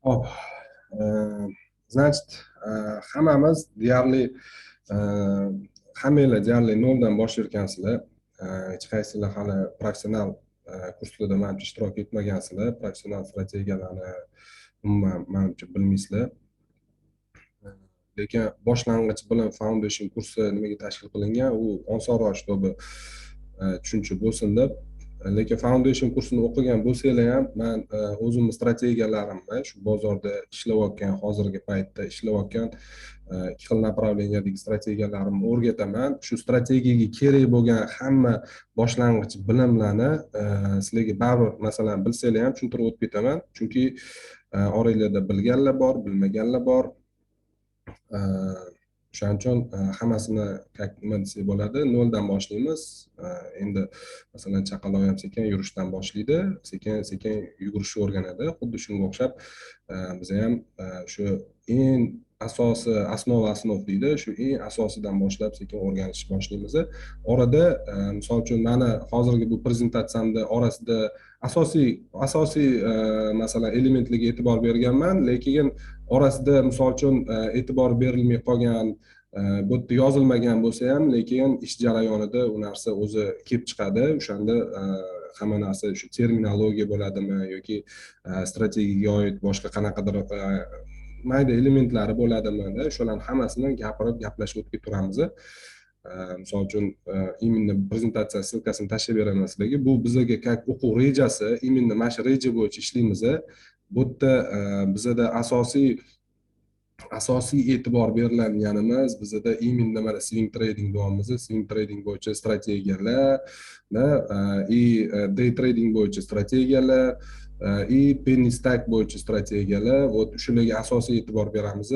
Hop, значит, hammamiz deyarli e, hammanglar deyarli noldan boshlayotgansizlar. Hech qaysinglar hali professional kurslarda manimcha ishtirok etmagansizlar. Professional strategiyalarni umuman manimcha bilmaysizlar. Lekin boshlang'ich bilim foundation kursi nimaga tashkil qilingan, u osonroq shtobi tushuncha bo'lsin deb. Lekin foundation kursini o'qigan bo'lsanglar ham man o'zimni strategiyalarimni shu bozorda ishlayotgan, hozirgi paytda ishlayotgan ikki xil направлениядagi strategiyalarimni o'rgataman. Shu strategiyaga kerak bo'lgan hamma boshlang'ich bilimlarni sizlarga baribir masalan bilsanglar ham tushuntirib o'tib ketaman. Chunki oranglarda bilganlar bor, bilmaganlar bor. O'shaning uchun hammasini nima desak bo'ladi, noldan boshlaymiz. Endi masalan chaqaloq ham sekin yurishdan boshlaydi, sekin sekin yugurishni o'rganadi. Xuddi shunga o'xshab biz ham shu eng asosi, asnov asnov deydi, shu eng asosidan boshlab sekin o'rganishni boshlaymiz. Orada misol uchun mani hozirgi bu prezentatsiyamda orasida asosiy masalan elementlarga e'tibor berganman, lekin orasida misol uchun e'tibor berilmay qolgan, bu yerda yozilmagan bo'lsa ham, lekin ish jarayonida u narsa o'zi kelib chiqadi. O'shanda hamma narsa shu terminologiya bo'ladimi yoki strategiyaga oid boshqa qanaqadir mayda elementlari bo'ladimi, shularning hammasini gapirib gaplashib o'tib turamiz. Misol uchun именно prezentatsiya ssilkasini tashlab beraman sizlarga. Bu bizga как o'quv rejasi, именно mana shu reja bo'yicha ishlaymiz. Bu yerda bizada asosiy e'tibor beriladiganimiz bizada именно mana swing trading deyapmiz. Swing trading bo'yicha strategiyalar и day trading bo'yicha strategiyalar и penny stack bo'yicha strategiyalar. Вот shularga asosiy e'tibor beramiz.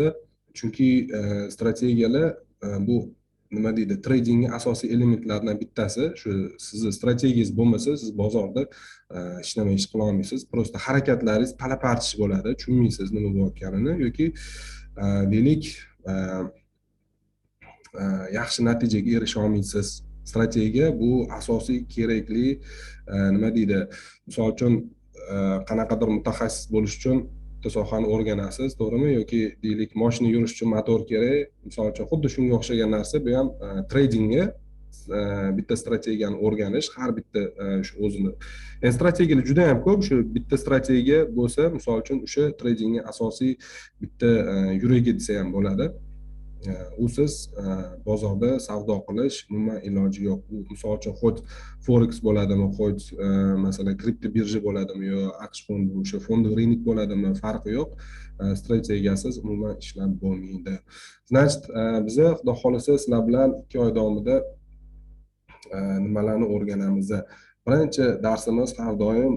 Chunki strategiyalar bu nima deydi, tradingning asosiy elementlaridan bittasi. Shu sizni strategiyangiz bo'lmasa, siz bozorda ishlamay ish qila olmaysiz. Просто harakatlaringiz pala-partish bo'ladi, tushunmaysiz nima bo'layotganini yoki deylik yaxshi natijaga erisha olmaysiz. Strategiya bu asosiy kerakli nima deydi, misol uchun qanaqadir mutaxassis bo'lish uchun sohani o'rganasiz, to'g'rimi? Yoki deylik mashina yurish uchun motor kerak. Misol uchun xuddi shunga o'xshagan narsa bu ham tradingga bitta strategiyani o'rganish, har bitta shu o'zini. Strategiyalar juda ham ko'p, shu bitta strategiya bo'lsa, misol uchun o'sha tradingning asosiy bitta yuragi desa ham bo'ladi. Usiz bozorda savdo qilish umuman iloji yo'q. Misol uchun xo'j forex bo'ladimi, xo'j masalan kripto birja bo'ladimi yo aqsh fondi, o'sha fondovый рынок bo'ladimi, farqi yo'q. Strategiyasiz umuman ishlab bo'lmaydi. Значит, biz xudo xolasa sizlar bilan 2 oy davomida nimalarni o'rganamiz. Birinchi darsimiz har doim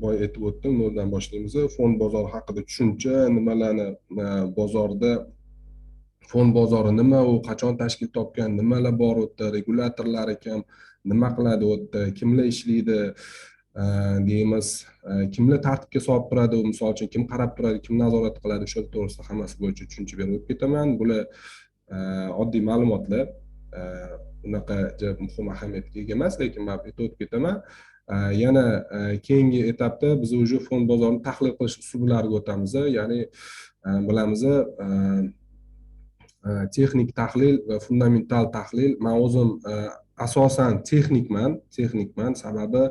boya aytib o'tdim, noldan boshlaymiz. Fond bozori haqida tushuncha, nimalarni bozorda fond bozori nima, u qachon tashkil topgan, nimalar bor u yerda, regulatorlari kim, nima qiladi u yerda, kimlar ishlaydi deymiz, kimlar tartibga solib turadi, misol uchun kim qarab turadi, kim nazorat qiladi, shu to'g'risida hammasi bo'yicha tushuncha berib o'tib ketaman. Bular oddiy ma'lumotlar, unaqa muhim ahamiyatga ega emas, lekin men aytib o'tib ketaman. Yana keyingi etapda biz уже fond bozorini tahlil qilish usullariga o'tamiz. Ya'ni bilamiz, texnik tahlil va fundamental tahlil. Men o'zim asosan texnikman, sababi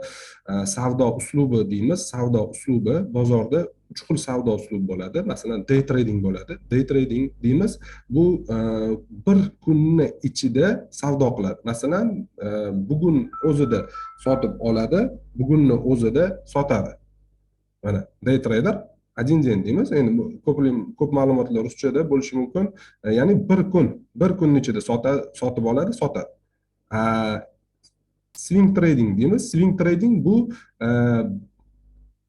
savdo uslubi deymiz. Savdo uslubi bozorda 3 xil savdo uslubi bo'ladi. Masalan, day trading bo'ladi. Day trading deymiz, bu bir kunni ichida savdo qiladi. Masalan, bugun o'zida sotib oladi, bugunni o'zida sotadi. Mana day trader один день deymiz. Endi ko'p ma'lumotlar ruschada bo'lishi mumkin. Ya'ni bir kun ichida sotib oladi, sotadi. Swing trading deymiz. Swing trading bu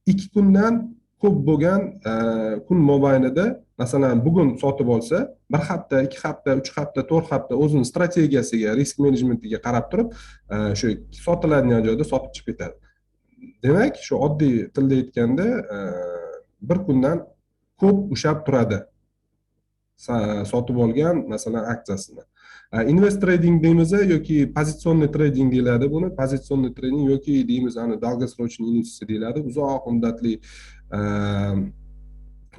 2 kundan ko'p bo'lgan kun mobaynida, masalan, bugun sotib olsa, 1 hafta, 2 hafta, 3 hafta, 4 hafta o'zining strategiyasiga, risk menejmentiga qarab turib, shu sotiladigan joyda sotib chiqib ketadi. Demak, shu oddiy tilda aytganda, bir kundan ko'p ushlab turadi sotib olgan masalan aksiyasini. Invest trading deymiz yoki pozitsionniy trading deyiladi buni. Pozitsionniy trading yoki deymiz, dolgosrочный investitsiya deyiladi. Uzoq muddatli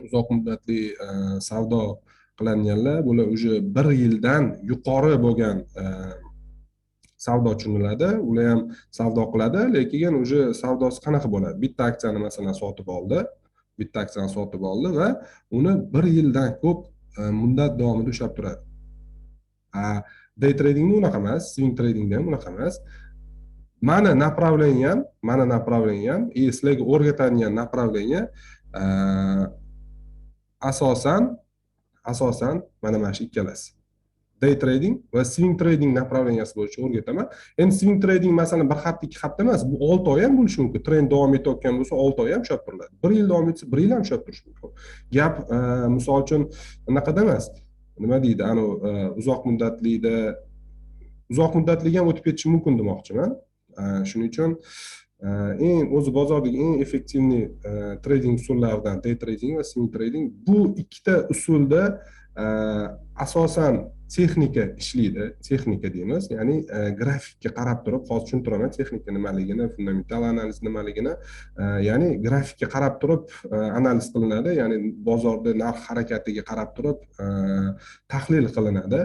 uzoq muddatli savdo qiladiganlar bular уже bir yildan yuqori bo'lgan savdo tushuniladi. Ular ham savdo qiladi, lekin уже savdosi qanaqa bo'ladi? Bitta aksiyani masalan sotib oldi, bitta aksiyani sotib oldi va uni bir yildan ko'p muddat davomida ushlab turadi. Day tradingda unaqa emas, swing tradingda ham unaqa emas. Mana направлением и sizlarga o'rgatadigan направление asosan mana mana shu ikkalasi. Day trading va swing trading направленияsi bo'yicha o'rgataman. Endi swing trading masalan bir hafta, ikki hafta emas, bu 6 oy ham bo'lishi mumkin. Trend davom etayotgan bo'lsa 6 oy ham ushlab turiladi. 1 yil davom etsa 1 yil ham ushlab turish mumkin. Gap misol uchun unaqada emas. Nima deydi? Ani uzoq muddatliga ham o'tib ketishi mumkin demoqchiman. Shuning uchun o'zi bozordagi eng effektivniy trading usullaridan day trading va swing trading. Bu ikkita usulda asosan texnika ishlaydi. Texnika deymiz, ya'ni grafikka qarab turib, hozir tushuntiraman texnika nimaligini, fundamental analiz nimaligini. Ya'ni grafikka qarab turib analiz qilinadi, ya'ni bozorda narx harakatiga qarab turib tahlil qilinadi.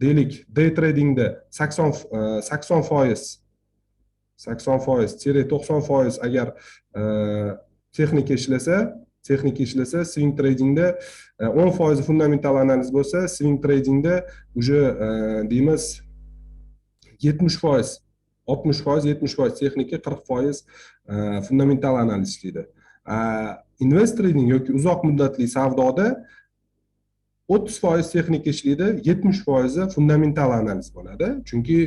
Deylik, day tradingda 80%, 90% agar texnika ishlasa, swing tradingda 10% fundamental analiz bo'lsa, swing tradingda уже deymiz 70%, 60%, 70% texnika, 40% fundamental analiz ishlaydi. Invest trading yoki uzoq muddatli savdoda 30% texnika ishlaydi, 70% fundamental analiz bo'ladi. Chunki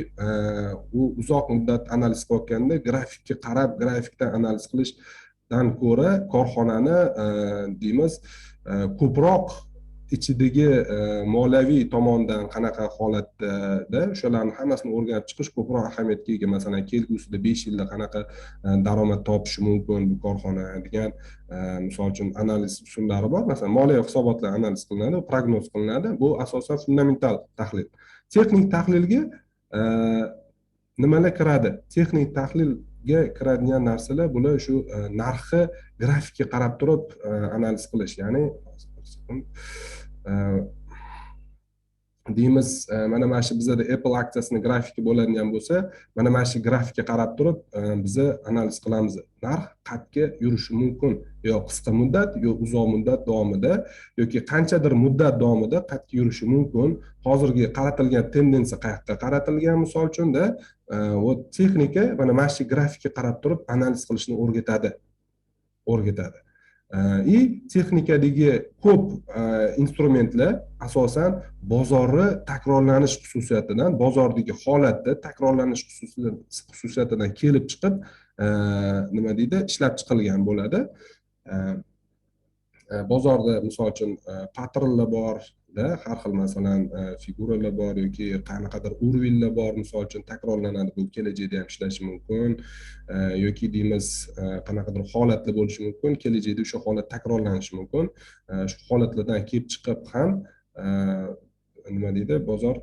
u uzoq muddat analiz qilayotganda grafikka qarab, grafikdan analiz qilishdan ko'ra korxonani deymiz ko'proq ichidagi moliyaviy tomondan qanaqa holatda o'shalarni hammasini o'rganib chiqish ko'proq ahamiyatga ega. Masalan, kelgusida 5 yilda qanaqa daromad topishi mumkin bu korxona degan misol uchun analiz usullari bor. Masalan, moliyaviy hisobotlar analiz qilinadi, prognoz qilinadi. Bu asosan fundamental tahlil. Texnik tahlilga nimalar kiradi? Texnik tahlilga kiradigan narsalar bular shu narxi grafikka qarab turib analiz qilish, ya'ni deymiz mana mana shu bizada Apple aksiyasini grafiki bo'ladigan bo'lsa, mana mana shu grafikka qarab turib biza analiz qilamiz. Narx qatga yurishi mumkin, yo qisqa muddat, yo uzoq muddat davomida yoki qanchadir muddat davomida qatga yurishi mumkin. Hozirgi qaratilgan tendensiya qayerga qaratilgan misol uchunda va texnika mana mana shu grafikka qarab turib analiz qilishni o'rgatadi. Texnikadagi ko'p instrumentlar asosan bozorni takrorlanish xususiyatidan, bozordagi holatda takrorlanish xususiyatidan kelib chiqib nima deydi, ishlab chiqilgan bo'ladi. Bozorda misol uchun patronlar bor, har xil masalan figuralar bor yoki qanaqadir urvillar bor, misol uchun takrorlanadi, bu kelajakda ham ishlashi mumkin yoki deymiz qanaqadir holatlar bo'lishi mumkin, kelajakda o'sha holat takrorlanishi mumkin. Shu holatlardan kelib chiqib ham nima deydi, bozor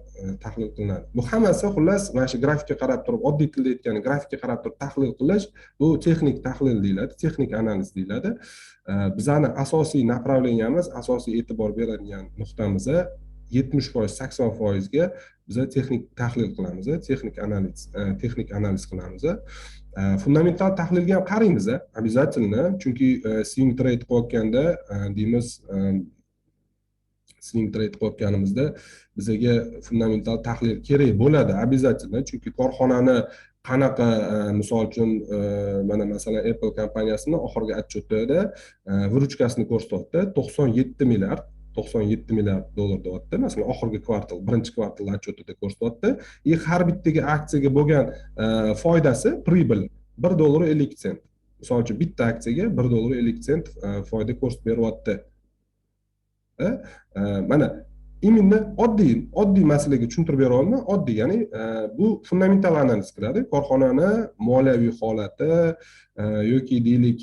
tahlil qilinadi. Bu hammasi xullas mana shu grafikka qarab turib, oddiy tilda aytganda grafikka qarab turib tahlil qilish, bu texnik tahlil deyiladi, texnik analiz deyiladi. Bizning asosiy направленияmiz, asosiy e'tibor beradigan nuqtamiz 70%, 80% ga biz texnik tahlil qilamiz, texnik analiz qilamiz. Fundamental tahlilga ham qaraymiz, обязательно, chunki swing trade qilayotganda deymiz swing trade qilayotganimizda bizga fundamental tahlil kerak bo'ladi, обязательно, chunki korxonani qanaqa misol uchun mana masalan Apple kompaniyasini oxirgi otchetida viruchkasini ko'rsatyapti, 97 milliard dollar deyapti. Masalan, oxirgi kvartal, birinchi kvartal otchetida ko'rsatyapti. Har bittaga aksiyaga bo'lgan foydasi, pribel $1.50. Misol uchun bitta aksiyaga $1.50 foyda ko'rsatib beryapti. Mana именно oddiy masalaga tushuntirib bera olma, oddiy, ya'ni bu fundamental analiz qiladi. Korxonani moliyaviy holati yoki deylik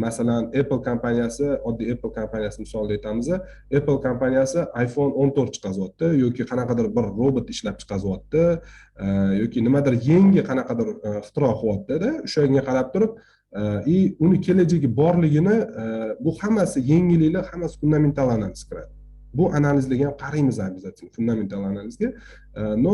masalan Apple kompaniyasi, oddiy Apple kompaniyasi misolida aytamiz, Apple kompaniyasi iPhone 14 chiqaryapti yoki qanaqadir bir robot ishlab chiqaryapti yoki nimadir yangi qanaqadir ixtiro qilyapti-da, o'shanga qarab turib и uni kelajagi borligini bu hammasi yengilliklar, hammasi fundamental analiz kiradi. Bu analizlarga ham qaraymiz обязательно, fundamental analizga. Но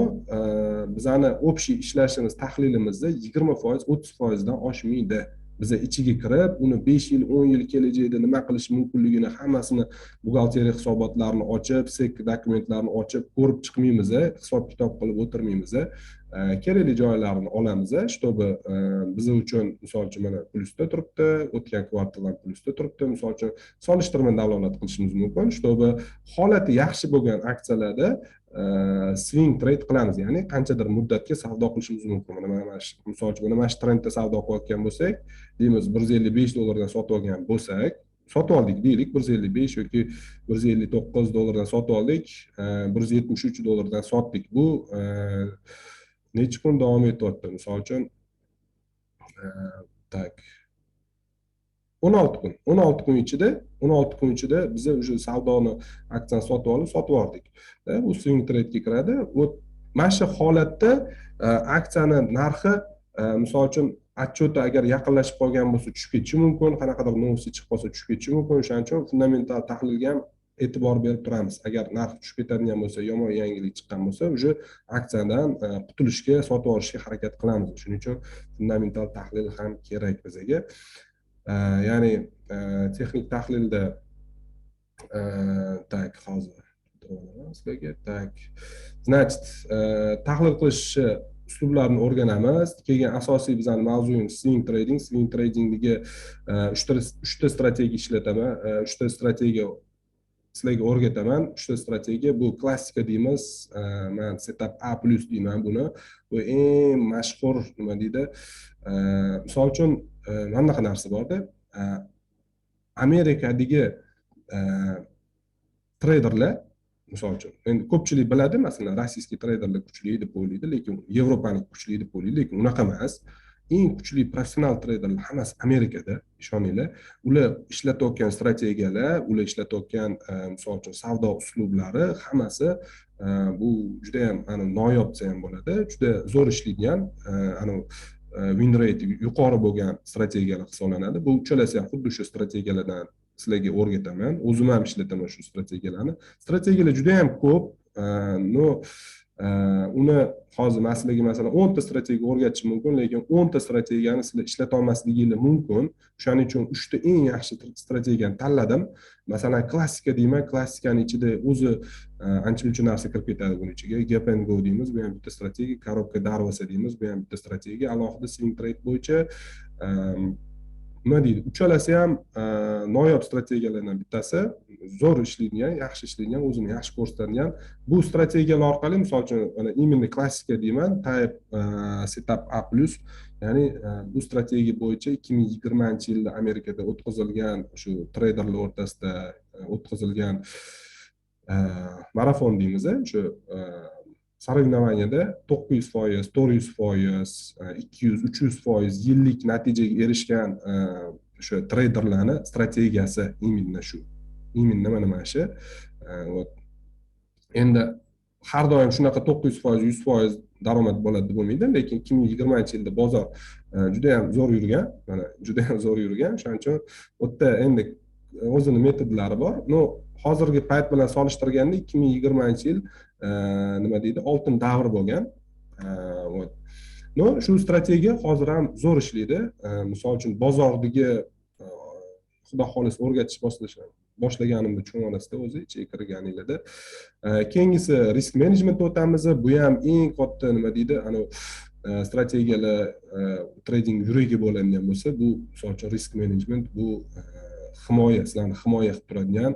bizani общий ishlashimiz, tahlilimizda 20%, 30%dan oshmaydi. Biza ichiga kirib, uni 5 yil, 10 yil kelajakda nima qilish mumkinligini hammasini buxgalteriya hisobotlarini ochib, SEC dokumentlarini ochib ko'rib chiqmaymiz, hisob kitob qilib o'tirmaymiz. Kerakli joylarini olamiz, чтобы biz uchun misol uchun mana plyusda turibdi, o'tgan kvartal ham plyusda turibdi, misol uchun solishtirma dalolat qilishimiz mumkin, чтобы holati yaxshi bo'lgan aksiyalarda swing trade qilamiz, ya'ni qanchadir muddatga savdo qilishimiz mumkin. Mana shu misol uchun mana shu trendda savdo qilayotgan bo'lsak, deymiz $155 sotib olgan bo'lsak, sotib oldik deylik, 155 yoki 159 dollardan sotib oldik, $173 sotdik. Bu necha kun davom etyapti? Misol uchun tak 16 kun ichida biz o'sha savdoni aksiyani sotib oldik. Bu swing trade ga kiradi. Mana shu holatda aksiyani narxi misol uchun отчеты agar yaqinlashib qolgan bo'lsa tushib ketishi mumkin, qanaqadir novosti chiqib qolsa tushib ketishi mumkin. O'shaning uchun fundamental tahlilga ham e'tibor berib turamiz. Agar narx tushib ketadigan bo'lsa, yomon yangilik chiqqan bo'lsa, o'sha aksiyadan qutulishga, sotib olishga harakat qilamiz. Shuning uchun fundamental tahlil ham kerak bizga. Ya'ni texnik tahlilda tak hozir sizlarga tak, значит, tahlil qilish uslublarini o'rganamiz. Keyin asosiy bizning mavzuyimiz swing trading. Swing tradingdagi 3 ta strategiya ishlataman. 3 ta strategiya sizlarga o'rgataman. 3 ta strategiya bu klassika deymiz. Men setup A+ deyman buni. Bu eng mashhur nima deydi? Misol uchun mana bunaqa narsa borda. Amerikadagi treyderlar, misol uchun, endi ko'pchilik biladi, masalan, rossiyskiy treyderlar kuchli deb o'ylaydi, lekin Yevropalik kuchli deb o'ylaydi, lekin unaqa emas. Eng kuchli professional treyderlar hammasi Amerikada, ishoninglar. Ular ishlatayotgan strategiyalar, ular ishlatayotgan misol uchun savdo uslublari hammasi bu juda ham noyob desa ham bo'ladi, juda zo'r ishlaydigan, win rate yuqori bo'lgan strategiyalar hisoblanadi. Bu uchalasi ham xuddi shu strategiyalardan sizlarga o'rgataman. O'zim ham ishlataman shu strategiyalarni. Strategiyalar juda ham ko'p. No, uni hozir men sizlarga masalan 10 ta strategiya o'rgatishim mumkin, lekin 10 ta strategiyani sizlar ishlata olmasligingiz mumkin. Shuning uchun 3 ta eng yaxshi strategiyani tanladim. Masalan, klassika deyman, klassikaning ichida o'zi ancha-muncha narsa kirib ketadi buning ichiga. Gap and go deymiz, bu ham bitta strategiya, korobka Darvosa deymiz, bu ham bitta strategiya. Alohida swing trade bo'yicha nima deydi? Uchalasi ham noyob strategiyalardan bittasi, zo'r ishlaydigan, yaxshi ishlaydigan, o'zini yaxshi ko'rsatadigan. Bu strategiyalar orqali, misol uchun, mana imенно klassika deyman, type setup A+, ya'ni bu strategiya bo'yicha 2020-yilda Amerikada o'tkazilgan, shu treyderlar o'rtasida o'tkazilgan marafon deymiz, shu соревнованияda 900%, 400%, 200, 300% yillik natijaga erishgan o'sha treyderlarning strategiyasi именно shu. Именно mana shu. Endi har doim shunaqa 900%, 100% daromad bo'ladi deb bo'lmaydi, lekin 2020-yilda bozor juda ham zo'r yurgan, mana juda ham zo'r yurgan. Shuning uchun u yerda endi o'zining metodlari bor. No, hozirgi payt bilan solishtirganda 2020-yil nima deydi, oltin davr bo'lgan. No, shu strategiya hozir ham zo'r ishlaydi. Misol uchun bozordagi xudo xolis o'rgatish boshlaganimda tushunasizda o'zi ichiga kirganinglarda. Keyingisi risk management o'tamiz. Bu ham eng katta nima deydi, strategiyalar trading yuragi bo'ladigan bo'lsa, bu misol uchun risk management, bu himoya, sizlarni himoya qilib turadigan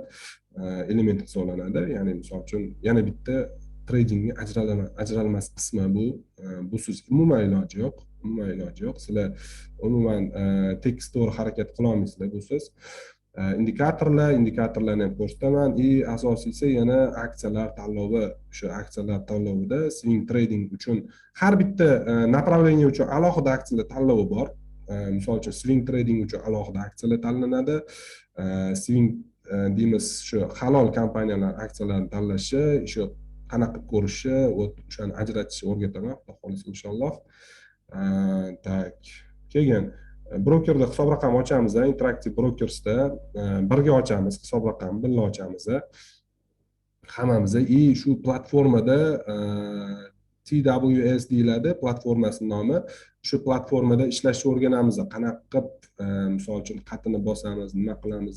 element hisoblanadi. Ya'ni misol uchun yana bitta tradingning ajralmas qismi bu. Busiz umuman iloji yo'q. Sizlar umuman tekis to'g'ri harakat qila olmaysizlar busiz. Indikatorlarni ham ko'rsataman. Asosiysi yana aksiyalar tanlovi. O'sha aksiyalar tanlovida swing trading uchun har bitta направление uchun alohida aksiyalar tanlovi bor. Misol uchun swing trading uchun alohida aksiyalar tanlanadi. Swing deymiz, shu halol kompaniyalar aksiyalarini tanlashi, shu qanaqa ko'rishi, o'shani ajratishni o'rgataman, xudo xolisa inshaalloh. Tak. Keyin brokerda hisob raqam ochamiz, Interactive Brokersda birga ochamiz hisob raqamni, birga ochamiz. Hammamiz shu platformada TWS deyiladi platformasini nomi. Shu platformada ishlashni o'rganamiz. Qanaqa qilib, misol uchun qatini bosamiz, nima qilamiz,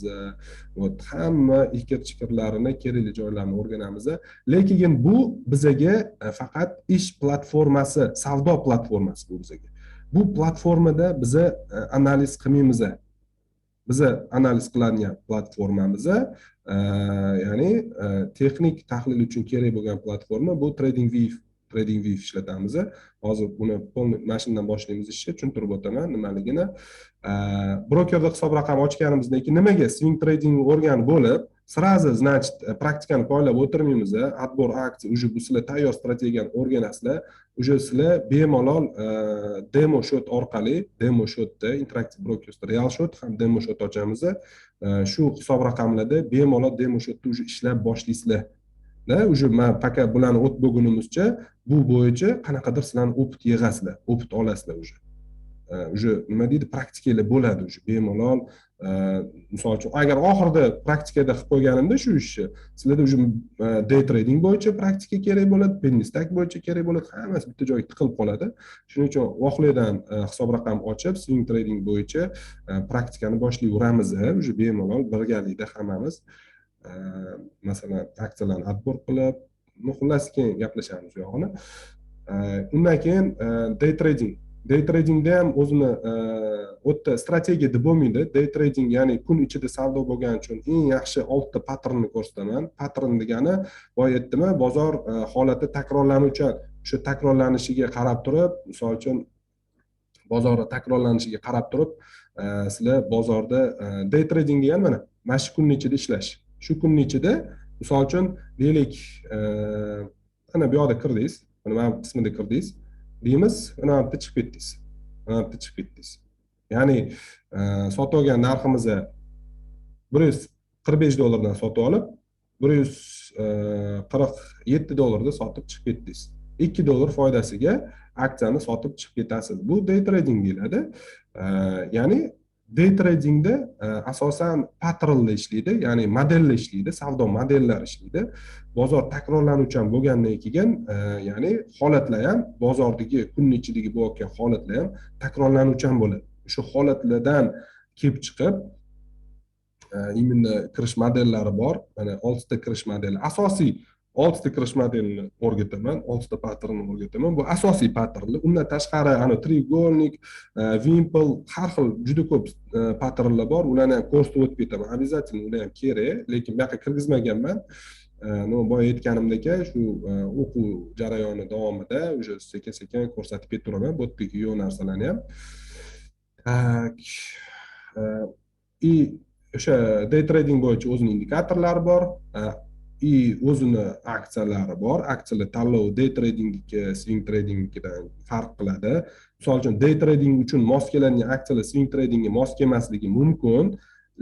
hamma ikir-chikirlarini, kerakli joylarini o'rganamiz. Lekin bu bizaga faqat ish platformasi, savdo platformasi bu bizaga. Bu platformada biza analiz qilmaymiz. Biza analiz qiladigan platformamiz, ya'ni texnik tahlil uchun kerak bo'lgan platforma bu TradingView ishlatamiz. Hozir buni mana shundan boshlaymiz ishni, tushuntirib o'taman nimaligini. Brokerda hisob raqam ochganimizdan keyin nimaga swing trading o'rganib bo'lib, sразу, значит, praktikani poylab o'tirmaymiz. Отбор aksiya, уже bu sizlar tayyor strategiyani o'rganasizlar. Уже sizlar bemalol demo shot orqali, demo shotda Interactive Brokersda real shot ham demo shot ochamiz. Shu hisob raqamlarda bemalol demo shotda уже ishlab boshlaysizlar. Уже men faqat bularni o't bo'lgunimizcha bu bo'yicha qanaqadir sizlarni opit yig'asizlar, opit olasizlar уже nima deydi, praktikalar bo'ladi уже bemalol. Misol uchun agar oxirida praktikada qilib qo'yganimda shu ishni, sizlarda уже day trading bo'yicha praktika kerak bo'ladi, penny stack bo'yicha kerak bo'ladi, hammasi bitta joyga tiqilib qoladi. Shuning uchun voqeadan hisob raqam ochib swing trading bo'yicha praktikani boshlayveramiz. Уже bemalol birgalikda hammamiz masalan aksiyalarni отбор qilib, xullas keyin gaplashamiz u yog'ini. Undan keyin day tradingda ham o'zini o'ta strategiya deb bo'lmaydi. Day trading ya'ni kun ichida savdo bo'lgani uchun eng yaxshi 6 ta patternni ko'rsataman. Pattern degani boya aytdimmi, bozor holati takrorlanuvchan. O'sha takrorlanishiga qarab turib, misol uchun bozorda takrorlanishiga qarab turib, sizlar bozorda day trading degani mana shu kunning ichida ishlash. Shu kunning ichida misol uchun deylik, ana bu yoqda kirdingiz, mana bu qismida kirdingiz deymiz, mana bu yerda chiqib ketdingiz. Mana bu yerda chiqib ketdingiz. Ya'ni sotib olgan narximiz $145 sotib olib, $147 sotib chiqib ketdingiz. $2 foydasiga aksiyani sotib chiqib ketasiz. Bu day trading deyiladi. Ya'ni day tradingda asosan patternla ishlaydi, ya'ni modella ishlaydi, savdo modellari ishlaydi. Bozor takrorlanuvchan bo'lgandan keyin, ya'ni holatlar ham bozordagi kunning ichidagi bo'layotgan holatlar ham takrorlanuvchan bo'ladi. Shu holatlardan kelib chiqib imенно kirish modellari bor. Mana 6 ta kirish modeli. Asosiy 6 ta kirish modelini o'rgataman, 6 ta patternni o'rgataman. Bu asosiy patternlar. Undan tashqari ana треугольник, wimple, har xil juda ko'p patternlar bor. Ularni ham ko'rsatib o'tib ketaman. Обязательно ular ham kerak, lekin bu yoqqa kirgizmaganman. Boya aytganimdek, shu o'quv jarayoni davomida уже sekin-sekin ko'rsatib ketiraman bu yerdagi yo'q narsalarni ham. Tak. O'sha day trading bo'yicha o'zining indikatorlari bor, o'zini aksiyalari bor. Aksiyalar tanlovi day tradingga, swing tradingdan farq qiladi. Misol uchun day trading uchun mos keladigan aksiyalar swing tradingga mos kelmasligi mumkin,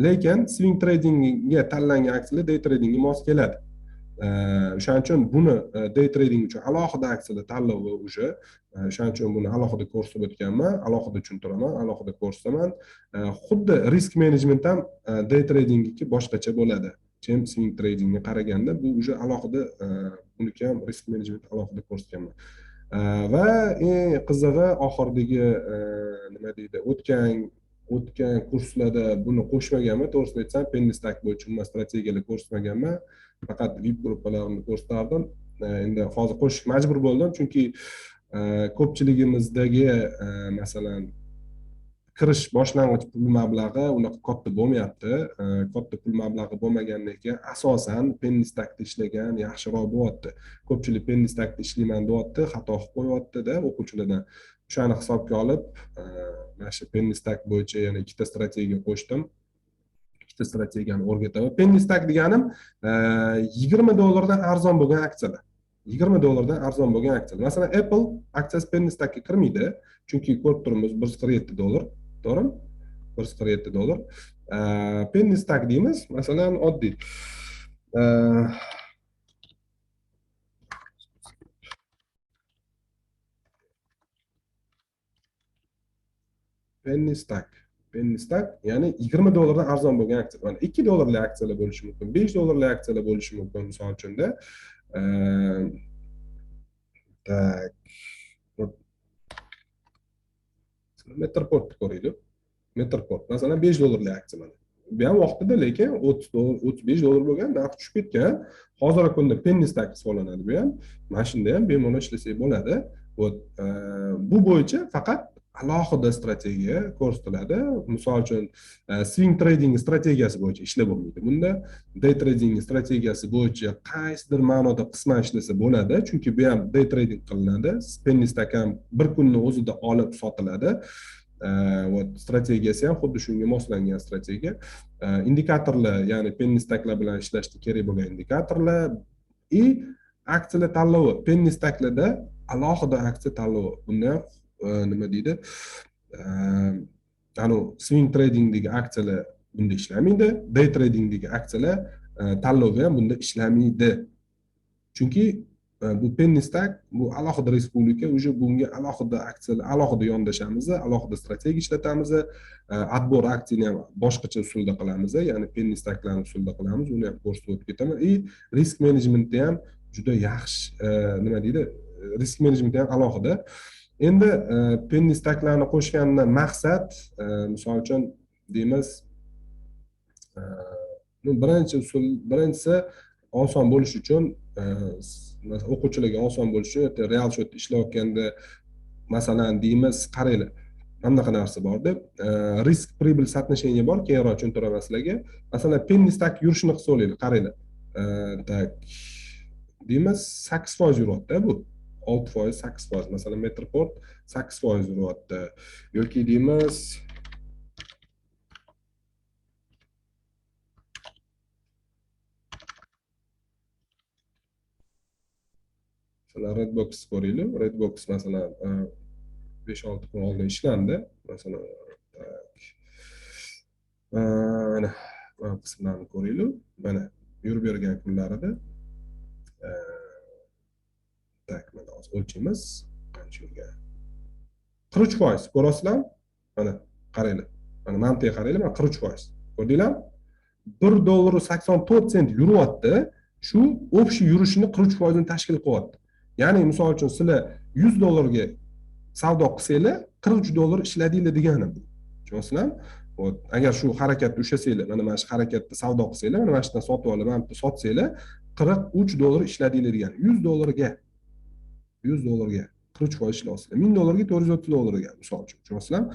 lekin swing tradingga tanlangan aksiyalar day tradingga mos keladi. O'shaning uchun buni day trading uchun alohida aksiyalar tanlovi уже, o'shaning uchun buni alohida ko'rsatib o'tganman, alohida tushuntiraman, alohida ko'rsataman. Xuddi risk management ham day tradingga boshqacha bo'ladi. Chem swing tradingga qaraganda bu уже alohida, buniki ham risk management alohida ko'rsatganman. Va eng qizig'i oxirdagi nima deydi, o'tgan kurslarda buni qo'shmaganman, to'g'risini aytsam, penny stack bo'yicha umuman strategiyalar ko'rsatmaganman. Faqat VIP gruppalarini ko'rsatardim. Endi hozir qo'shishga majbur bo'ldim, chunki ko'pchiligimizdagi masalan kirish boshlang'ich pul mablag'i unaqa katta bo'lmayapti. Katta pul mablag'i bo'lmagandan keyin asosan penny stackda ishlagan yaxshiroq bo'lyapti. Ko'pchilik penny stackda ishlayman deyapti, xato qilib qo'yapti-da o'quvchilardan. O'shani hisobga olib, mana shu penny stack bo'yicha yana ikkita strategiya qo'shdim. Ikkita strategiyani o'rgataman. Penny stack deganim $20 dan arzon bo'lgan aksiyalar. $20 dan arzon bo'lgan aksiyalar. Masalan, Apple aksiyasi penny stackga kirmaydi, chunki ko'rib turibmiz $147. To'g'rimi? $147. Penny stack deymiz, masalan, oddiy. Penny stack. penny stack ya'ni $20 arzon bo'lgan aksiya. Mana $2 aksiyalar bo'lishi mumkin, $5 aksiyalar bo'lishi mumkin misol uchunda. Tak. Metroport ko'raylik. Metroport masalan $5 aksiya mana. Bu ham vaqtida lekin $30, $35 bo'lgan, narx tushib ketgan. Hozirgi kunda penny stack hisoblanadi bu ham. Mana shunda ham bemalol ishlasak bo'ladi. Bu bo'yicha faqat alohida strategiya ko'rsatiladi. Misol uchun swing trading strategiyasi bo'yicha ishlab bo'lmaydi. Bunda day trading strategiyasi bo'yicha qaysidir ma'noda qisman ishlasa bo'ladi, chunki bu ham day trading qilinadi. Penny stack ham bir kunni o'zida olib sotiladi. Strategiyasi ham xuddi shunga moslangan strategiya. Indikatorlar, ya'ni penny stacklar bilan ishlashda kerak bo'lgan indikatorlar и aksiyalar tanlovi. Penny stacklarda alohida aksiya tanlovi. Bunda nima deydi? Swing tradingdagi aksiyalar bunda ishlamaydi, day tradingdagi aksiyalar tanlovi ham bunda ishlamaydi. Chunki bu penny stack bu alohida respublika, уже bunga alohida aksiyalar, alohida yondashamiz, alohida strategiya ishlatamiz. Отбор aksiyani ham boshqacha usulda qilamiz, ya'ni penny stacklarni usulda qilamiz. Uni ham ko'rsatib o'tib ketaman. Risk menejmentni ham juda yaxshi, nima deydi? Risk menejmenti ham alohida. Endi penny stacklarni qo'shgandan maqsad, misol uchun deymiz, birinchisi oson bo'lish uchun, o'quvchilarga oson bo'lishi uchun real счетda ishlayotganda masalan deymiz, qaranglar, mana bunaqa narsa bor deb, risk pribel соотношение bor, keyinroq tushuntiraman sizlarga. Masalan, penny stack yurishini qilsa olaylik, qaranglar. Tak deymiz 8% yuryapti bu. 6%, 8%. Masalan, Metroport 8% yuryapti. Yoki deymiz Redbox ko'raylik. Redbox masalan 5-6 kun oldin ishlandi. Masalan, mana bu qismlarni ko'raylik. Mana yurib bergan kunlarida tak, mana hozir o'lchaymiz. Qancha yurgan? 43% ko'rasizlar? Mana qaranglar. Mana mantiqqa qaranglar, mana 43%. Ko'rdinglar? $1.84 yuryapti. Shu общий yurishini 43% ni tashkil qilyapti. Ya'ni misol uchun sizlar $100 savdo qilsanglar, $43 ishladinglar degani bu. Tushunasizlarmi? Agar shu harakatda ushlasanglar, mana shu harakatda savdo qilsanglar, mana shu yerdan sotib olib, mana bu sotsanglar, $43 ishladinglar degani. $100 $100 $43 ishlayapsizlar. $1000 $430 misol uchun. Tushunasizlarmi?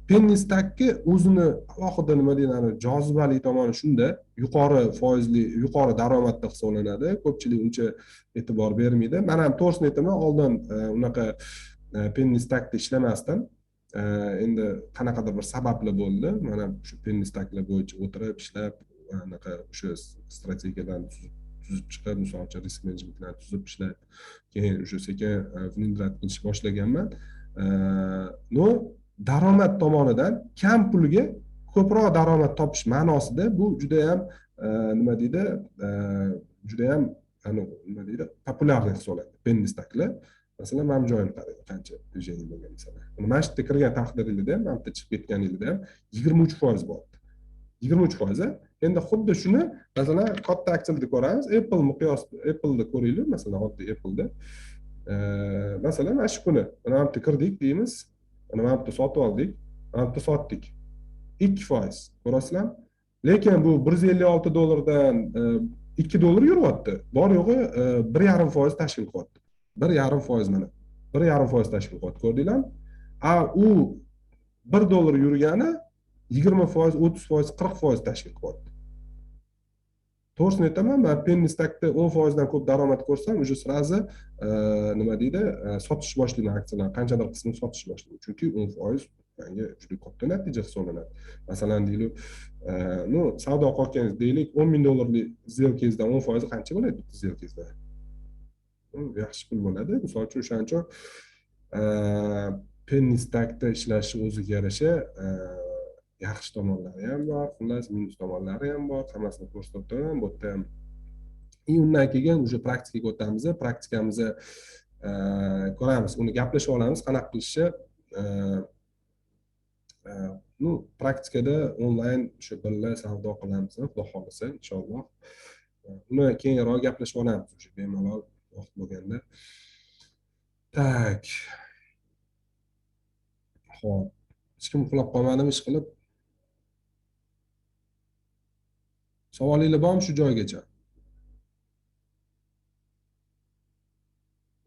Penny stackki o'zini alohida nima deyiladi, jozibali tomoni shunda, yuqori foizli, yuqori daromadda hisoblanadi. Ko'pchilik uncha e'tibor bermaydi. Men ham to'g'risini aytaman, oldin unaqa penny stackda ishlamasdim. Endi qanaqadir bir sabablar bo'ldi. Mana shu penny stacklar bo'yicha o'tirib ishlab, anaqa o'sha strategiyalarni tuzib chiqib, misol uchun risk menejmentlarni tuzib ishlab, keyin o'sha sekin внедрять qilishni boshlaganman. No daromad tomonidan kam pulga ko'proq daromad topish ma'nosida bu juda ham nima deydi, juda ham nima deydi, populyarniy hisoblanadi penny stacklar. Masalan, mana bu joyini qarang, qancha движение bo'lgan masalan. Mana shu yerda kirgan taqdiringizda ham, mana bu yerda chiqib ketganingizda ham 23% bo'lyapti. 23%. Endi xuddi shuni masalan katta aksiyalarda ko'ramiz. Apple miqyos, Apple'da ko'raylik, masalan, oddiy Apple'da. Masalan, mana shu kuni mana bu yerda kirdik deymiz. Mana bu yerda sotib oldik, mana bu yerda sotdik. 2%. Ko'rasizlarmi? Lekin bu $156 dan $2 yuryapti. Bor yo'g'i 1,5% tashkil qilyapti. 1,5% mana. 1,5% tashkil qilyapti. Ko'rdinglarmi? U $1 yurgani 20%, 30%, 40% tashkil qilyapti. To'g'risini aytaman, men penny stackda 10% dan ko'p daromad ko'rsam, уже сразу nima deydi, sotish boshlayman aksiyalarni, qanchadir qismini sotish boshlayman. Chunki 10% menga juda katta natija hisoblanadi. Masalan, deylik, savdo qilganingiz deylik, $10,000 сделкangizdan 10% qancha bo'ladi bitta сделкangizda? Yaxshi pul bo'ladi. Misol uchun o'shaning uchun penny stackda ishlashni o'ziga yarasha yaxshi tomonlari ham bor, xullas minus tomonlari ham bor, hammasini ko'rsatib o'taman. Bu yerda ham undan keyin уже praktikaga o'tamiz. Praktikamizni ko'ramiz, uni gaplashib olamiz, qanaqa qilishni ну praktikada onlayn shu birga savdo qilamiz xudo xohlasa inshaalloh. Uni keyinroq gaplashib olamiz o'sha bemalol vaqt bo'lganda. Tak, ho'p. Hech kim uxlab qolmadimi ish qilib? Savolinglar bormi shu joygacha?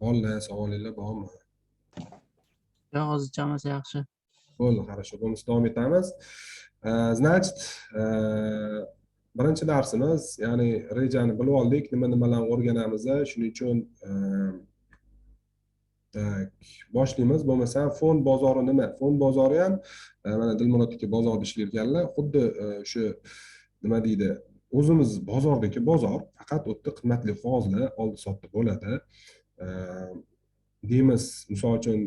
Bo'ldi, savolinglar bormi? Yo'q, hozircha hammasi yaxshi. Bo'ldi, хорошо. Bo'lmasa davom etamiz. Значит, birinchi darsimiz, ya'ni rejani bilib oldik, nimalarni o'rganamiz. Shuning uchun tak, boshlaymiz. Bo'lmasa fond bozori nima? Fond bozori ham mana Dilmurod aka bozorda ishlayotganlar, xuddi shu nima deydi, o'zimiz bozordagi bozor, faqat u yerda qimmatli qog'ozlar oldi-sotdi bo'ladi. Deymiz, misol uchun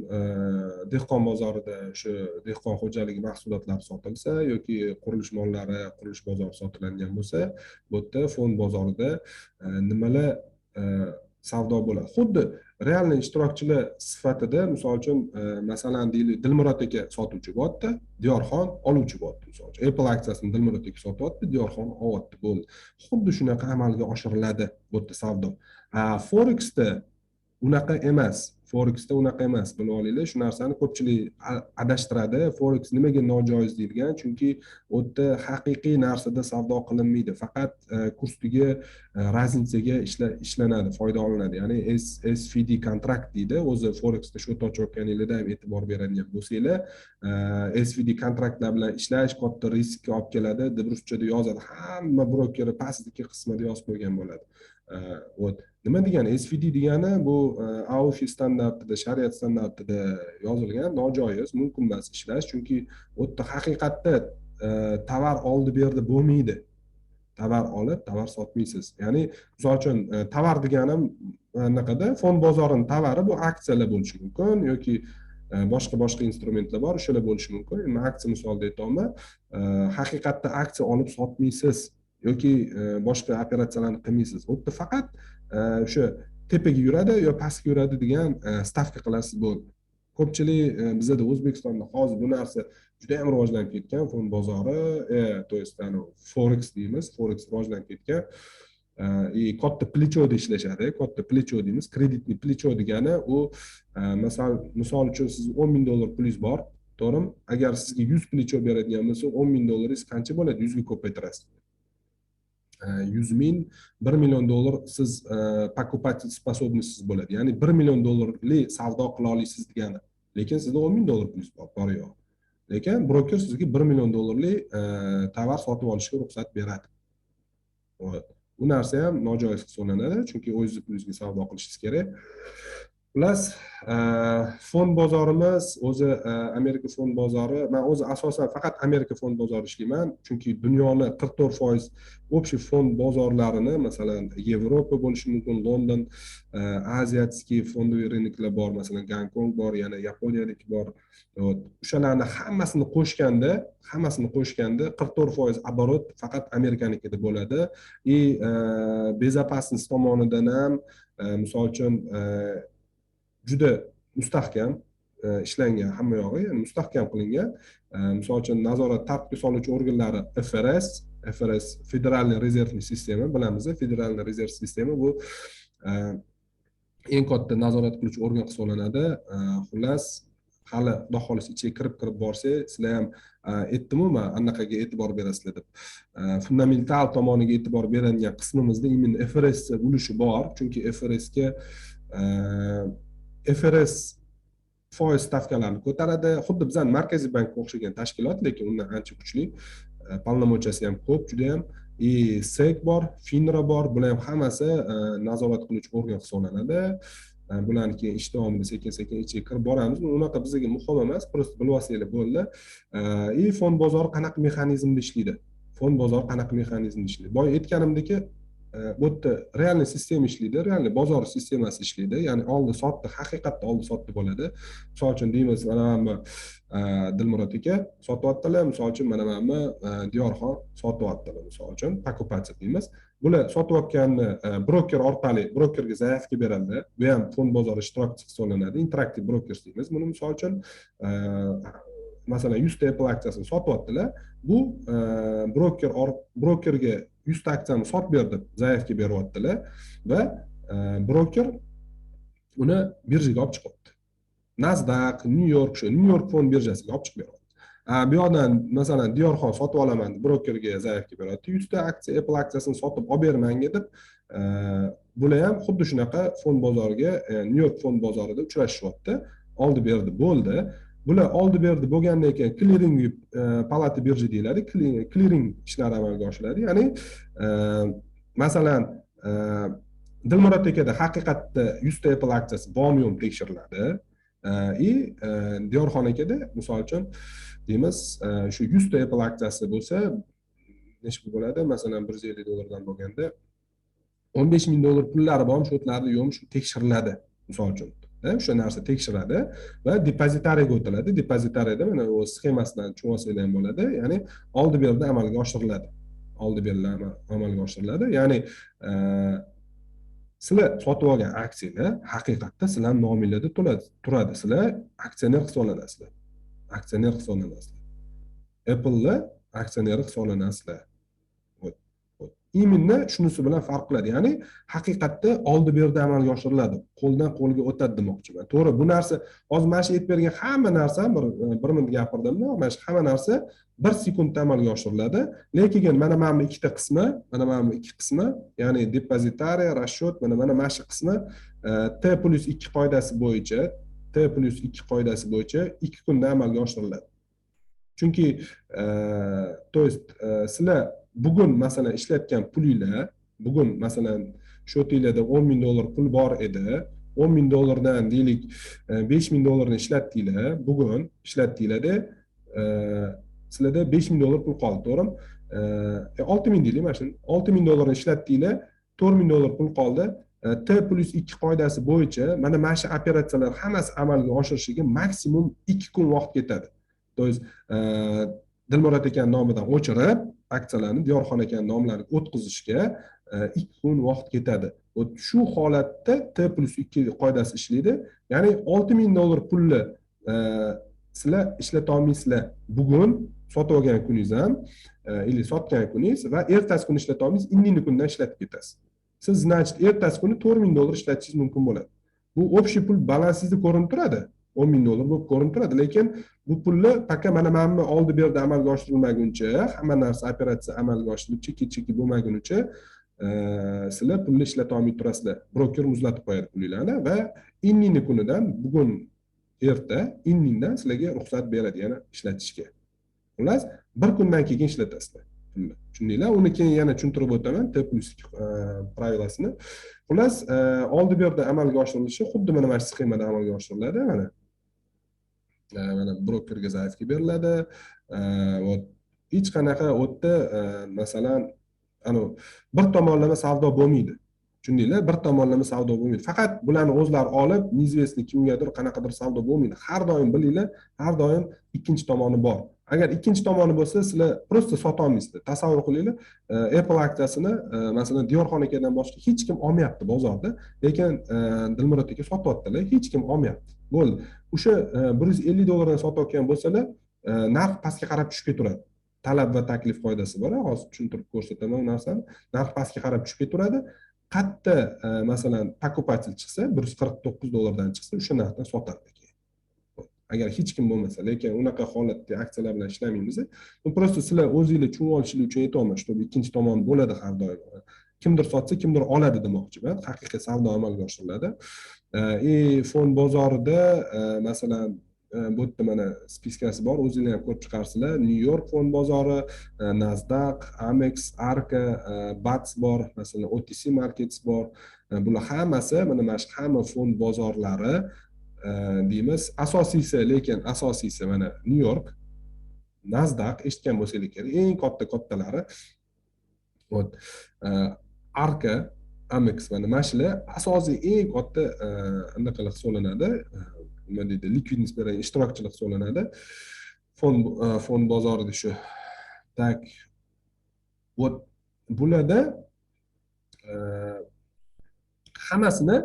dehqon bozorida shu dehqon xo'jaligi mahsulotlari sotilsa yoki qurilish mollari, qurilish bozori sotiladigan bo'lsa, bu yerda fond bozorida nimalar savdo bo'ladi. Xuddi realniy ishtirokchilar sifatida, misol uchun masalan deylik, Dilmurod aka sotuvchi bo'lyapti, Diyorxon oluvchi bo'lyapti. Misol uchun Apple aksiyasini Dilmurod aka sotyapti, Diyorxon olyapti, bo'ldi. Xuddi shunaqa amalga oshiriladi bu yerda savdo. Forexda unaqa emas. Forexda unaqa emas, bilib olinglar. Shu narsani ko'pchilik adashtiradi. Forex nimaga nojoiz deyilgan? Chunki u yerda haqiqiy narsada savdo qilinmaydi. Faqat kursdagi raznisaga ishlanadi, foyda olinadi. Ya'ni SVD kontrakt deydi. O'zi Forexda shu ochayotganinglarda ham e'tibor beradigan bo'lsanglar, SVD kontraktlar bilan ishlash katta riskka olib keladi, deb ruschada yozadi. Hamma broker pastdagi qismida yozib qo'ygan bo'ladi. Nima degani? SVD degani bu AUFI standartida, shariat standartida yozilgan, nojoiz, mumkin emas ishlash, chunki u yerda haqiqatda tovar oldi berdi bo'lmaydi. Tovar olib, tovar sotmaysiz. Ya'ni misol uchun tovar deganim anaqada fond bozorining tovari bu aksiyalar bo'lishi mumkin yoki boshqa instrumentlar bor, o'shalar bo'lishi mumkin. Men aksiya misolida aytaman. Haqiqatda aksiya olib sotmaysiz yoki boshqa operatsiyalarni qilmaysiz. U yerda faqat o'sha tepaga yuradi yo pastga yuradi degan stavka qilasiz, bo'ldi. Ko'pchilik bizda O'zbekistonda hozir bu narsa juda ham rivojlanib ketgan, fond bozori, to есть forex deymiz, forex rivojlanib ketgan. Katta plechoda ishlashadi. Katta plecho deymiz, kreditni plecho degani u misol uchun siz $10,000 pulingiz bor, to'g'rimi? Agar sizga 100 plecho beradigan bo'lsa, $10,000 qancha bo'ladi? 100 ga ko'paytirasiz. 100 ming, $1 million siz покупатель способностьsiz bo'ladi. Ya'ni $1 million savdo qila olasiz degani. Lekin sizda $10,000 pulingiz bor yo'q. Lekin broker sizga $1 million tovar sotib olishga ruxsat beradi. Bu narsa ham nojoiz hisoblanadi, chunki o'zingiz pulingizga savdo qilishingiz kerak. Plus fond bozorimiz o'zi Amerika fond bozori. Men o'zi asosan faqat Amerika fond bozorida ishlayman, chunki dunyoni 44% общий fond bozorlarini, masalan, Yevropa bo'lishi mumkin, London, aziyatskiy fondoviy rinoklar bor, masalan, Gonkong bor, yana Yaponiyadagi bor. O'shalarni hammasini qo'shganda 44% оборот faqat Amerikanikida bo'ladi. Безопасность tomonidan ham misol uchun juda mustahkam ishlangan, hamma yog'i, ya'ni mustahkam qilingan. Misol uchun nazorat tartibga soluvchi organlari FRS Federalniy rezervniy sistema bilamiz. Federalniy rezerv sistema bu eng katta nazorat qiluvchi organ hisoblanadi. Xullas, hali xudo xohlasa ichiga kirib borsangiz, sizlar ham aytdim-ku, men anaqaga e'tibor berasizlar deb. Fundamental tomoniga e'tibor beradigan qismimizda imенно FRS ulushi bor, chunki FRS foiz stavkalarini ko'taradi. Xuddi bizning Markaziy bankka o'xshagan tashkilot, lekin undan ancha kuchli. Palnomochasi ham ko'p, juda ham. SEC bor, FINRA bor, bular ham hammasi nazorat qiluvchi organ hisoblanadi. Bularni keyin ish davomida sekin-sekin ichiga kirib boramiz. Unaqa bizga muhim emas, prosta bilib olsanglar bo'ldi. Fond bozori qanaqa mexanizmda ishlaydi? Fond bozori qanaqa mexanizmda ishlaydi? Boya aytganimdek, bu yerda realniy sistema ishlaydi, realniy bozor sistemasi ishlaydi. Ya'ni oldi-sotdi, haqiqatda oldi-sotdi bo'ladi. Misol uchun deymiz, mana men Dilmurod aka sotyaptilar, misol uchun mana men Diyorxon sotyaptilar, misol uchun покупатель deymiz. Bular sotayotganni broker orqali brokerga zaявка beradi. Bu ham fond bozori ishtirokchisi hisoblanadi. Interaktiv broker deymiz. Buni misol uchun masalan 100 ta Apple aksiyasini sotyaptilar. Bu brokerga 100 ta aksiyani sotib ber deb zaявka beryaptilar va broker uni birjaga olib chiqyapti. Nasdaq, New York fond birjasiga olib chiqib beryapti. Bu yoqdan masalan Diyorxon sotib olaman deb brokerga zaявka beryapti. 100 ta aksiya Apple aksiyasini sotib olib ber menga deb bular ham xuddi shunaqa fond bozoriga New York fond bozorida uchrashyapti. Oldi berdi bo'ldi. Bular oldi berdi bo'lgandan keyin clearing palata birja deyiladi. Clearing ishlari amalga oshiriladi. Ya'ni masalan Dilmurod akada haqiqatda 100 ta Apple aksiyasi bormi yo'qmi tekshiriladi. Diyorxon akada misol uchun deymiz shu 100 ta Apple aksiyasi bo'lsa nechta bo'ladi? Masalan $150 bo'lganda $15,000 pullari bormi, shotlarida yo'qmi, shu tekshiriladi misol uchun. O'sha narsa tekshiradi va depozitariyaga o'tiladi. Depozitariyada mana o'z sxemasidan tushunib olsanglar ham bo'ladi. Ya'ni oldi berdi amalga oshiriladi. Oldi berilar amalga oshiriladi. Ya'ni sizlar sotib olgan aksiyalar haqiqatda sizlar nominglarda turadi. Sizlar aksioner hisoblanasizlar. Aksioner hisoblanasizlar. Apple'da aksioner hisoblanasizlar. Именно shunisi bilan farq qiladi. Ya'ni haqiqatda oldi berdi amalga oshiriladi. Qo'ldan qo'lga o'tadi demoqchiman. To'g'ri, bu narsa hozir mana shu aytib bergan hamma narsa bir minut gapirdimmi? Mana shu hamma narsa 1 sekundda amalga oshiriladi. Lekin mana bu ikkita qismi, mana bu ikki qismi, ya'ni depozitariya, расчет, mana shu qismi T+2 qoidasi bo'yicha, T+2 qoidasi bo'yicha 2 kunda amalga oshiriladi. Chunki to есть sizlar bugun masalan ishlatgan pulinglar, bugun masalan shotinglarda $10,000 pul bor edi. $10,000dan deylik $5,000 ishlatdinglar, bugun ishlatdinglarda sizlarda $5,000 pul qoldi, to'g'rimi? 6,000 deylik, mana shu $6,000 ishlatdinglar, $4,000 pul qoldi. T+2 qoidasi bo'yicha mana shu operatsiyalar hammasi amalga oshirishiga maksimum 2 kun vaqt ketadi. To есть Dilmurod aka nomidan o'chirib, aksiyalarni Diyorxon aka nomlariga o'tkazishga 2 kun vaqt ketadi. Shu holatda T+2 qoidasi ishlaydi. Ya'ni $6,000 pulni sizlar ishlata olmaysizlar. Bugun sotib olgan kuningiz ham, или sotgan kuningiz va ertasi kuni ishlata olmaysiz, indingi kundan ishlatib ketasiz. Siz значит ertasi kuni $4,000 ishlatishingiz mumkin bo'ladi. Bu общий pul balansingizda ko'rinib turadi. $10,000 bo'lib ko'rinib turadi, lekin bu pulni paka mana oldi berdi amalga oshirilmaguncha, hamma narsa operatsiya amalga oshirilib cheki bo'lmaguncha sizlar pulni ishlata olmay turasizlar. Broker muzlatib qo'yadi pulinglarni va indingi kunidan bugun erta indindan sizlarga ruxsat beradi yana ishlatishga. Xullas, bir kundan keyin ishlatasizlar pulni. Tushundinglar? Uni keyin yana tushuntirib o'taman T+2 pravilasini. Xullas, oldi berdi amalga oshirilishi xuddi mana shu sxemada amalga oshiriladi. Mana brokerga zaifga beriladi. Hech qanaqa o'tda masalan bir tomonlama savdo bo'lmaydi. Tushundinglar? Bir tomonlama savdo bo'lmaydi. Faqat bularni o'zlari olib, neizvestni kimgadir qanaqadir savdo bo'lmaydi. Har doim bilinglar, har doim ikkinchi tomoni bor. Agar ikkinchi tomoni bo'lsa, sizlar prosta sota olmaysizlar. Tasavvur qilinglar, Apple aksiyasini masalan Diyorxon akadan boshqa hech kim olmayapti bozorda, lekin Dilmurod aka sotyaptilar, hech kim olmayapti. Bo'ldi. O'sha $150 dan sotayotgan bo'lsalar, narx pastga qarab tushib ketaveradi. Talab va taklif qoidasi bor, hozir tushuntirib ko'rsataman bu narsani. Narx pastga qarab tushib ketaveradi. Qatta masalan покупатель chiqsa, $149 dan chiqsa, o'sha narxdan sotadi. Agar hech kim bo'lmasa, lekin unaqa holatda aksiyalar bilan ishlamaymiz. Prosta sizlar o'zingizlar tushunib olishingiz uchun aytaman, shu ikkinchi tomon bo'ladi har doim. Kimdir sotsa, kimdir oladi demoqchiman. Haqiqiy savdo amalga oshiriladi. Fond bozorida masalan bu yerda mana spiskasi bor, o'zingizlar ham ko'rib chiqarsizlar. New York fond bozori, Nasdaq, Amex, Arca, BATS bor, masalan OTC Markets bor. Bular hammasi mana shu hamma fond bozorlari deymiz. Lekin asosiysi mana New York, Nasdaq eshitgan bo'lsangiz kerak, eng kattalari. Arca, Amex mana shular asosiy eng katta anaqalar hisoblanadi. Nima deydi? Likvidnost bergan ishtirokchilar hisoblanadi. Fond bozorida shu. Tak. Bularda hammasini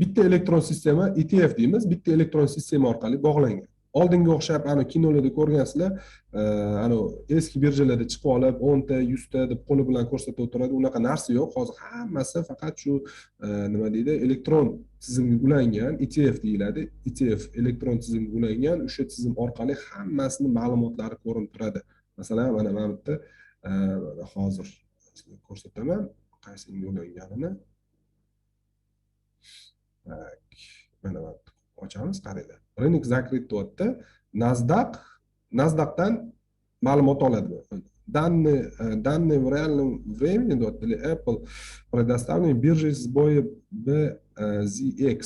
bitta elektron sistema, ETF deymiz, bitta elektron sistema orqali bog'langan. oldinga o'xshab ana kinolarda ko'rgansizlar, ana eski birjalarda chiqib olib 10 ta 100 ta deb qo'li bilan ko'rsatib o'tiradi. Unaqa narsa yo'q. Hozir hammasi faqat shu nima deydi, elektron tizimga ulangan, ETF deyiladi. ETF elektron tizimga ulangan, o'sha tizim orqali hammasini ma'lumotlari ko'rinib turadi. Masalan, mana bu yerda hozir ko'rsataman qaysiga ulanganini. Mana bu ochamiz, qaranglar. Rынок закрыт deyapti. NASDAQdan ma'lumot oladi. Данные в реальном времени deyapti. Apple предоставлены биржей сбои BZX.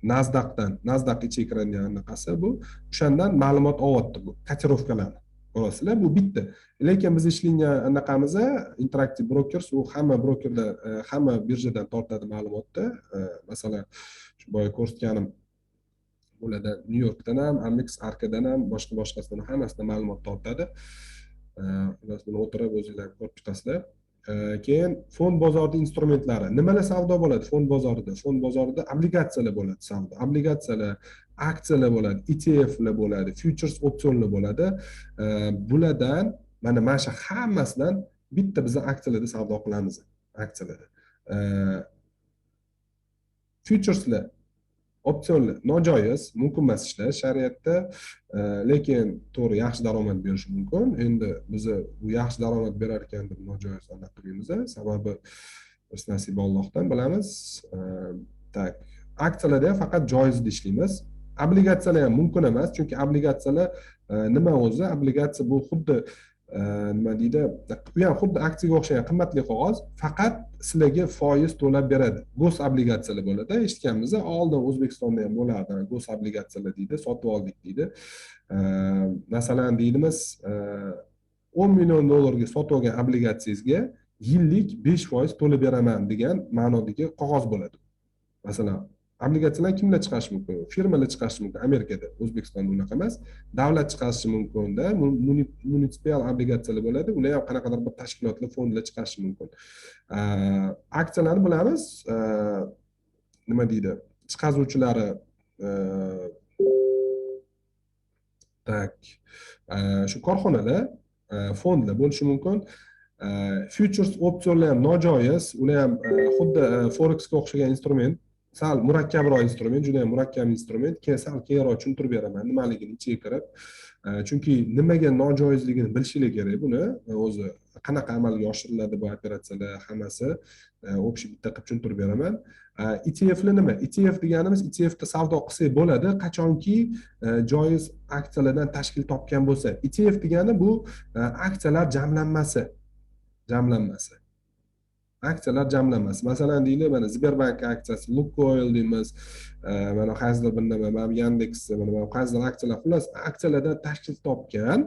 NASDAQ ichiga kiradigan anaqasi bu. O'shandan ma'lumot olyapti bu. Kotirovkalarni. Ko'rasizlar, bu bitta. Lekin biz ishlangan anaqamizda Interactive Brokers u hamma brokerlar, hamma birjadan tortadi ma'lumotni. Masalan, shu boya ko'rsatganim bo'ladi. New Yorkdan ham, Amex Arkadan ham, boshqasidan hammasidan ma'lumot tortadi. Biz buni o'tirib o'zingizlar ko'rib chiqasizlar. Keyin fond bozorida instrumentlari. Nimalar savdo bo'ladi fond bozorida? Fond bozorida obligatsiyalar bo'ladi savdo. Obligatsiyalar, aksiyalar bo'ladi, ETFlar bo'ladi, futures opsionlar bo'ladi. Bulardan mana shu hammasidan bitta biz aksiyalarda savdo qilamiz. Aksiyalarda. Futureslar, opsionlar nojoiz, mumkin emas ishlash shariatda, lekin to'g'ri yaxshi daromad berishi mumkin. Endi biz bu yaxshi daromad berar ekan deb nojoiz aniq qilamiz, sababi biz nasib Allohdan bilamiz. Tak, aksiyalarda faqat joizda ishlaymiz. Obligatsiyalar ham mumkin emas, chunki obligatsiyalar nima o'zi? Obligatsiya bu xuddi nima deydi? U ham xuddi aksiyaga o'xshagan qimmatli qog'oz, faqat sizlarga foiz to'lab beradi. Gos obligatsiyalar bo'ladi. Eshitganmiz, oldin O'zbekistonda ham bo'lardi. Gos obligatsiyalar deydi, sotib oldik deydi. Masalan, deydimiz 10 million dollarga sotib olgan obligatsiyangizga yillik 5% to'lab beraman degan ma'nodagi qog'oz bo'ladi. Masalan, obligatsiyalar kimlar chiqarishi mumkin? Firmalar chiqarishi mumkin Amerikada, O'zbekistonda unaqa emas. Davlat chiqarishi mumkin-da, munitsipal obligatsiyalar bo'ladi. Ular ham qanaqadir bir tashkilotlar, fondlar chiqarishi mumkin. Aksiyalarni bilamiz, nima deydi? Chiqaruvchilari tak shu korxonalar, fondlar bo'lishi mumkin. Futures opsionlar ham nojoiz, ular ham xuddi forexga o'xshagan instrument. Sal murakkabroq instrument, juda ham murakkab instrument. Sal keyinroq tushuntirib beraman nimaligini ichiga kirib. Chunki nimaga nojoizligini bilishinglar kerak buni. O'zi qanaqa amalga oshiriladi bu operatsiyalar hammasi общий bitta qilib tushuntirib beraman. ETFlar nima? ETF deganimiz, ETFda savdo qilsak bo'ladi, qachonki joiz aksiyalardan tashkil topgan bo'lsa. ETF degani bu aksiyalar jamlanmasi. Aksiyalar jamlanmasi. Masalan deylik, mana Sberbank aksiyasi, Lukoil deymiz, mana qaysidir bir nima, mana Yandex, mana qaysidir aksiyalar, xullas aksiyalardan tashkil topgan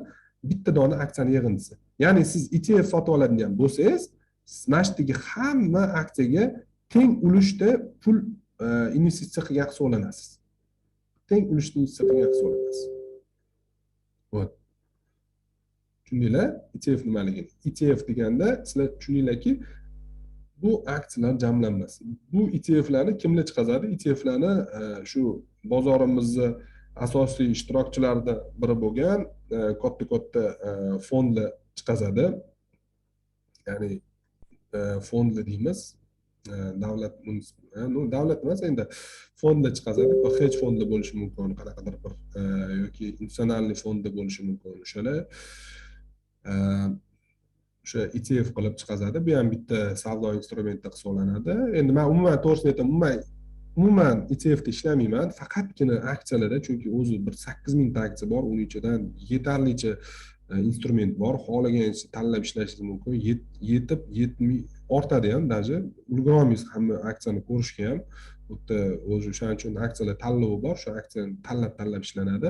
bitta dona aksiyani yig'indisi. Ya'ni siz ETF sotib oladigan bo'lsangiz, mana shu hamma aksiyaga teng ulushda pul investitsiya qilgan hisoblanasiz. Teng ulushda investitsiya qilgan hisoblanasiz. Xo'p. Tushundinglar? ETF nimaligini? ETF deganda sizlar tushundinglarki, bu aksiyalar jamlanmasi. Bu ETFlarni kimlar chiqazadi? ETFlarni shu bozorimizda asosiy ishtirokchilaridan biri bo'lgan katta fondlar chiqazadi. Ya'ni fondlar deymiz. Davlat emas, endi fondlar chiqazadi. Hedge fondlar bo'lishi mumkin, qanaqadir bir yoki institutsional fondlar bo'lishi mumkin. O'shalar o'sha ETF qilib chiqazadi. Bu ham bitta savdo instrumenti hisoblanadi. Endi men umuman to'g'risini aytaman, umuman ETF da ishlamayman, faqatgina aksiyalarda, chunki o'zi bir 8000 ta aksiya bor, uning ichidan yetarlicha instrument bor. Xohlagancha tanlab ishlashingiz mumkin. Yetib ortadi ham даже ulgurolmaysiz hamma aksiyani ko'rishga ham. Xuddi o'zi o'shaning uchun aksiyalar tanlovi bor, shu aksiyani tanlab ishlanadi.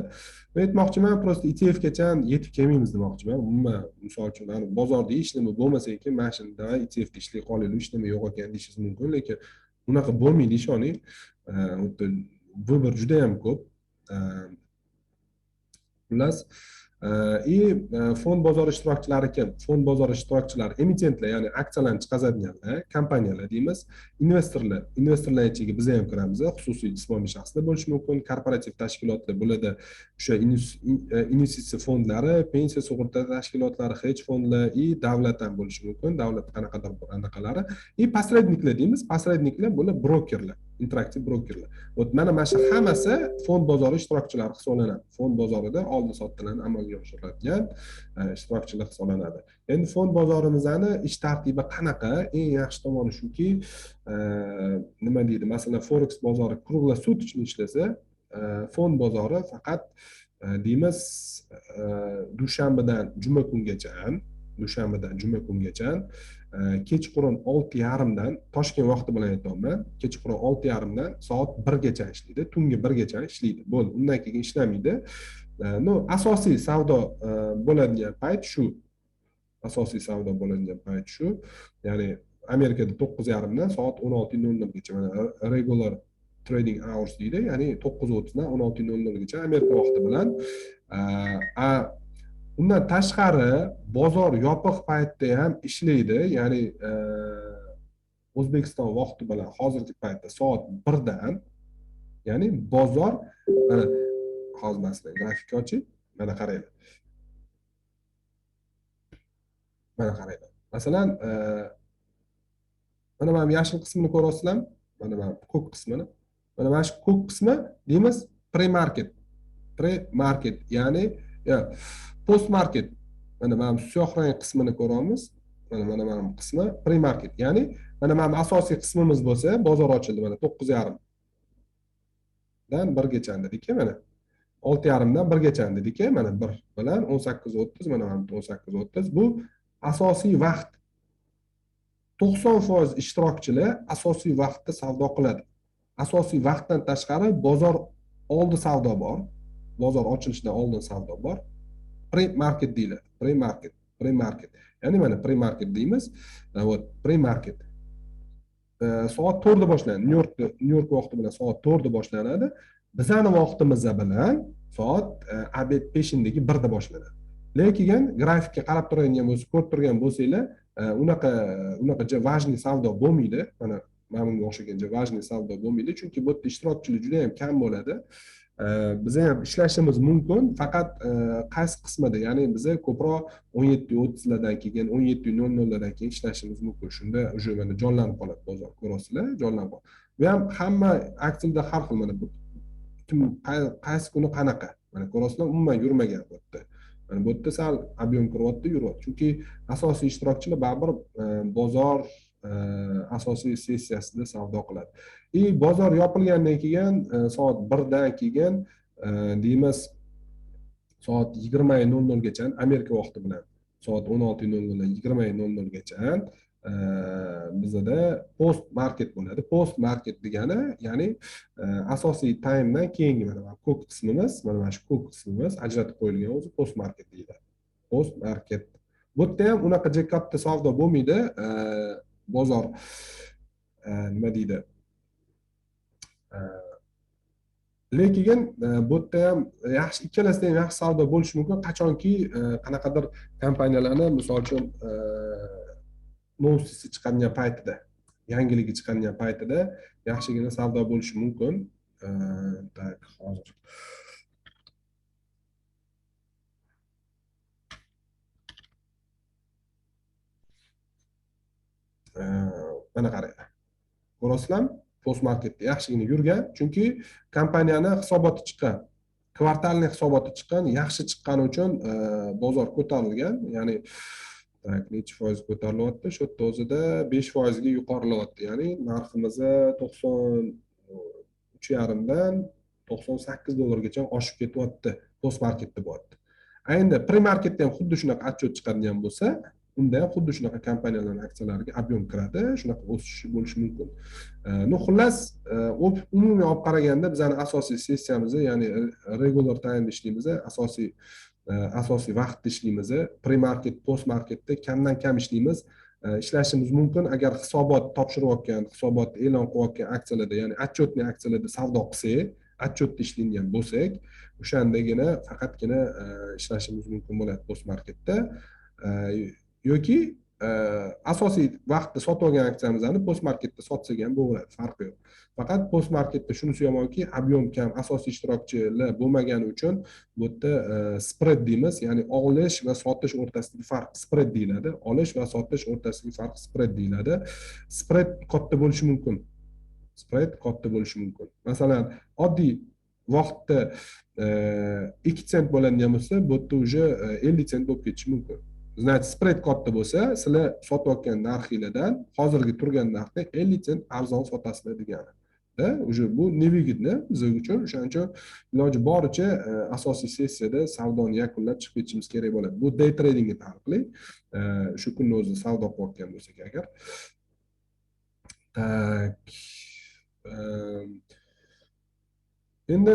Men aytmoqchiman, prosta ETF gacha yetib kelmaymiz demoqchiman. Umuman, misol uchun, bozorda hech nima bo'lmasa ekan, mana shunda ETF da ishlay qolaylik, hech nima yo'q ekan deyishingiz mumkin, lekin unaqa bo'lmaydi, ishoning. Xuddi vыбор juda ham ko'p. Xullas, Fond bozori ishtirokchilari kim? Fond bozori ishtirokchilari emitentlar, ya'ni aksiyalarni chiqazadiganlar, kompaniyalar deymiz. Investorlar ichiga biz ham kiramiz. Xususiy jismoniy shaxslar bo'lishi mumkin, korporativ tashkilotlar bo'ladi. O'sha investitsiya fondlari, pensiya sug'urta tashkilotlari, hedge fondlar, davlat ham bo'lishi mumkin. Davlat qanaqadir anaqalari. Posredniklar deymiz. Posredniklar bo'ladi brokerlar, interaktiv brokerlar. Mana shu hammasi fond bozori ishtirokchilari hisoblanadi. Fond bozorida oldi-sotdilarni amalga oshiradigan ishtirokchilar hisoblanadi. Endi fond bozorimizni ish tartibi qanaqa? Eng yaxshi tomoni shuki, nima deydi? Masalan, forex bozori kruglosutочный ishlasa, fond bozori faqat deymiz dushanbadan juma kungacha kechqurun 6:30dan Toshkent vaqti bilan aytyapman. Kechqurun 6:30dan soat 1gacha ishlaydi, tungi 1gacha ishlaydi. Bo'ldi, undan keyin ishlamaydi. Asosiy savdo bo'ladigan payt shu. Ya'ni Amerikada 9:30dan soat 16:00gacha, mana regular trading hours deydi, ya'ni 9:30dan 16:00gacha Amerika vaqti bilan. Undan tashqari bozor yopiq paytda ham ishlaydi, ya'ni O'zbekiston vaqti bilan hozirgi paytda soat 1dan, ya'ni bozor mana hozir masalan grafikni oching, mana qaranglar. Masalan, mana bu yashil qismini ko'rasizlarmi? Mana bu ko'k qismini. Mana shu ko'k qismi deymiz pre-market. Pre-market, ya'ni post market. Mana siyoh rang qismini ko'ramiz. Mana bu qismi pre-market. Ya'ni mana bu asosiy qismimiz bo'lsa, bozor ochildi mana 9:30 dan 1gacha dedik, mana 6:30 dan 1gacha dedik, mana 1 bilan 18:30, mana 18:30 bu asosiy vaqt. 90% ishtirokchilar asosiy vaqtda savdo qiladi. Asosiy vaqtdan tashqari bozor oldi savdo bor. Bozor ochilishidan oldin savdo bor. Pre-market deyiladi. Pre-market. Ya'ni mana pre-market deymiz. Pre-market. Soat 4da boshlanadi. New York vaqti bilan soat 4da boshlanadi. Bizning vaqtimiz bilan soat obed peshinligi 1da boshlanadi. Lekin grafikka qarab turgan bo'lsa, ko'rib turgan bo'lsanglar, unaqa важный savdo bo'lmaydi. Mana bunga o'xshagan важный savdo bo'lmaydi, chunki bu yerda ishtirokchilar juda ham kam bo'ladi. Biz ham ishlashimiz mumkin, faqat qaysi qismida, ya'ni biz ko'proq 17:30lardan keyin 17:00lardan keyin ishlashimiz mumkin. Shunda uje mana jonlanib qoladi bozor, ko'rasizlar, jonlanib qoladi. Bu ham hamma aksiyada har xil, mana bu qaysi kuni qanaqa, mana ko'rasizlar, umuman yurmagan bu yerda. Mana bu yerda sal ob'yom kiryapti, yuryapti. Chunki asosiy ishtirokchilar baribir bozor asosiy sessiyasida savdo qiladi. Bozor yopilgandan keyin soat 1dan keyin deymiz soat 20:00gacha Amerika vaqti bilan soat 16:00 20:00gacha bizda post market bo'ladi. Post market degani, ya'ni asosiy timedan keyingi mana ko'k qismimiz, mana shu ko'k qismimiz ajratib qo'yilgan o'zi post market deyiladi. Post market. Bu yerda ham unaqa katta savdo bo'lmaydi. Bozor nima deydi? Lekin bu yerda ham yaxshi, ikkalasida ham yaxshi savdo bo'lishi mumkin, qachonki qanaqadir kompaniyalarni, misol uchun novosти chiqadigan paytida, yangiligi chiqadigan paytida yaxshigina savdo bo'lishi mumkin. Tak, hozir mana qaranglar. Ko'rasizlarmi? Post marketda yaxshigina yurgan, chunki kompaniyani hisoboti chiqqan, kvartalniy hisoboti chiqqan, yaxshi chiqqani uchun bozor ko'tarilgan, ya'ni necha foiz ko'tarilyapti? Shu yerda o'zida 5% ga yuqorilayapti, ya'ni narximiz 93.5 dan $98 oshib ketyapti, post marketda bo'lyapti. Endi pre-marketda ham xuddi shunaqa отчет chiqadigan bo'lsa, unda ham xuddi shunaqa kompaniyalarning aksiyalariga ob'yom kiradi, shunaqa o'sish bo'lishi mumkin. Xullas, umumiy olib qaraganda bizning asosiy sessiyamiz, ya'ni regular time ishlaymiz, asosiy vaqtda ishlaymiz. Pre-market, post marketda kamdan kam ishlaymiz. Ishlashimiz mumkin agar hisobot topshirayotgan, hisobot e'lon qilayotgan aksiyalarda, ya'ni отчетный aksiyalarda savdo qilsak, отчетda ishlangan bo'lsak, o'shandagina faqatgina ishlashimiz mumkin bo'ladi post marketda. Yoki asosiy vaqtda sotib olgan aksiyamizni post marketda sotsak ham bo'laveradi, farqi yo'q. Faqat post marketda shunisi yomonki, ob'yom kam, asosiy ishtirokchilar bo'lmagani uchun bu yerda spread deymiz, ya'ni olish va sotish o'rtasidagi farq spread deyiladi. Olish va sotish o'rtasidagi farq spread deyiladi. Spread katta bo'lishi mumkin. Spread katta bo'lishi mumkin. Masalan, oddiy vaqtda 2 sent bo'ladigan bo'lsa, bu yerda уже 50 sent bo'lib ketishi mumkin. Значит, spread katta bo'lsa, sizlar sotayotgan narxingizdan hozirgi turgan narxdan 50 sent arzon sotasizlar degani. Уже bu nevigidni biz uchun, o'shaning uchun iloji boricha asosiy sessiyada savdoni yakunlab chiqib ketishimiz kerak bo'ladi. Bu day tradingga taalluqli. Shu kunni o'zida savdo qilayotgan bo'lsak agar. Tak. Endi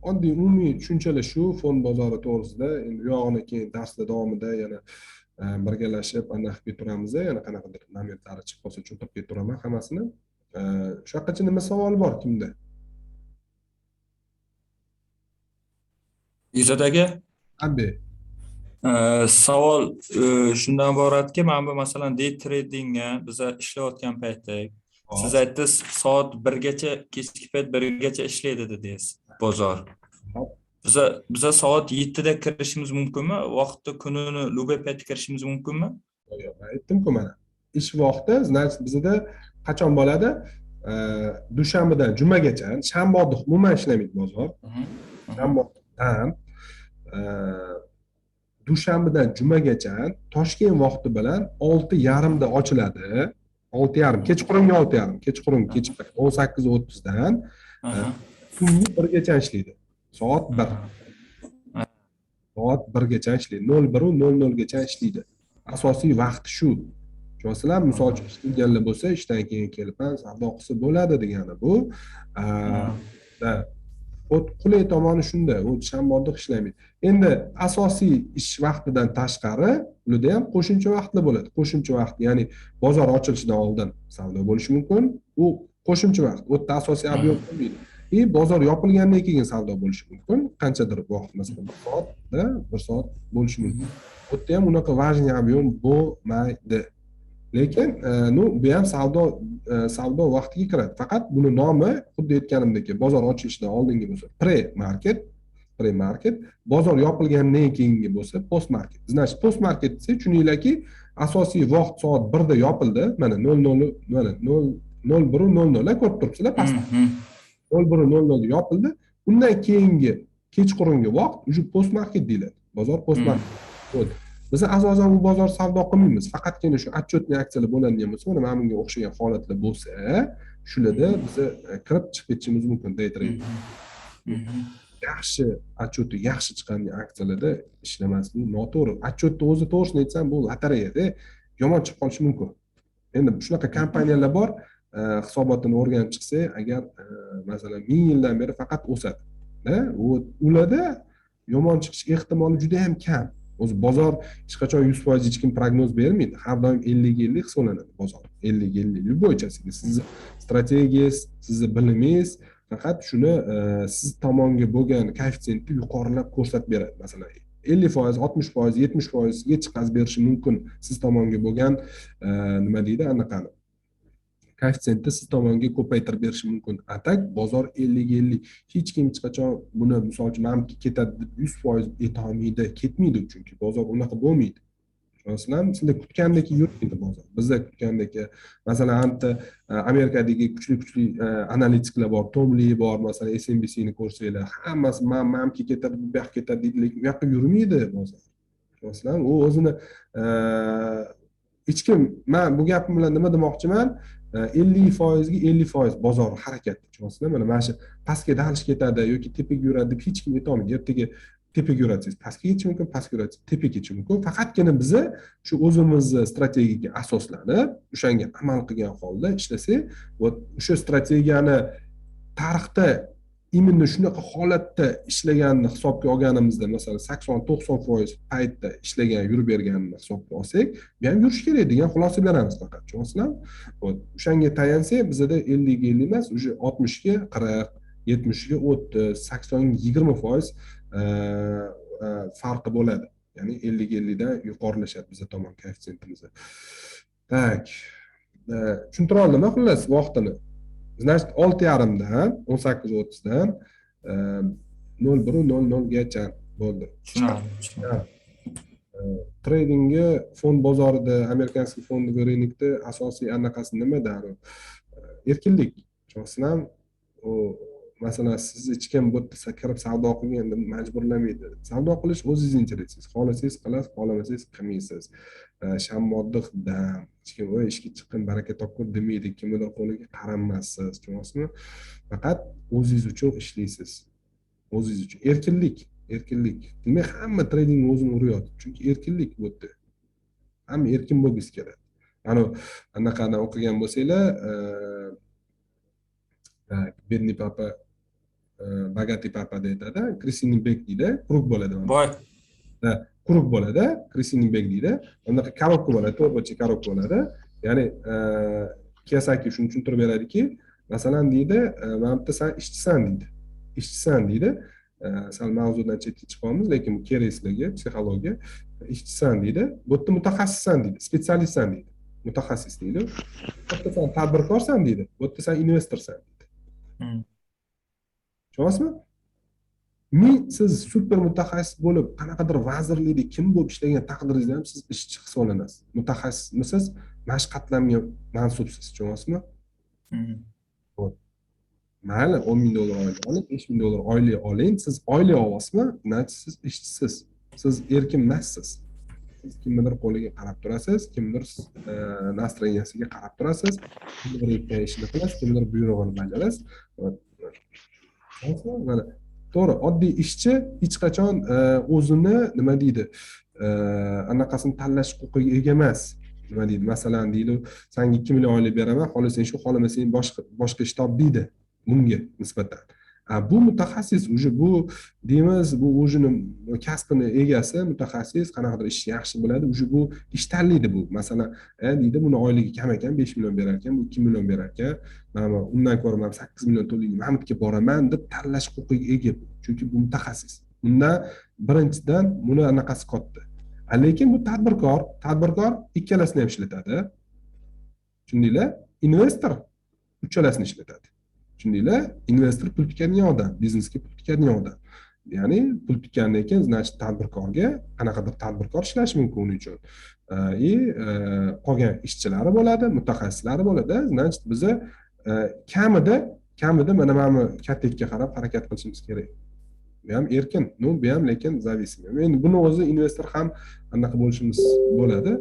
oddiy umumiy tushunchalar shu fond bozori to'g'risida. Endi u yog'ini keyin darsda davomida yana birgalashib aniq qilib turamiz. Yana qanaqadir momentlari chiqib qolsa tushuntirib ketiraman hammasini. Shu haqgacha nima savol bor kimda? Izod aka, Abi. savol shundan iboratki, mana bu masalan day tradingga biz ishlayotgan paytda siz aytdingiz soat 1gacha, kechki payt 1gacha ishlaydi dedingiz bozor. Biza soat 7da kirishimiz mumkinmi? Vaqtda kunini любой paytda kirishimiz mumkinmi? Yo'q, aytdim-ku mana. Ish vaqti, значит, bizda qachon bo'ladi? Dushanbadan jumagacha, shanba umuman ishlamaydi bozor. Shanbadan dushanbadan jumagacha Toshkent vaqti bilan 6:30 da ochiladi. 6:30, kechqurungi 6:30, kechqurun kechki 18:30 dan tungi 1gacha ishlaydi. Soat 1. Soat 1gacha ishlaydi. 01:00 gacha ishlaydi. Asosiy vaqt shu. Tushunasizlar, misol uchun ishlaydiganlar bo'lsa, ishdan keyin kelib savdo qilsa bo'ladi degani bu. Qulay tomoni shunda, u shanba ishlamaydi. Endi asosiy ish vaqtidan tashqari, ularda ham qo'shimcha vaqtlar bo'ladi. Qo'shimcha vaqt, ya'ni bozor ochilishidan oldin savdo bo'lishi mumkin. U qo'shimcha vaqt, u yerda asosiy ob'yom bo'lmaydi. Bozor yopilgandan keyin savdo bo'lishi mumkin. Qanchadir vaqt, masalan, 1 soatda 1 soat bo'lishi mumkin. Bu yerda ham unaqa важный ob'yom bo'lmaydi. Lekin, bu ham savdo vaqtiga kiradi. Faqat buni nomi xuddi aytganimdek, bozor ochilishidan oldingi bo'lsa pre-market, bozor yopilgandan keyingi bo'lsa post-market. Значит, post-market desa tushuninglarki, asosiy vaqt soat 1da yopildi. Mana 01:00 ko'rib turibsizlar pastda. 01:00 yopildi. Undan keyingi kechqurungi vaqt уже post-market deyiladi. Bozor post-market. Biz asosan bu bozor savdo qilmaymiz. Faqatgina shu отчетный aksiyalar bo'ladigan bo'lsa, mana bunga o'xshagan holatlar bo'lsa, shularda biz kirib chiqib ketishimiz mumkin day trading. Yaxshi отчеты yaxshi chiqqan aksiyalarda ishlamaslik noto'g'ri. Отчетni o'zi to'g'risini aytsam, bu lotereyada yomon chiqib qolishi mumkin. Endi shunaqa kompaniyalar bor, hisobotini o'rganib chiqsa, agar masalan 1000 yildan beri faqat o'sadi. Ularda yomon chiqish ehtimoli juda ham kam. O'zi bozor hech qachon 100% hech kim prognoz bermaydi. Har doim 50-50 hisoblanadi bozor. 50-50 любойchasiga. Sizni strategiyangiz, sizni bilimingiz faqat shuni siz tomonga bo'lgan koeffitsiyentni yuqorilab ko'rsatib beradi. Masalan, 50%, 60%, 70% ga chiqazib berishi mumkin. Siz tomonga bo'lgan nima deydi, anaqani koeffitsiyentni siz tomonga ko'paytirib berishi mumkin. Atak bozor 50-50. Hech kim hech qachon buni misol uchun mamki ketadi deb 100% aytolmaydi, ketmaydi chunki bozor unaqa bo'lmaydi. Tushunasizlarmi? Sizlar kutgandek yurmaydi bozor. Bizda kutgandek, masalan, Amerikadagi kuchli analitiklar bor, Tom Lee bor, masalan, SNBC ni ko'rsanglar, hammasi mamki ketadi, bu yoqqa ketadi deydi, lekin u yoqqa yurmaydi bozor. Tushunasizlarmi? U o'zini hech kim, men bu gapim bilan nima demoqchiman? 50% ga 50% bozor harakati, tushunasizlarmi? Mana shu pastga dalish ketadi yoki tepaga yuradi deb hech kim aytolmaydi. Ertaga tepaga yuratsiz, pastga ketishi mumkin, pastga yuratsiz, tepaga ketishi mumkin. Faqatgina biz shu o'zimizni strategiyaga asoslanib, o'shanga amal qilgan holda ishlasak, o'sha strategiyani tarixda именно shunaqa holatda ishlaganini hisobga olganimizda, masalan 80-90% paytda ishlagan, yurib berganini hisobga olsak, bu ham yurish kerak degan xulosa beramiz faqat. Tushunasizlarmi? O'shanga tayansak, bizda 50-50 emas, уже 60ga 40, 70ga 30, 80ga 20% farqi bo'ladi. Ya'ni 50-50 dan yuqorilashadi bizda tomon koeffitsiyentimiz. Tak. Tushuntira oldimmi xullas vaqtini? Значит, 6,5 dan 18:30 dan 01:00 gacha bo'ldi. Tushunarli. Tradingga fond bozorida, amerikanskiy fondовый рынокda asosiy anaqasi nimada? Erkinlik. Tushunasizlarmi? Masalan, siz hech kim bu yerda kirib savdo qilganda majburlamaydi. Savdo qilish o'zingiz interesingiz. Xohlasangiz qilasiz, xohlamasangiz qilmaysiz. Shammoddih dam, hech kim o'y ishga chiqqin, baraka topgur demaydi, kimdir qo'liga qaranmassiz, tushunasizmi? Faqat o'zingiz uchun ishlaysiz. O'zingiz uchun erkinlik. Demak, hamma tradingni o'zini uryapti. Chunki erkinlik bu yerda. Hamma erkin bo'lgisi keladi. Anaqadan o'qigan bo'lsanglar, Bidniy papa Bogатый papa deydi, Krisining bek deydi, quruq bo'ladi. Boy. Quruq bo'ladi, Krisining bek deydi. Unaqa korobka bo'ladi, to'rtburchak korobka bo'ladi. Ya'ni Kiyosaki shuni tushuntirib beradiki, masalan deydi, "Men bitta sen ishchisan deydi. Sal mavzudan chetga chiqamiz, lekin bu kerak sizlarga, psixologiya. Ishchisan deydi. Bu yerda mutaxassissan deydi, spetsialistsan deydi. Mutaxassis deydi. Bu yerda sen tadbirkorsan deydi. Bu yerda sen investorsan deydi. Tushunasizmi? Siz super mutaxassis bo'lib, qanaqadir vazirlikda kim bo'lib ishlagan taqdiringizda ham siz ishchi hisoblanasiz. Mutaxassismisiz, mashqatlangan mansubsiz, tushunasizmi? Mayli, $10,000 oylik olib, $5,000 oylik oling, siz oylik olasizmi? Demak, siz ishchisiz. Siz erkin emassiz. Siz kimdir qo'liga qarab turasiz, kimdir настроенияsiga qarab turasiz, kimdir aytgan ishni qilasiz, kimdir buyrug'ini bajarasiz. Mana to'g'ri, oddiy ishchi hech qachon o'zini nima deydi, anaqasini tanlash huquqiga ega emas. Nima deydi? Masalan, deydi, "Senga 2 million oylik beraman, xohlasang shu, xohlamasang boshqa ish top" deydi bunga nisbatan. Bu mutaxassis, bu deymiz, bu o'zini kasbini egasi, mutaxassis, qanaqadir ish yaxshi biladi, bu ish tanlaydi bu. Masalan, deydi, buni oyligi kam ekan, 5 million berar ekan, bu 2 million berar ekan. Mana undan ko'ra men 8 million to'layman, Mahmudga boraman deb tanlash huquqiga ega bu. Chunki bu mutaxassis. Undan birinchidan buni anaqasi katta. Lekin bu tadbirkor ikkalasini ham ishlatadi. Tushundinglar? Investor uchalasini ishlatadi. Tushundinglar? Investor pul tikadigan odam, biznesga pul tikadigan odam. Ya'ni pul tikkandan keyin, значит, tadbirkorga qanaqadir tadbirkor ishlash mumkin uning uchun. Qolgan ishchilari bo'ladi, mutaxassislari bo'ladi. Значит, biz kamida mana kattaga qarab harakat qilishimiz kerak. Bu ham erkin, bu ham lekin зависимый. Endi buni o'zi investor ham anaqa bo'lishimiz bo'ladi.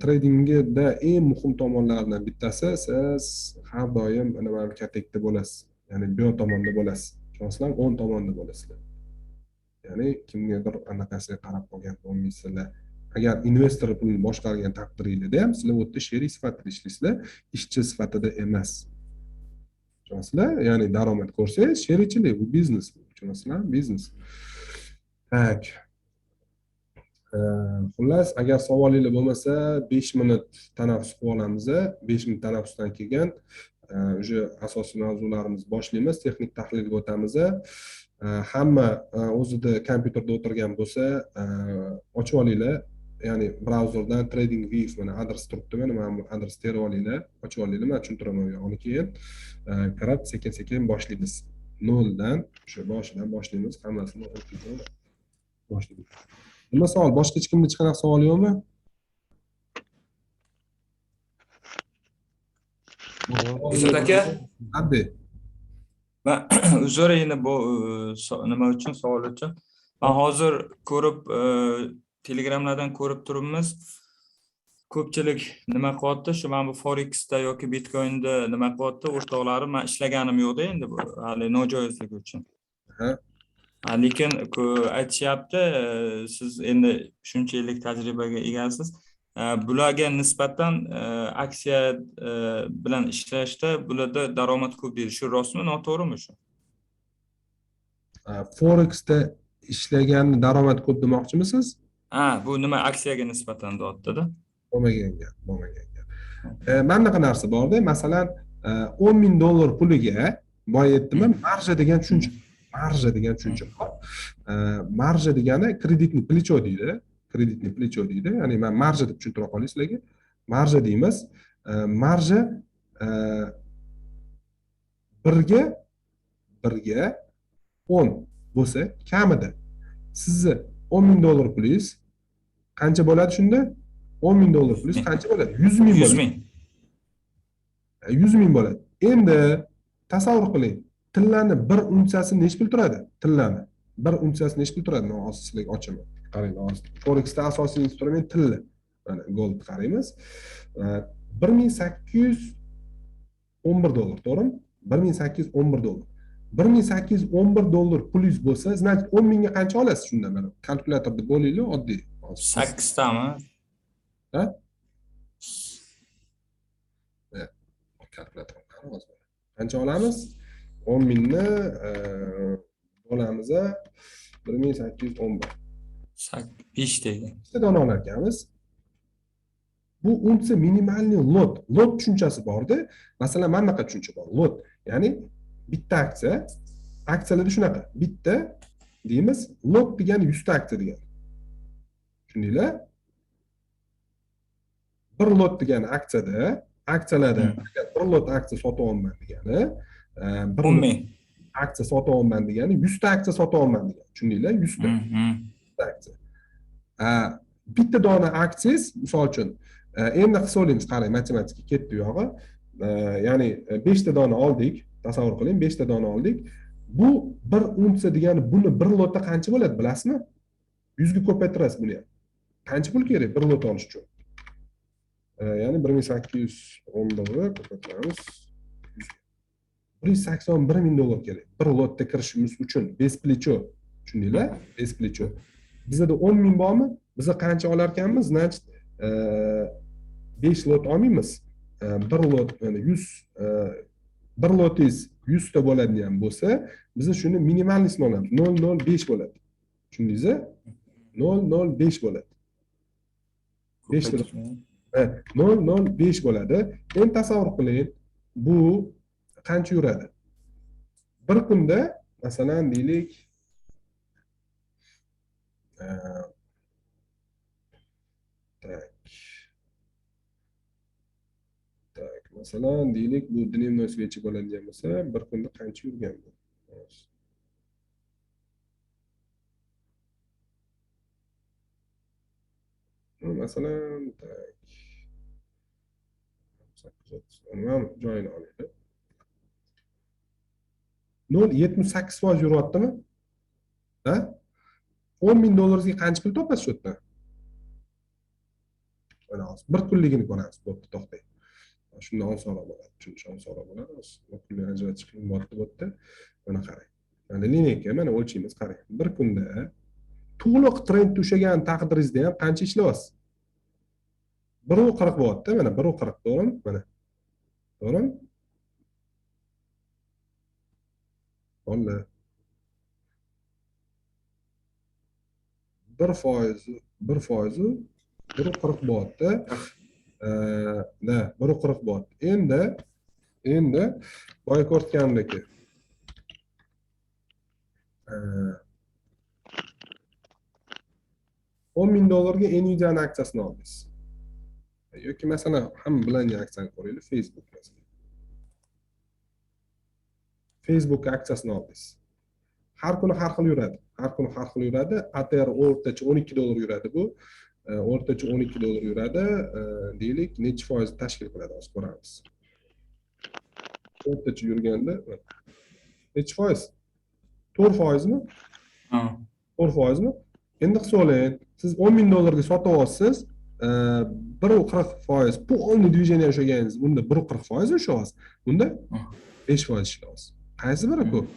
Tradingda eng muhim tomonlardan bittasi, siz har doim mana katakda bo'lasiz. Ya'ni bu tomonda bo'lasiz. Tushunasizlar, 10 tomonda bo'lasizlar. Ya'ni kimgadir anaqasiga qarab qolgan bo'lmaysizlar. Agar investor pulni boshqargan taqdiringizda ham sizlar o'tda sherik sifatida ishlaysizlar, ishchi sifatida emas. Tushunasizlar? Ya'ni daromad ko'rsangiz, sherikchilik, bu biznes. Tushunasizlar? Biznes. Tak. Xullas, agar savolingiz bo'lmasa, 5 minut tanaffus qilib olamiz. 5 minut tanaffusdan keyin o'sha asosiy mavzularimiz boshlaymiz, texnik tahlilga o'tamiz. Hamma o'zida kompyuterda o'tirgan bo'lsa, ochib olinglar. Ya'ni brauzerdan TradingView mana adres turibdi, mana adres terib olinglar, ochib olinglar. Men tushuntiraman uni keyin. Kirib sekin-sekin boshlaymiz. 0 dan, o'sha boshidan boshlaymiz, hammasini boshlaymiz. Nima savol? Boshqa hech kimda hech qanaqa savol yo'qmi? Izzat aka, Qanday? men uzr endi bu nima uchun savol uchun. Men hozir ko'rib Telegramlardan ko'rib turibmiz. Ko'pchilik nima qilyapti, shu men bu Forexda yoki Bitcoinda nima qilyapti, o'rtoqlarim, men ishlaganim yo'qda endi bu hali nojoizlik uchun. Lekin aytishyapti, siz endi shuncha yillik tajribaga egasiz. Bularga nisbatan aksiya bilan ishlashda bularda daromad ko'p deydi. Shu rostmi, noto'g'rimi shu? Forex'da ishlagan daromad ko'p demoqchimisiz? Ha, bu nima aksiyaga nisbatan deyapti-da. Bo'lmagan gap, bo'lmagan gap. Manaqa narsa borda, masalan, $10,000 puliga boya aytdim, marja degan tushuncha. Marja degan tushuncha bor. Marja degani kreditni плечо deydi. Kreditni плечо deydi. Ya'ni men marja deb tushuntira qolay sizlarga. Marja deymiz. Marja birga 10 bo'lsa, kamida sizni $10,000 pulingiz qancha bo'ladi shunda? $10,000 pulingiz qancha bo'ladi? 100,000 100 bo'ladi. ming. 100,000 bo'ladi. Endi tasavvur qiling. Tillani 1 unsiyasi nechi pul turadi? Tillani 1 unsiyasi nechi pul turadi? Men hozir sizlarga ochaman. Qarang, hozir Forex'da asosiy instrument tilla. Mana gold qaraymiz. $1,811, to'g'rimi? $1,811. $1,811 pulingiz bo'lsa, значит 10 mingga qancha olasiz shunda? Mana kalkulyatorda bo'linglar, oddiy. 8 tami? Ha? Kalkulyator hozir. Qancha olamiz? 10 mingni bo'lamiz 1,811. 5 deydi. 5 dona olar ekanmiz. Bu unsiya minimalniy lot. Lot tushunchasi borda. Masalan, mana bunaqa tushuncha bor. Lot, ya'ni bitta aksiya. Aksiyalarda shunaqa. Bitta deymiz, lot degani 100 ta aksiya degani. Tushundinglar? Bir lot degani aksiyalarda bir lot aksiya sotib olman degani, bir 10 ming. aksiya sotib olman degani 100 ta aksiya sotib olman degani. Tushundinglar? 100 ta aksiya. Bitta dona aksiyangiz, misol uchun, endi hisoblaymiz, qarang, matematika ketdi u yog'i. Ya'ni 5 ta dona oldik, tasavvur qiling, 5 ta dona oldik. Bu 1 unsiya degani buni bir lotda qancha bo'ladi, bilasizmi? 100 ga ko'paytirasiz buni ham. Qancha pul kerak bir lot olish uchun? Ya'ni 1,811 ko'paytiramiz. $181,000 kerak. Bir lotda kirishimiz uchun без плечо. Tushundinglar? Без плечо. Bizda 10 ming bormi? Biz qancha olar ekanmiz? Значит, 5 lot olmaymiz. Bir lot, ya'ni 100 bir lotingiz 100 ta bo'ladigan bo'lsa, biz shuni minimalnisini olamiz. 0,05 bo'ladi. Tushundingizmi? 0,05 bo'ladi. 5 ta 0,05 bo'ladi. Endi tasavvur qiling, bu qancha yuradi? Bir kunda, masalan, deylik, masalan, deylik, bu dnevnoy svechi bo'ladigan bo'lsa, bir kunda qancha yurgan bu? Masalan, mana joyini olaylik. 0,78% yuryaptimi? Ha? $10,000 ga qancha pul topasiz shu yerdan? Mana hozir bir kunligini ko'ramiz, bo'pti, to'xtang. Shundan osonroq bo'ladi, tushunish osonroq bo'ladi. Bir kunni ajratish qiyin bo'ldi. Mana qarang. Mana lineyka, mana o'lchaymiz, qarang. Bir kunda to'liq trend tushagan taqdiringizda ham qancha ishlayapsiz? 1,40 bo'lyapti, mana 1,40, to'g'rimi? Mana. To'g'rimi? Bo'ldi. 1% 1,40 bo'lyapti. Da, 1,40 bo'lyapti. Endi boya ko'rsatgandek $10,000 ga Nvidia'ning aksiyasini oldingiz. Yoki masalan, hamma bilingan aksiyani ko'raylik, Facebook masalan. Facebook aksiyasini oldingiz. Har kuni har xil yuradi. ATR o'rtacha $12 yuradi bu. O'rtacha $12 yuradi. Deylik, necha foiz tashkil qiladi, hozir ko'ramiz. O'rtacha yurganda necha foiz? 4% mi? Ha. 4%mi? Endi hisoblang, siz $10,000 ga sotib olsangiz, 1,40% polni движение yashagansiz, bunda 1,40% ushlayapsiz. Bunda 5% ishlayapsiz. Qaysi biri ko'p?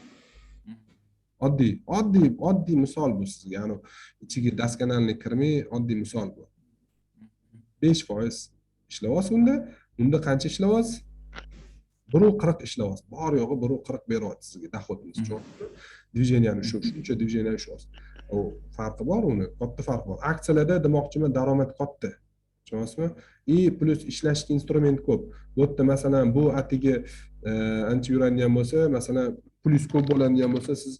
Oddiy misol bu sizga. Ya'ni ichiga daskanalni kirmay oddiy misol bu. 5% ishlayapsiz unda. Unda qancha ishlayapsiz? 1.40 ishlayapsiz. Bor yo'g'i 1.40 beryapti sizga dohodingiz. Divideniyani shuncha divizeniya ushlayapsiz. O farqi bor uni, katta farqi bor. Aksiyalarda demoqchiman daromad katta. Tushunasizmi? Plus ishlashga instrument ko'p. Bu yerda masalan bu atigi ancha yuradigan bo'lsa, masalan plus ko'p bo'ladigan bo'lsa, siz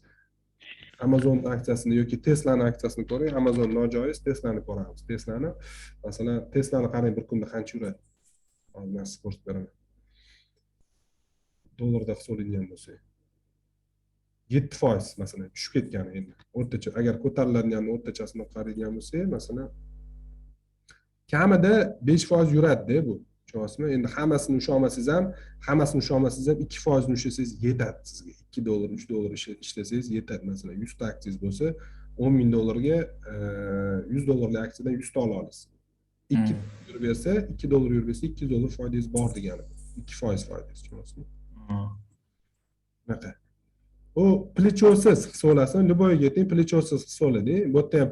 Amazon aksiyasini yoki Tesla'ning aksiyasini ko'ring. Amazon nojoiz, Tesla'ni ko'ramiz. Masalan Tesla'ni qarang bir kunda qancha yuradi. Hozir men sizga ko'rsatib beraman. Dollarda hisoblangan bo'lsa 7% masalan tushib ketgan endi. O'rtacha agar ko'tariladigan o'rtachasini qaraydigan bo'lsak, masalan kamida 5% yuradi-da bu. Tushunasizmi? Endi hammasini ushlamasangiz ham, 2% ni ushlasangiz yetadi sizga. $2, $3 ishlasangiz yetadi. Masalan 100 ta aksiyangiz bo'lsa, $10,000 ga $100 aksiyadan 100 ta ola olasiz. $2 yurib bersa, $2 yurib bersa, $2 foydangiz bor degani. 2% foydangiz, tushunasizmi? Bunaqa. U plichosiz hisoblasin, Luboyga ayting, plichosiz hisoblading. Bu yerda ham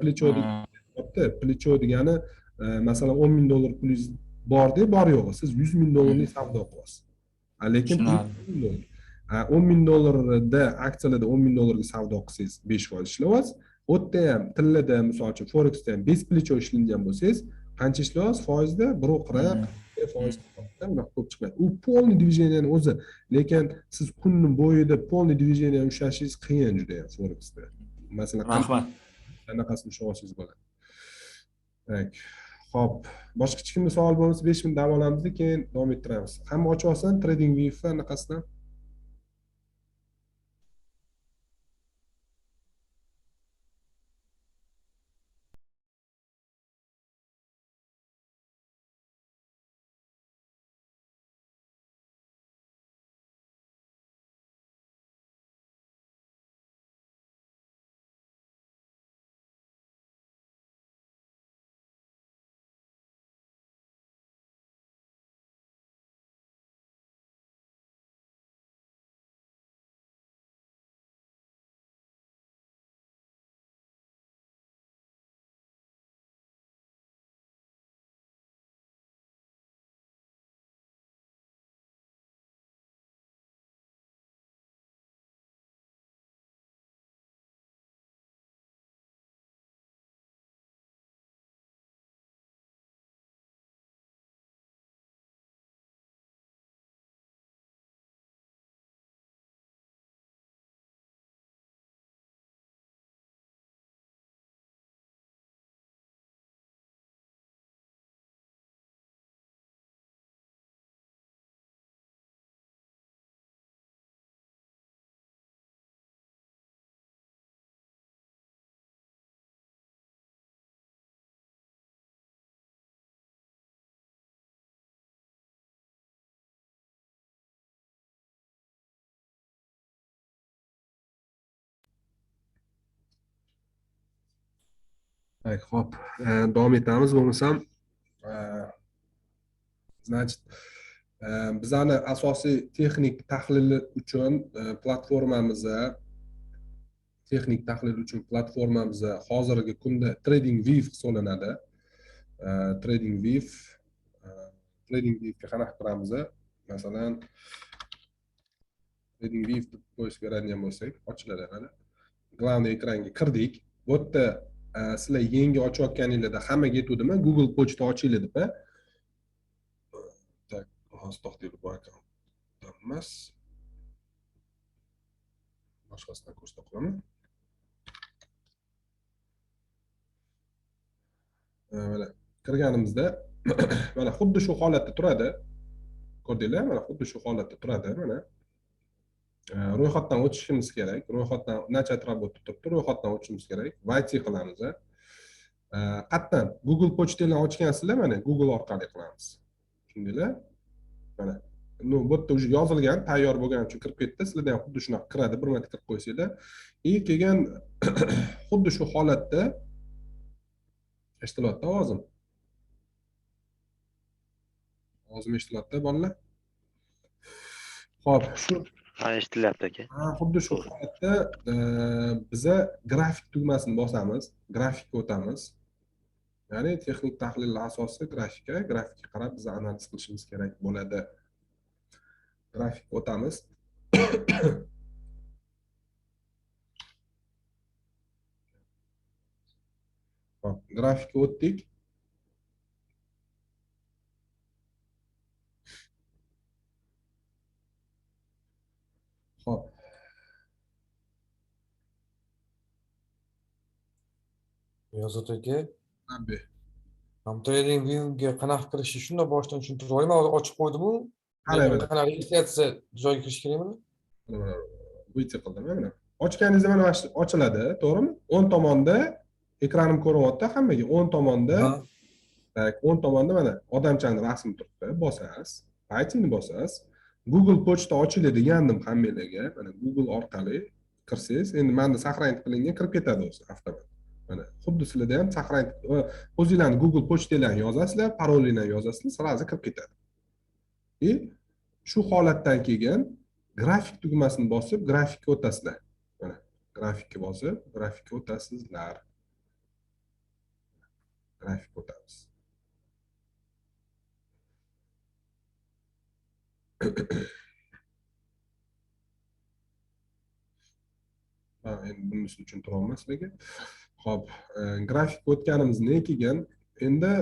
plicho degani masalan $10,000 plyus bordi, bor yo'g'i siz $100,000 savdo qilyapsiz. Lekin $10,000 da aksiyalarda $10,000 ga savdo qilsangiz 5% ishlayapsiz. U yerda ham tillada misol uchun Forexda ham bez plicho ishlangan bo'lsangiz, qancha ishlayapsiz? Foizda 1.40 foiz unaqa ko'p chiqmaydi. U polniy divideniyani o'zi, lekin siz kunning bo'yida polniy divideniyani ushlashingiz qiyin juda ham Forexda. Masalan, Rahmat. qanaqasini ushlasangiz bo'ladi. Xo'p, boshqa hech kimda savol bo'lmasa 5 minut dam olamiz, keyin davom ettiramiz. Hamma ochib olsin, TradingView anaqasidan. Xo'p, davom etamiz bo'lmasam. Значит, bizani asosiy texnik tahlili uchun platformamizda hozirgi kunda TradingView hisoblanadi. TradingViewga qanaqa qilamiz? Masalan, TradingView deb qo'yish beradigan bo'lsak, ochiladi mana. Главный ekranga kirdik. Bu yerda sizlar yangi ochayotganingizda hammaga aytuvdim, Google pochta ochinglar deb. Tak, hozir to'xtaylik bu akkauntdan emas. Boshqasidan ko'rsatib qo'yaman. Mana kirganimizda mana xuddi shu holatda turadi. Ko'rdinglar? Mana xuddi shu holatda turadi mana. Ro'yxatdan o'tishimiz kerak. Ro'yxatdan nachat работать turibdi. Ro'yxatdan o'tishimiz kerak. Войти qilamiz. Qayerdan Google pochtalarni ochgansizlar, mana Google orqali qilamiz. Tushundinglar? Mana bu yerda уже yozilgan, tayyor bo'lgani uchun kirib ketdi. Sizlarda ham xuddi shunaqa kiradi. Bir marta kirib qo'ysanglar, keyin xuddi shu holatda eshitilyapti ovozim. Ovozim eshitilyapti bolalar? Xo'p, shu eshitilyapti aka. Xuddi shu holatda biza grafik tugmasini bosamiz, grafikka o'tamiz. Ya'ni texnik tahlilning asosi grafikka qarab biz analiz qilishimiz kerak bo'ladi. Grafik o'tamiz. Hop, grafikka o'tdik. Hop. Yozat aka, Tabii. Trading View'ga qanaqa kirishni shunday boshdan tushuntirib yuboring. Men ochib qo'ydim-u, Qarang lekin mana. qanaqa registratsiya joyiga kirish kerakmi? Mana VT qildim mana. Ochganingizda mana shu ochiladi, to'g'rimi? O'ng tomonda ekranim ko'ryapti hammaga. O'ng tomonda, Ha. tak, o'ng tomonda mana odamchaning rasmi turibdi. Bosasiz, paytingni bosasiz. Google pochta ochiladi degandim hammalarga. Mana Google orqali kirsangiz, endi menda saqlanib qilingan kirib ketadi o'zi avtomat. Mana xuddi sizlarda ham saqlanib o'zingizlarning Google pochtalarni yozasizlar, parolinglarni yozasizlar, sразу kirib ketadi. И shu holatdan keyin grafik tugmasini bosib grafikka o'tasizlar. Mana grafikka bosib grafikka o'tasizlar. Grafikka o'tamiz. Ha, endi bunisi uchun turolmas sizlarga. Xo'p, grafikka o'tganimizdan keyin endi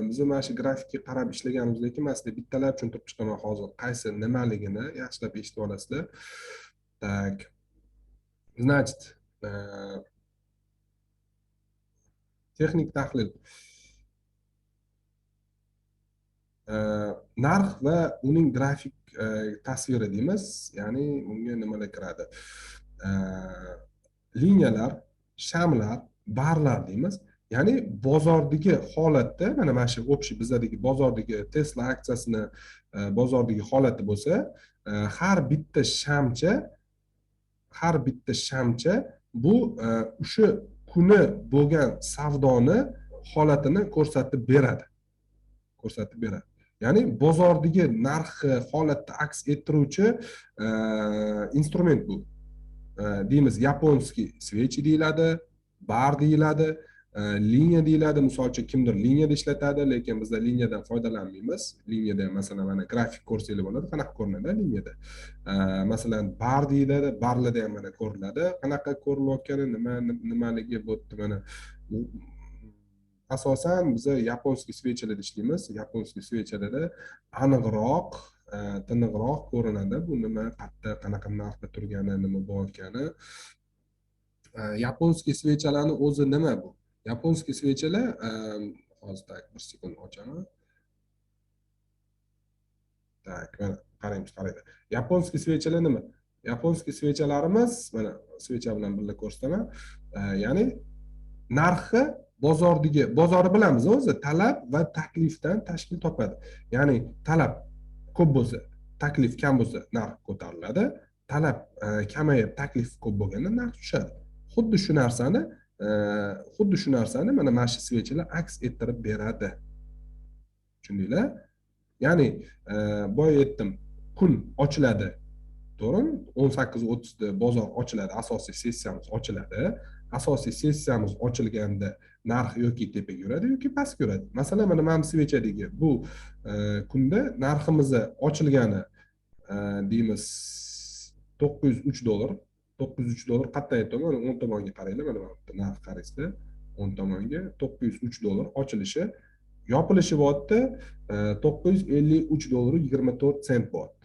biz mana shu grafikka qarab ishlaganimizdan keyin mana sizga bittalab tushuntirib chiqaman hozir qaysi nimaligini yaxshilab eshitib olasizlar. Так. Значит, texnik tahlil. Narx va uning grafik tasviri deymiz, ya'ni unga nimalar kiradi? Liniyalar, shamlar, barlar deymiz. Ya'ni bozordagi holatda mana shu общий bizdagi bozordagi Tesla aksiyasini bozordagi holati bo'lsa, har bitta shamcha bu o'sha kuni bo'lgan savdoni holatini ko'rsatib beradi. Ya'ni bozordagi narxi holatni aks ettiruvchi instrument bu. Deymiz, yaponskiy svechi deyiladi, bar deyiladi, liniya deyiladi. Misol uchun kimdir liniyada ishlatadi, lekin bizda liniyadan foydalanmaymiz. Liniyada masalan mana grafik ko'rsanglar bo'ladi, qanaqa ko'rinadi liniyada. Masalan bar deyiladi, barlarda ham mana ko'riladi. Qanaqa ko'rilayotgani, nimaligi bu yerda mana asosan biz yaponskiy svechalarda ishlaymiz. Yaponskiy svechalarda aniqroq, tiniqroq ko'rinadi. Bu nima, qayerda qanaqa narxda turgani, nima bo'layotgani. Yaponskiy svechalarni o'zi nima bu? Yaponskiy svechalar hozir tak bir sekund ochaman. Tak, mana qaraymiz, qaraydi. Yaponskiy svechalar nima? Yaponskiy svechalarimiz mana svecha bilan birga ko'rsataman. Ya'ni narxi bozorni bilamiz o'zi, talab va taklifdan tashkil topadi. Ya'ni talab ko'p bo'lsa, taklif kam bo'lsa, narx ko'tariladi. Talab kamayib, taklif ko'p bo'lganda narx tushadi. Xuddi shu narsani mana shu svechalar aks ettirib beradi. Tushundinglar? Ya'ni boya aytdim, kun ochiladi. To'g'rimi? 18:30 da bozor ochiladi, asosiy sessiyamiz ochiladi. Asosiy sessiyamiz ochilganda narx yoki tepaga yuradi yoki pastga yuradi. Masalan, mana bu svechadagi bu kunda narximiz ochilgani deymiz $903. $903 qayerdan aytaman? O'ng tomonga qaranglar, mana bu narx qaraysizlar. O'ng tomonga $903 ochilishi, yopilishi bo'lyapti $953.24 bo'lyapti.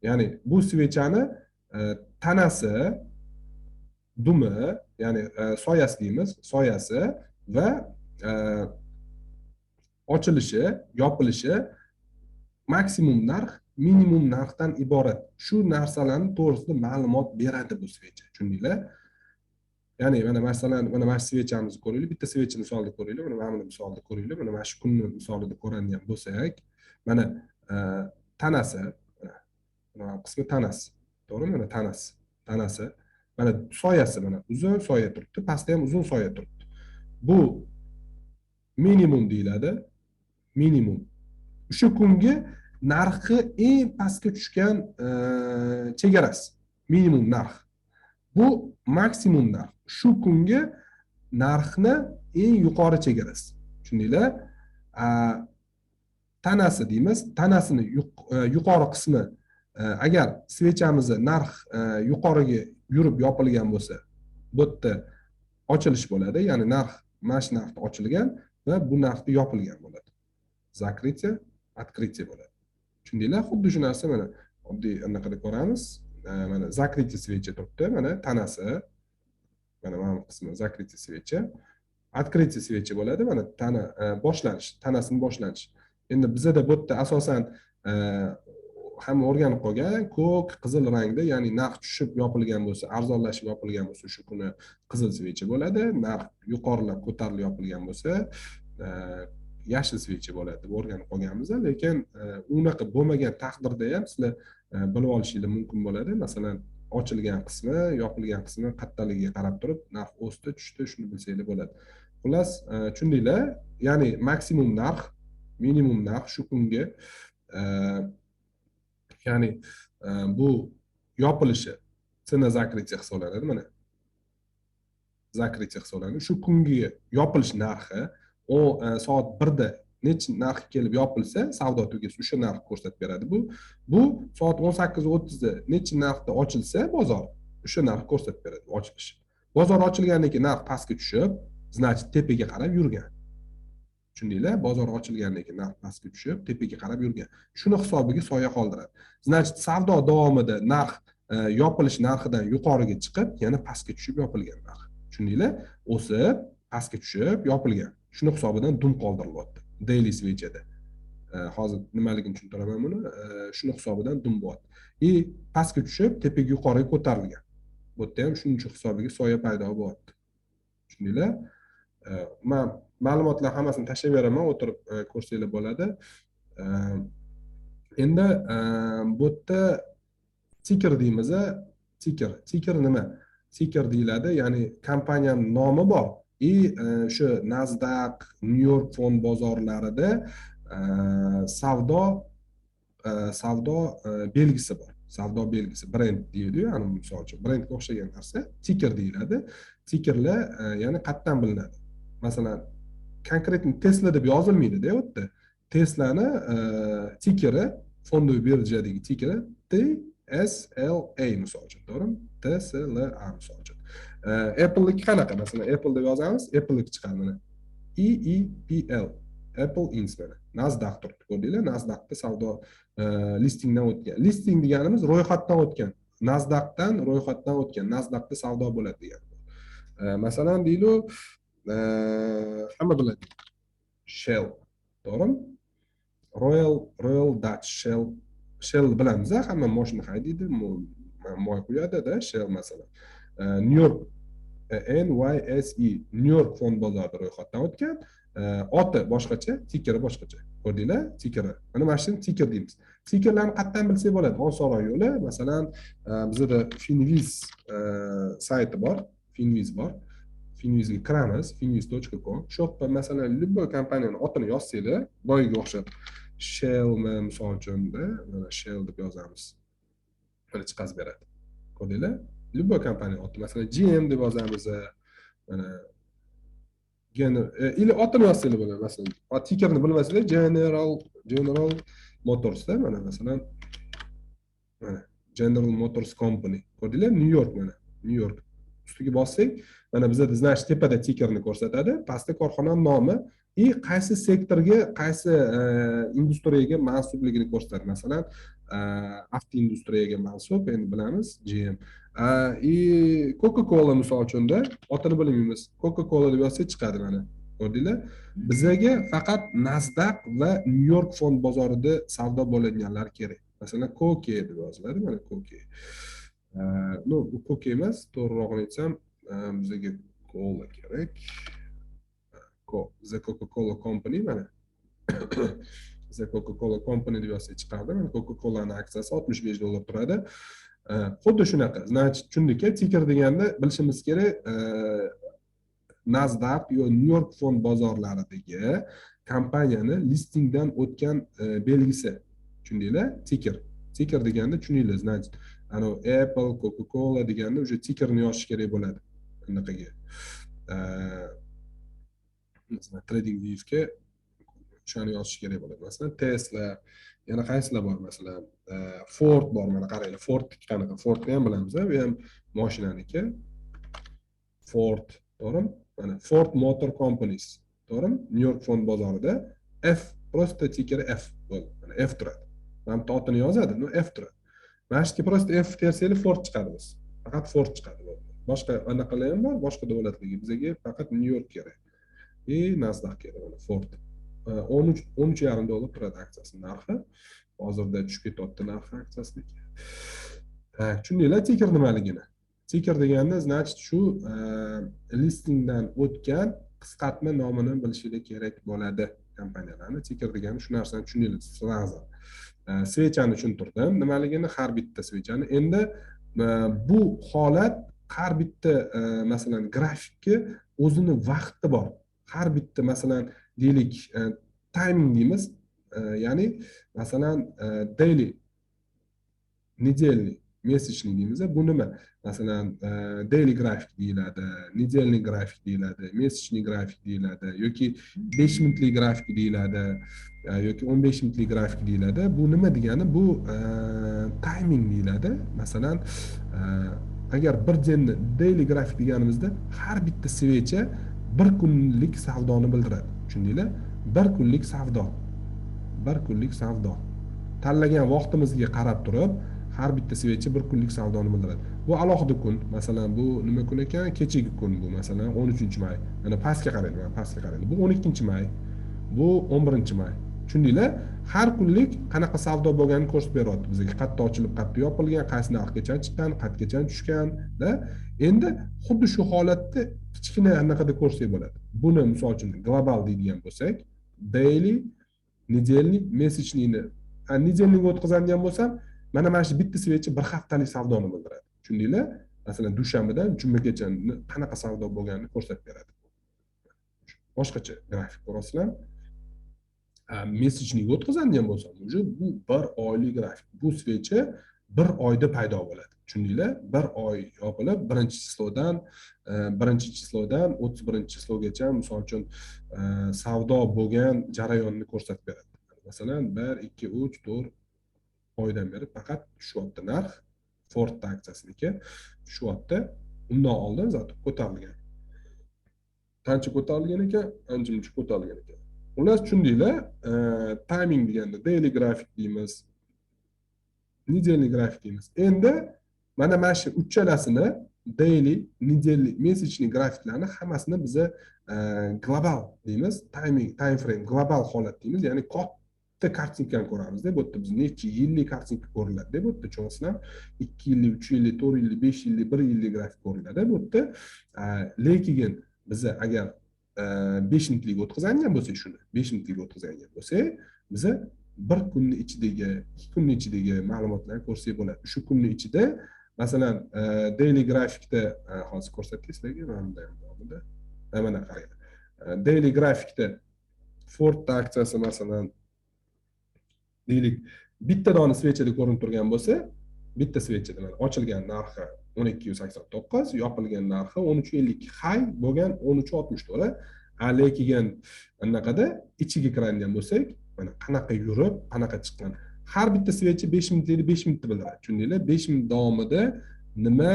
Ya'ni bu svechani tanasi, dumi, ya'ni soyasi deymiz, soyasi va ochilishi, yopilishi maksimum narx, minimum narxdan iborat. Shu narsalarni to'g'risida ma'lumot beradi bu svecha. Tushundinglar? Ya'ni mana masalan, mana shu svechamizni ko'ringlar, bitta svecha misolida ko'ringlar, mana buni misolida ko'ringlar, mana shu kunni misolida ko'radigan bo'lsak, mana tanasi, mana qismi tanasi. To'g'rimi? Mana tanasi. Mana soyasi, mana uzun soya turibdi, pastda ham uzun soya turibdi. Bu minimum deyiladi. Minimum. O'sha kungi narxi eng pastga tushgan chegarasi. Minimum narx. Bu maksimum narx. Shu kungi narxni eng yuqori chegarasi. Tushundinglar? tanasi deymiz, tanasini yuqori qismi agar svechamizni narx yuqoriga yurib yopilgan bo'lsa, bu yerda ochilish bo'ladi, ya'ni narx mana shu narxda ochilgan va bu narxda yopilgan bo'ladi. Zakritya, открытие bo'ladi. Tushundinglar? Xuddi shu narsa mana oddiy anaqada ko'ramiz. Mana zakritya svecha turibdi, mana tanasi. Mana mana bu qismi zakritya svecha. Открытие svecha bo'ladi, mana tana boshlanish, tanasining boshlanishi. Endi bizda bu yerda asosan hamma o'rganib qolgan ko'k, qizil rangda, ya'ni narx tushib yopilgan bo'lsa, arzonlashib yopilgan bo'lsa, shu kuni qizil svecha bo'ladi. Narx yuqorilab ko'tarilib yopilgan bo'lsa, yashil svecha bo'ladi deb o'rganib qolganmiz, lekin unaqa bo'lmagan taqdirda ham sizlar bilib olishingiz mumkin bo'ladi. Masalan, ochilgan qismi, yopilgan qismi qattaligiga qarab turib narx o'sdi, tushdi, shuni bilsanglar bo'ladi. Xullas, tushundinglar? Ya'ni maksimum narx, minimum narx shu kunga ya'ni bu yopilishi cena zakritya hisoblanadi. Mana zakritya hisoblanadi. Shu kungi yopilish narxi o soat 1da necha narx kelib yopilsa, savdo tugasa o'sha narx ko'rsatib beradi. Bu soat 18:30da necha narxda ochilsa bozor, o'sha narx ko'rsatib beradi ochilish. Bozor ochilgandan keyin narx pastga tushib, значит tepaga qarab yurgan. Tushundinglar? Bozor ochilgandan keyin narx pastga tushib, tepaga qarab yurgan. Shuni hisobiga soya qoldiradi. Значит savdo davomida narx yopilish narxidan yuqoriga chiqib, yana pastga tushib yopilgan narx. Tushundinglar? O'sib, pastga tushib yopilgan. Shuni hisobidan dum qoldirilyapti. Daily swechada. Hozir nimaligini tushuntiraman buni. Shuni hisobidan dum bo'lyapti. Pastga tushib, tepaga yuqoriga ko'tarilgan. Bu yerda ham shuning hisobiga soya paydo bo'lyapti. Tushundinglar? Men ma'lumotlar hammasini tashlab beraman, o'tirib ko'rsanglar bo'ladi. Endi bu yerda ticker deymiz. Ticker nima? Ticker deyiladi, ya'ni kompaniyaning nomi bor. Shu Nasdaq, New York fond bozorlarida savdo belgisi bor. Savdo belgisi, brend deydi-yu, ya'ni misol uchun brendga o'xshagan narsa ticker deyiladi. Tickerlar ya'ni qayerdan bilinadi? Masalan, konkretni Tesla deb yozilmaydi-da u yerda. Teslani tickeri, fondoviy birjadagi tickeri TSLA misol uchun, to'g'rimi? TSLA misol uchun. Apple'niki qanaqa? Masalan, Apple deb yozamiz, Apple'niki chiqadi mana. EEPL, Apple Inc. mana. Nasdaq turibdi, ko'rdinglar? Nasdaqda savdo listingdan o'tgan. Listing deganimiz ro'yxatdan o'tgan. Nasdaqdan ro'yxatdan o'tgan. Nasdaqda savdo bo'ladi degani. Masalan, deylik, hamma biladi. Shell, to'g'rimi? Royal Dutch Shell. Shell bilamiz, hamma mashina haydaydi, moy quyadi-da, Shell masalan. New York NYSE, New York fond bozorida ro'yxatdan o'tgan. Oti boshqacha, tickeri boshqacha. Ko'rdinglar? Tickeri. Mana shuni ticker deymiz. Tickerlarni qayerdan bilsak bo'ladi? Oson yo'li, masalan, bizda Finviz sayti bor, Finviz bor. Finvizga kiramiz, finviz.com. Shu yerda masalan, любой kompaniyani otini yozsanglar, boyiga o'xshab Shell misol uchunda, mana Shell deb yozamiz. Mana chiqazib beradi. Ko'rdinglar? Любой kompaniya oti, masalan, GM deb yozamiz. Mana или otini yozsanglar bo'ladi, masalan. Tickerni bilmasanglar, General Motors da, mana masalan, mana General Motors Company. Ko'rdinglar? New York mana, New York. Ustiga bossak, mana bizda значит tepada tickerni ko'rsatadi, pastda korxona nomi qaysi sektorga, qaysi industriyaga mansubligini ko'rsatadi. Masalan, avtoindustriyaga mansub, endi bilamiz, GM. Coca-Cola misol uchunda, otini bilmaymiz. Coca-Cola deb yozsak chiqadi mana. Ko'rdinglar? Bizga faqat Nasdaq va New York fond bozorida savdo bo'layotganlar kerak. Masalan, Coca deb yoziladi, mana Coca. Bu Coca emas, to'g'rirog'ini aytsam, bizga Cola kerak. The Coca-Cola Company mana. The Coca-Cola Company deb yozsak chiqadi. Mana Coca-Cola'ning aksiyasi $65 turadi. Xuddi shunaqa. Значит, tushundikki, ticker deganda bilishimiz kerak, Nasdaq yo New York fond bozorlaridagi kompaniyani listingdan o'tgan belgisi. Tushundinglar? Ticker. Ticker deganda tushundinglar, значит, Apple, Coca-Cola deganda o'sha tickerni yozish kerak bo'ladi. Bunaqaga. Masalan, TradingView'ga o'shani yozish kerak bo'ladi. Masalan, Tesla, yana qaysilar bor masalan, Ford bor, mana qaranglar, Ford qanaqa? Fordni ham bilamiz, bu ham mashinaniki. Ford, to'g'rimi? Mana Ford Motor Companies, to'g'rimi? New-York fond bozorida F, просто ticker F bo'ldi. Mana F turadi. Mana bu otini yozadi, no F turadi. Mana shu просто F tersanglar Ford chiqadi biz. Faqat Ford chiqadi. Boshqa anaqalar ham bor, boshqa davlatlarga. Bizga faqat New-York kerak. Nasdaq kerak mana Ford. 13,5 dollar turadi aksiyasi narxi. Hozirda tushib ketyapti narxi aksiyasniki. Tushundinglar ticker nimaligini? Ticker deganda, значит, shu listingdan o'tgan qisqartma nomini bilishinglar kerak bo'ladi kompaniyalarni. Ticker degani shu narsani tushundinglar sразу. Svechani tushuntirdim, nimaligini har bitta svechani. Endi bu holat har bitta masalan grafikki o'zini vaqti bor. Har bitta masalan deylik timing deymiz, ya'ni masalan daily, неделный, месячный deymiz. Bu nima? Masalan daily grafik deyiladi, неделный grafik deyiladi, месячный grafik deyiladi yoki 5 minutlik grafik deyiladi yoki 15 minutlik grafik deyiladi. Bu nima degani? Bu timing deyiladi. Masalan agar bir jenni daily grafik deganimizda har bitta svecha bir kunlik savdoni bildiradi. Tushundinglar? Bir kunlik savdo. Bir kunlik savdo. Tanlagan vaqtimizga qarab turib, har bitta svecha bir kunlik savdoni bildiradi. Bu alohida kun. Masalan, bu nima kun ekan? Kechagi kun bu. Masalan, 13-may. Mana pastga qarang, mana pastga qarang. Bu 12-may. Bu 11-may. Tushundinglar? Har kunlik qanaqa savdo bo'lganini ko'rsatib beryapti bizga. Qayerda ochilib, qayerda yopilgan, qaysi narxgacha chiqqan, qayergacha tushgan-da. Endi xuddi shu holatda kichkina anaqada ko'rsak bo'ladi. Buni misol uchun global deydigan bo'lsak, daily, неделный, месячныйni, неделныйga o'tkazadigan bo'lsam, mana shu bitta svecha bir haftalik savdoni bildiradi. Tushundinglar? Masalan, dushanbadan jumagacha qanaqa savdo bo'lganini ko'rsatib beradi. Boshqacha grafik ko'rasizlar. Месячныйga o'tkazadigan bo'lsam, уже bu bir oylik grafik. Bu svecha bir oyda paydo bo'ladi. Tushundinglar? Bir oy yopilib, 1-chislodan 31-chislogagacha misol uchun savdo bo'lgan jarayonni ko'rsatib beradi. Masalan, 1, 2, 3, 4 oydan beri faqat shu yerda narx Ford aksiyasiniki shu yerda undan oldin zato ko'tarilgan. Qancha ko'tarilgan ekan? Ancha-muncha ko'tarilgan ekan. Xullas, tushundinglar? Timing deganda daily grafik deymiz, неделный grafik deymiz. Endi mana shu uchalasini daily, неделный, месячный grafiklarni hammasini biz global deymiz, time frame, global holat deymiz. Ya'ni katta kartinkani ko'ramiz-da. Bu yerda biz necha yillik kartinka ko'riladi-da. Bu yerda tushunasizlar? 2 yillik, 3 yillik, 4 yillik, 5 yillik, 1 yillik grafik ko'riladi. Bu yerda lekin biz agar 5 minutlik o'tkazadigan bo'lsak, shuni 5 minutlik o'tkazadigan bo'lsak, biz bir kunning ichidagi, 2 kunning ichidagi ma'lumotlarni ko'rsak bo'ladi. Shu kunning ichida masalan daily grafikda hozir ko'rsatdik sizlarga, mana bunda. Mana qaranglar. Daily grafikda Ford aksiyasi masalan deylik bitta dona svechada ko'rinib turgan bo'lsa, bitta svechada mana ochilgan narxi 1289, yopilgan narxi 1350, high bo'lgan 1364. Lekin anaqada ichiga kiradigan bo'lsak, mana qanaqa yurib, qanaqa chiqqan. Har bitta svecha 5 minutlik 5 minutni bildiradi. Tushundinglar? 5 minut davomida nima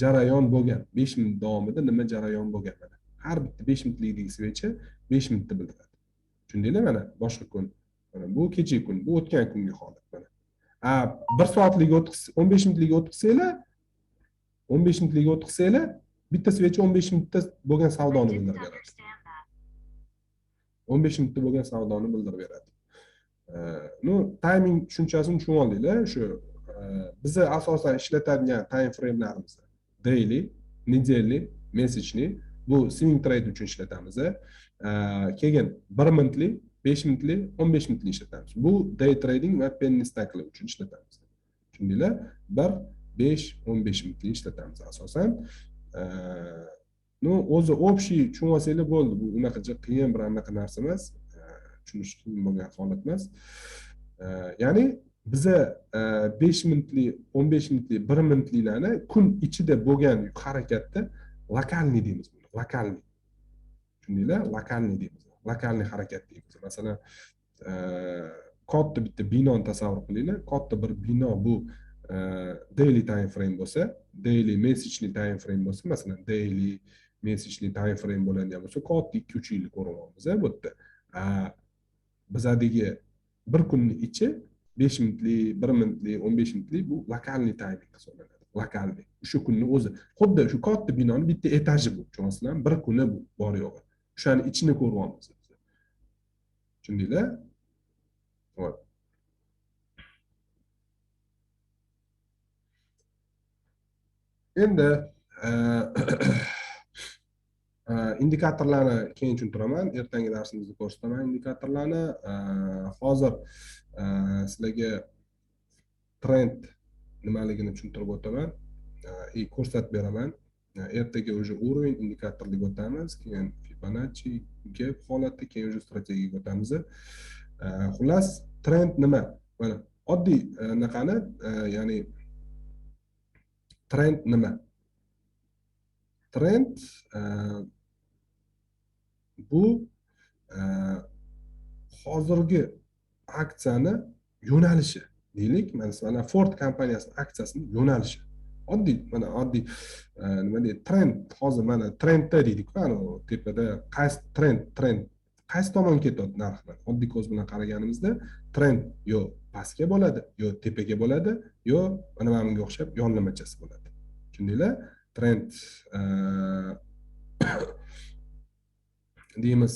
jarayon bo'lgan? 5 minut davomida nima jarayon bo'lgan mana. Har bitta 5 minutlik svecha 5 minutni bildiradi. Tushundinglar? Mana boshqa kun. Mana bu kechagi kun, bu o'tgan kungi holat mana. 1 soatlik 15 minutlik o'tkazsanglar, 15 minutlik o'tkazsanglar, bitta svecha 15 minutda bo'lgan savdoni bildirib beradi. 15 minutda bo'lgan savdoni bildirib beradi. Timing tushunchasini tushunib oldinglar. Shu biz asosan ishlatadigan time frame'larimiz daily, неделный, месячный, bu swing trade uchun ishlatamiz. Keyin 1 minutlik, 5 minutlik, 15 minutlik ishlatamiz. Bu day trading va penny stacklar uchun ishlatamiz. Tushundinglar? 1, 5, 15 minutlik ishlatamiz asosan. O'zi общий tushunib olsanglar bo'ldi. Bu unaqa qiyin bir anaqa narsa emas. Tushunish qiyin bo'lgan holat emas. Ya'ni biza 5 minutlik, 15 minutlik, 1 minutliklarni kun ichida bo'lgan harakatda lokalniy deymiz buni. Lokalniy. Tushundinglar? Lokalniy deymiz. lokalniy harakat deymiz. Masalan, katta bitta binoni tasavvur qilinglar. Katta bir bino bu daily time frame bo'lsa, daily messagely time frame bo'lsa, masalan, daily messagely time frame bo'ladigan bo'lsa, katta 2-3 yillik ko'ryapmiz bu yerda. Bizadagi bir kunni ichi 5 minutlik, 1 minutlik, 15 minutlik bu lokalniy timing hisoblanadi. Lokalniy. O'sha kunni o'zi xuddi shu katta binoni bitta etaji bu. Tushunasizlarmi? Bir kuni bu bor yo'g'i. O'shani ichini ko'ryapmiz. Tushundinglar? Xo'p. Endi indikatorlarni keyin tushuntiraman. Ertangi darsimizda ko'rsataman indikatorlarni. Hozir sizlarga trend nimaligini tushuntirib o'taman. Ko'rsatib beraman. Ertaga уже уровень indikatorliga o'tamiz, keyin Fibonacci gap holati, keyin уже strategiyaga o'tamiz. Xullas, trend nima? Mana oddiy naqani, ya'ni trend nima? Trend bu hozirgi aksiyani yo'nalishi deylik. Mana Ford kompaniyasi aksiyasining yo'nalishi. Oddiy, mana oddiy nima deydi? Trend. Hozir mana trendda deydik, mana tepada qaysi trend qaysi tomon ketyapti narxlar? Oddiy ko'z bilan qaraganimizda trend yo pastga bo'ladi, yo tepaga bo'ladi, yo mana bunga o'xshab yonlamachasi bo'ladi. Tushundinglar? Trend deymiz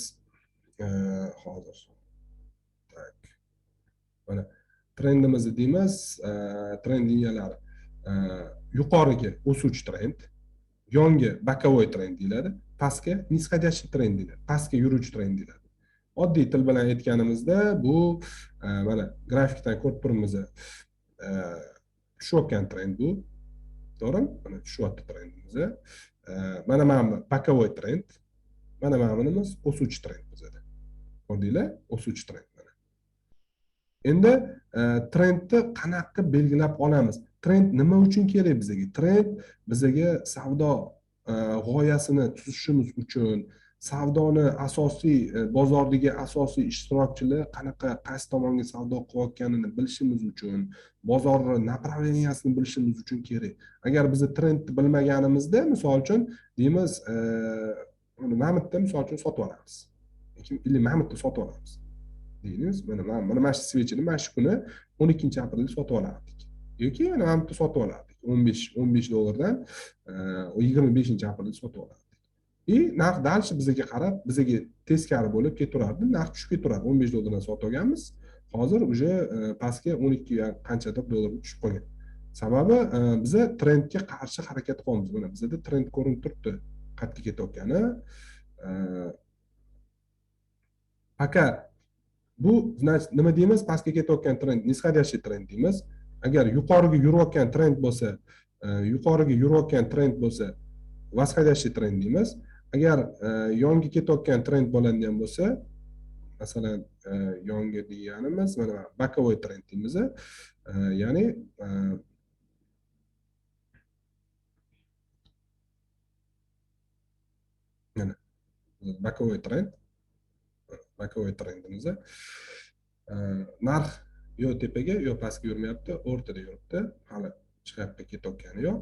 hozir. Tak. Mana trendimizni deymiz, trend liniyalari yuqoriga o'suvchi trend, yonga bokovoy trend deyiladi, pastga nisходящий trend deyiladi, pastga yuruvchi trend deyiladi. Oddiy til bilan aytganimizda bu mana grafikdan ko'rib turibmiz. Tushayotgan trend bu. To'g'rimi? Mana tushyapti trendimiz. Mana bu bokovoy trend. Mana bunimiz o'suvchi trend bizada. Ko'rdinglar? O'suvchi trend mana. Endi trendni qanaqa belgilab olamiz? Trend nima uchun kerak bizga? Trend bizga savdo g'oyasini tuzishimiz uchun, savdoni asosiy bozordagi asosiy ishtirokchilar qanaqa qaysi tomonga savdo qilayotganini bilishimiz uchun, bozorning направлениясini bilishimiz uchun kerak. Agar biz trendni bilmaganimizda, misol uchun deymiz, mana bu yerda misol uchun sotib olamiz. Lekin mana bu yerda sotib olamiz. Deymiz, mana shu switchni mana shu kuni 12-aprelda sotib olardik. Yoki mana bu yerda sotib olardik. 15 dollardan 25-aprelda sotib olardik. Narx dalshi bizga qarab, bizga teskari bo'lib ketaverardi. Narx tushib ketaveradi. 15 dollardan sotib olganmiz. Hozir уже pastga 12 qanchadir dollarga tushib qolgan. Sababi biz trendga qarshi harakat qilamiz. Mana bizda trend ko'rinib turibdi. Qayerga ketayotgani. Aka bu nima deymiz? Pastga ketayotgan trend nisходящий trend deymiz. Agar yuqoriga yurayotgan trend bo'lsa, восходящий trend deymiz. Agar yonga ketayotgan trend bo'ladigan bo'lsa, masalan, yonga deganimiz mana bokovoy trend deymiz. Ya'ni mana bokovoy trendimiz. Narx yo tepaga yo pastga yurmayapti, o'rtada yuribdi. Hali chiqib ketayotgani yo'q.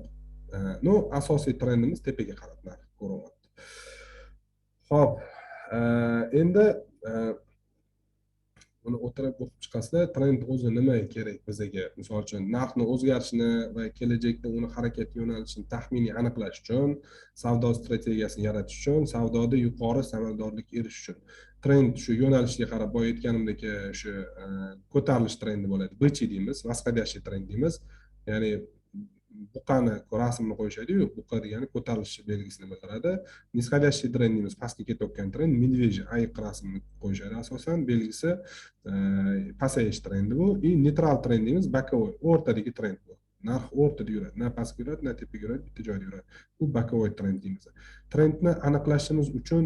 No, asosiy trendimiz tepaga qarab narx ko'ryapti. Xo'p, endi buni o'tirib o'qib chiqasizlar, trend o'zi nima kerak bizga? Misol uchun, narxning o'zgarishini va kelajakda uni harakat yo'nalishini taxminiy aniqlash uchun, savdo strategiyasini yaratish uchun, savdoda yuqori samaradorlikka erishish uchun. Trend shu yo'nalishga qarab, boya aytganimdek, shu ko'tarilish trendi bo'ladi. BC deymiz, восходящий trend deymiz. Ya'ni buqani rasmini qo'yishadi-yu, buqa degani ko'tarilish belgisini bildiradi. Nisходящий trend deymiz, pastga ketayotgan trend, medveji ayiq rasmini qo'yishadi asosan, belgisi pasayish trendi bu. Neytral trend deymiz, bokovoy, o'rtadagi trend bu. Narx o'rtada yuradi, na pastga yuradi, na tepaga yuradi, bitta joyda yuradi. Bu bokovoy trend deymiz. Trendni aniqlashimiz uchun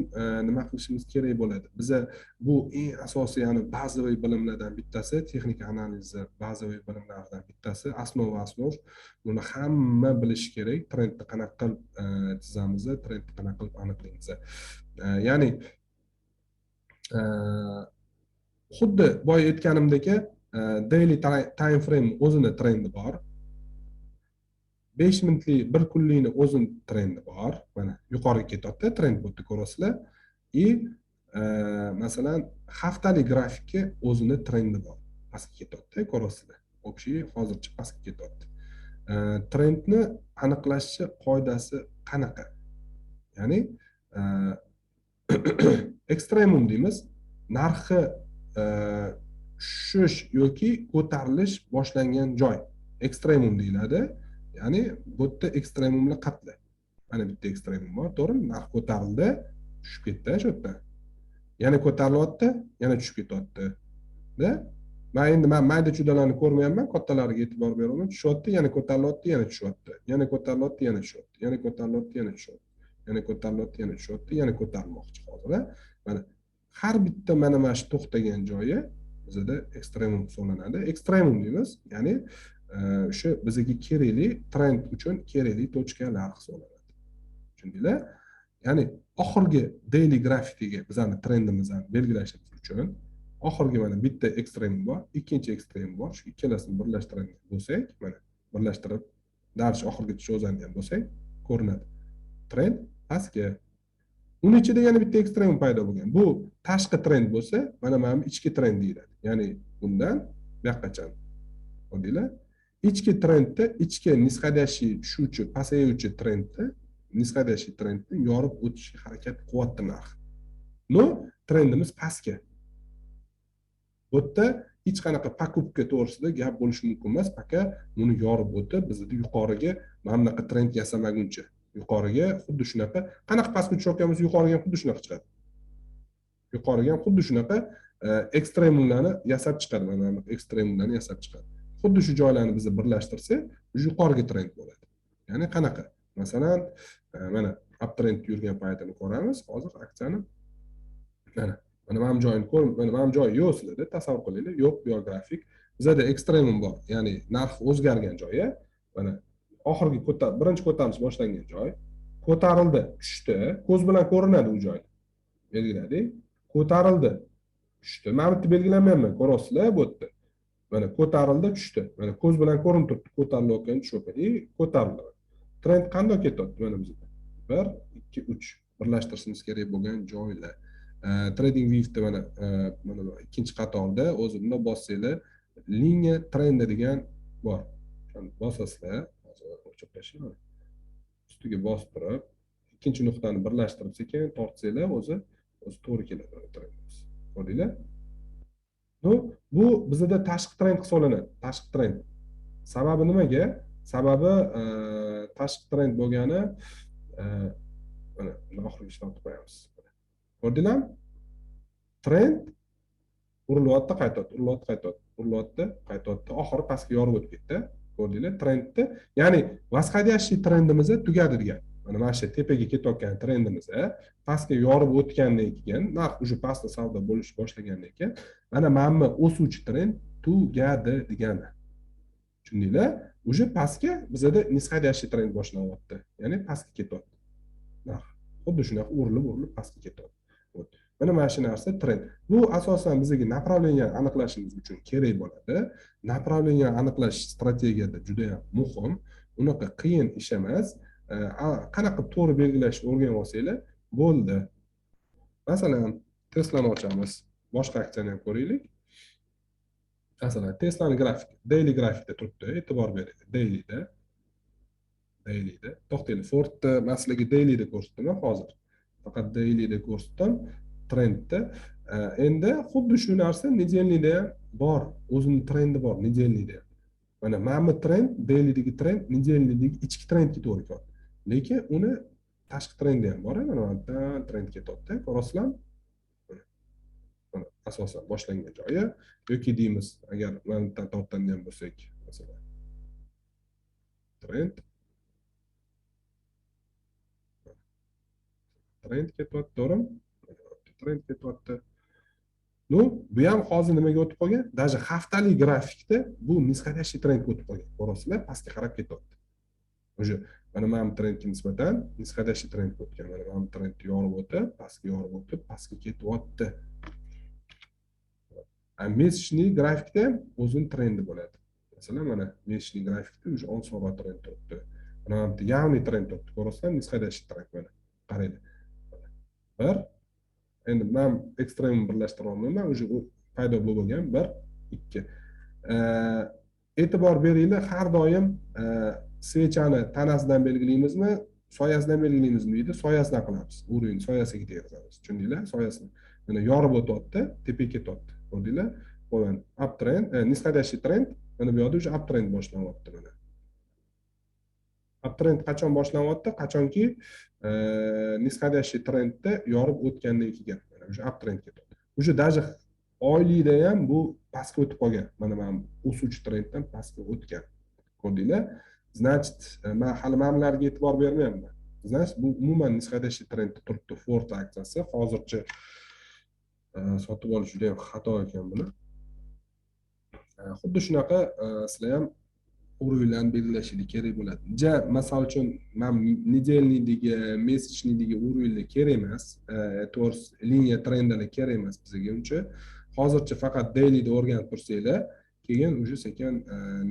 nima qilishimiz kerak bo'ladi? Biza bu eng asosiy, ya'ni bazaviy bilimlardan bittasi, texnika analizi bazaviy bilimlardan bittasi, asnov. Buni hamma bilish kerak. Trendni qanaqa qilib tizamiz, trendni qanaqa qilib aniqlaymiz. Ya'ni xuddi boya aytganimdek daily time frame o'zini trendi bor. 5 minutlik, bir kunlikni o'zini trendi bor. Mana yuqoriga ketyapti, trend bo'tni ko'rasizlar. И masalan haftalik grafikka o'zini trendi bor. Pastga ketyapti, ko'rasizlar. Общий hozircha pastga ketyapti. Trendni aniqlashchi qoidasi qanaqa? Ya'ni ekstremum deymiz. Narxi tushish yoki ko'tarilish boshlangan joy ekstremum deyiladi. Ya'ni bu yerda ekstremumlar qatli. Mana bitta ekstremum bor, to'g'rimi? Narx ko'tarildi, tushib ketdi shu yerdan. Yana ko'tarilyapti, yana tushib ketyapti. Da? Men endi mayda chudalarni ko'rmayapman, kattalariga e'tibor beraman. Tushyapti, yana ko'tarilyapti, yana tushyapti. Yana ko'tarilyapti, yana tushyapti. Yana ko'tarilyapti, yana tushyapti. Yana ko'tarilyapti, yana tushyapti, yana ko'tarilmoqchi hozir. Mana har bitta mana shu to'xtagan joyi bizda ekstremum hisoblanadi. Ekstremum deymiz, ya'ni o'sha bizga kerakli trend uchun kerakli tochkalar hisoblanadi. Tushundinglar? Ya'ni oxirgi daily grafikdagi bizning trendimizni belgilashimiz uchun oxirgi mana bitta ekstremum bor, ikkinchi ekstremum bor. Shu ikkalasini birlashtirgan bo'lsak, mana birlashtirib darsh oxirgacha cho'zadigan bo'lsak, ko'rinadi. Trend pastga. Uning ichida yana bitta ekstremum paydo bo'lgan. Bu tashqi trend bo'lsa, mana ichki trend deyiladi. Ya'ni bundan bu yoqqacha. Ko'rdinglar? Ichki trendda ichki nisqadashiy tushuvchi, pasayuvchi trendda nisqadashiy trendni yorib o'tish harakat qilyapti narx. No, trendimiz pastga. Bu yerda hech qanaqa покупка to'g'risida gap bo'lishi mumkin emas, faqat buni yorib o'tib, bizda yuqoriga mana bunaqa trend yasamaguncha, yuqoriga xuddi shunaqa, qanaqa pastga tushayotgan bo'lsa, yuqoriga ham xuddi shunaqa chiqadi. Yuqoriga ham xuddi shunaqa ekstremumlarni yasab chiqadi, mana bu ekstremumlarni yasab chiqadi. Xuddi shu joylarni biz birlashtirsak, yuqoriga trend bo'ladi. Ya'ni qanaqa? Masalan, mana uptrend yurgan paytini ko'ramiz. Hozir aksiyani mana bu joyini ko'ring, mana bu joyi yo'q sizlarda, tasavvur qilinglar, yo'q bu grafik. Bizda ekstremum bor, ya'ni narx o'zgargan joyi. Mana oxirgi birinchi ko'tarilish boshlangan joy. Ko'tarildi, tushdi, ko'z bilan ko'rinadi u joy. Belgiladik. Ko'tarildi, tushdi. Men bitta belgilamayapman, ko'rasizlar bu yerda. Mana ko'tarildi, tushdi. Mana ko'z bilan ko'rinib turibdi, ko'tarilayotgan tushayotgan. Ko'tarildi. Trend qanday ketyapti mana bizda? 1, 2, 3 birlashtirishimiz kerak bo'lgan joylar. Trading View'da mana ikkinchi qatorda o'zimda bossanglar, liniya trend degan bor. Bosasizlar, hozir o'chirib tashlayman. Ustiga bosib turib, ikkinchi nuqtani birlashtirib sekin tortsanglar, o'zi to'g'ri keladi trendimiz. Ko'rdinglar? Bu bizda tashqi trend hisoblanadi. Tashqi trend. Sababi nimaga? Sababi tashqi trend bo'lgani mana oxirgi ishni qo'yamiz. Ko'rdinglar? Trend urilyapti, qaytyapti, urilyapti, qaytyapti, urilyapti, qaytyapti. Oxiri pastga yorib o'tib ketdi. Ko'rdinglar? Trendni, ya'ni восходящий trendimiz tugadi degan. Mana shu tepaga ketayotgan trendimiz pastga yorib o'tgandan keyin, narx уже pastda savdo bo'lish boshlagandan keyin, mana o'suvchi trend tugadi degani. Tushundinglar? Уже pastga bizda nisqadashiy trend boshlanyapti. Ya'ni pastga ketyapti. Narx xuddi shunaqa urilib pastga ketyapti. Mana shu narsa trend. Bu asosan bizga направление aniqlashimiz uchun kerak bo'ladi. Направление aniqlash strategiyada juda ham muhim. Unaqa qiyin ish emas. Qanaqa to'g'ri belgilashni o'rganib olsanglar bo'ldi. Masalan, Tesla'ni ochamiz. Boshqa aksiyani ham ko'raylik. Masalan, Tesla'ning grafik, daily grafikda turibdi. E'tibor bering. Dailyda. To'xtanglar, Fordni maslagiga dailyda ko'rsatdim hozir. Faqat dailyda ko'rsatdim. Trendda. Endi xuddi shu narsa nedelnikda ham bor. O'zining trendi bor nedelnikda. Mana bu trend, dailydagi trend, nedelnikdagi ichki trendga to'g'ri keladi. Lekin uni tashqi trendi ham bor, mana bundan trend ketyapti. Ko'rasizlar? Mana asosan boshlangan joyi yoki deymiz, agar mandan tortadigan bo'lsak, masalan, trend ketyapti, to'g'rimi? Trend ketyapti. Bu ham hozir nimaga o'tib qolgan? Даже haftalik grafikda bu nisqadashiy trendga o'tib qolgan. Ko'rasizlar, pastga qarab ketyapti. Уже mana bu trendga nisbatan nisqadashiy trendga o'tgan. Mana bu trend yorib o'tib, pastga yorib o'tib, pastga ketyapti. Mesajli grafikda ham o'zini trendi bo'ladi. Masalan, mana mesajli grafikda уже on soat trend turibdi. Mana bu yerda явный trend turibdi. Ko'rasizlar, nisqadashli trend mana. Qaranglar. Bir, endi men ekstremni birlashtira olmayman, уже paydo bo'lgan 1, 2. E'tibor beringlar, har doim svechani tanasidan belgilaymizmi, soyasidan belgilaymizmi deydi, soyasidan qilamiz. Uровень soyasiga tegizamiz. Tushundinglar? Soyasini. Mana yorib o'tyapti, tepaga ketyapti. Ko'rdinglar? Bo'lgan uptrend, nisqadashli trend, mana bu yerda уже uptrend boshlanyapti mana. Uptrend qachon boshlanyapti? Qachonki nisqadashli trendda yorib o'tgandan keyin mana уже uptrend ketyapti. Уже даже oylikda ham bu pastga o'tib qolgan. Mana o'suvchi trenddan pastga o'tgan. Ko'rdinglar? Значит, men hali ma'lumotlarga e'tibor bermayapman. Значит, bu umuman nisqadashli trendda turibdi. Ford aksiyasi hozircha sotib olish juda ham xato ekan buni. Xuddi shunaqa sizlar ham uровеньlarni belgilashingiz kerak bo'ladi. Misol uchun men nedelniydagi, mesajniydagi uровеньlar kerak emas, to'g'risi liniya trendlar kerak emas bizga uncha. Hozircha faqat dailyda o'rganib tursanglar, keyin уже sekin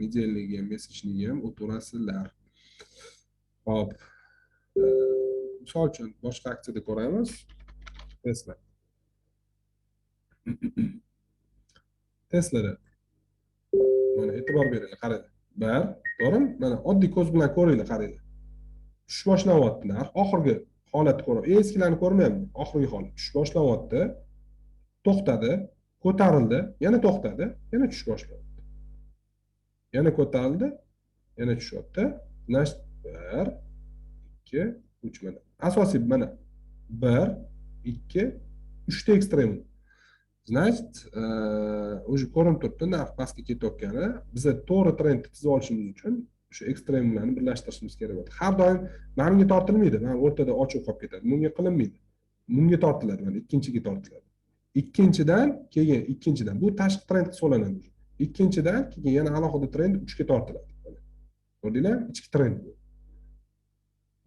nedelniga, mesajniga ham o'tirasizlar. Hop. Misol uchun boshqa aksiyada ko'ramiz. Tesla. Teslada mana e'tibor beringlar, qaranglar. To'g'rimi? Mana oddiy ko'z bilan ko'ringlar, qaranglar. Tush boshlanyapti narx, oxirgi holatni ko'rib, eskilarni ko'rmayapman. Oxirgi holat tush boshlanyapti. To'xtadi, ko'tarildi, yana to'xtadi, yana tush boshlandi. Yana ko'tarildi, yana tushyapti. Значит, 1 2 3 mana. Asosiy mana 1 2 3 ta ekstremum. Значит, уже ko'rinib turibdi, narx pastga ketayotgani. Biz to'g'ri trendni tizib olishimiz uchun o'sha ekstremumlarni birlashtirishimiz kerak bo'ladi. Har doim bunga tortilmaydi. Mana o'rtada ochiq qolib ketadi. Bunga qilinmaydi. Bunga tortiladi, mana ikkinchiga tortiladi. Ikkinchidan bu tashqi trend hisoblanadi. Ikkinchidan keyin yana alohida trend 3 ga tortiladi. Ko'rdinglar? Ichki trend bu.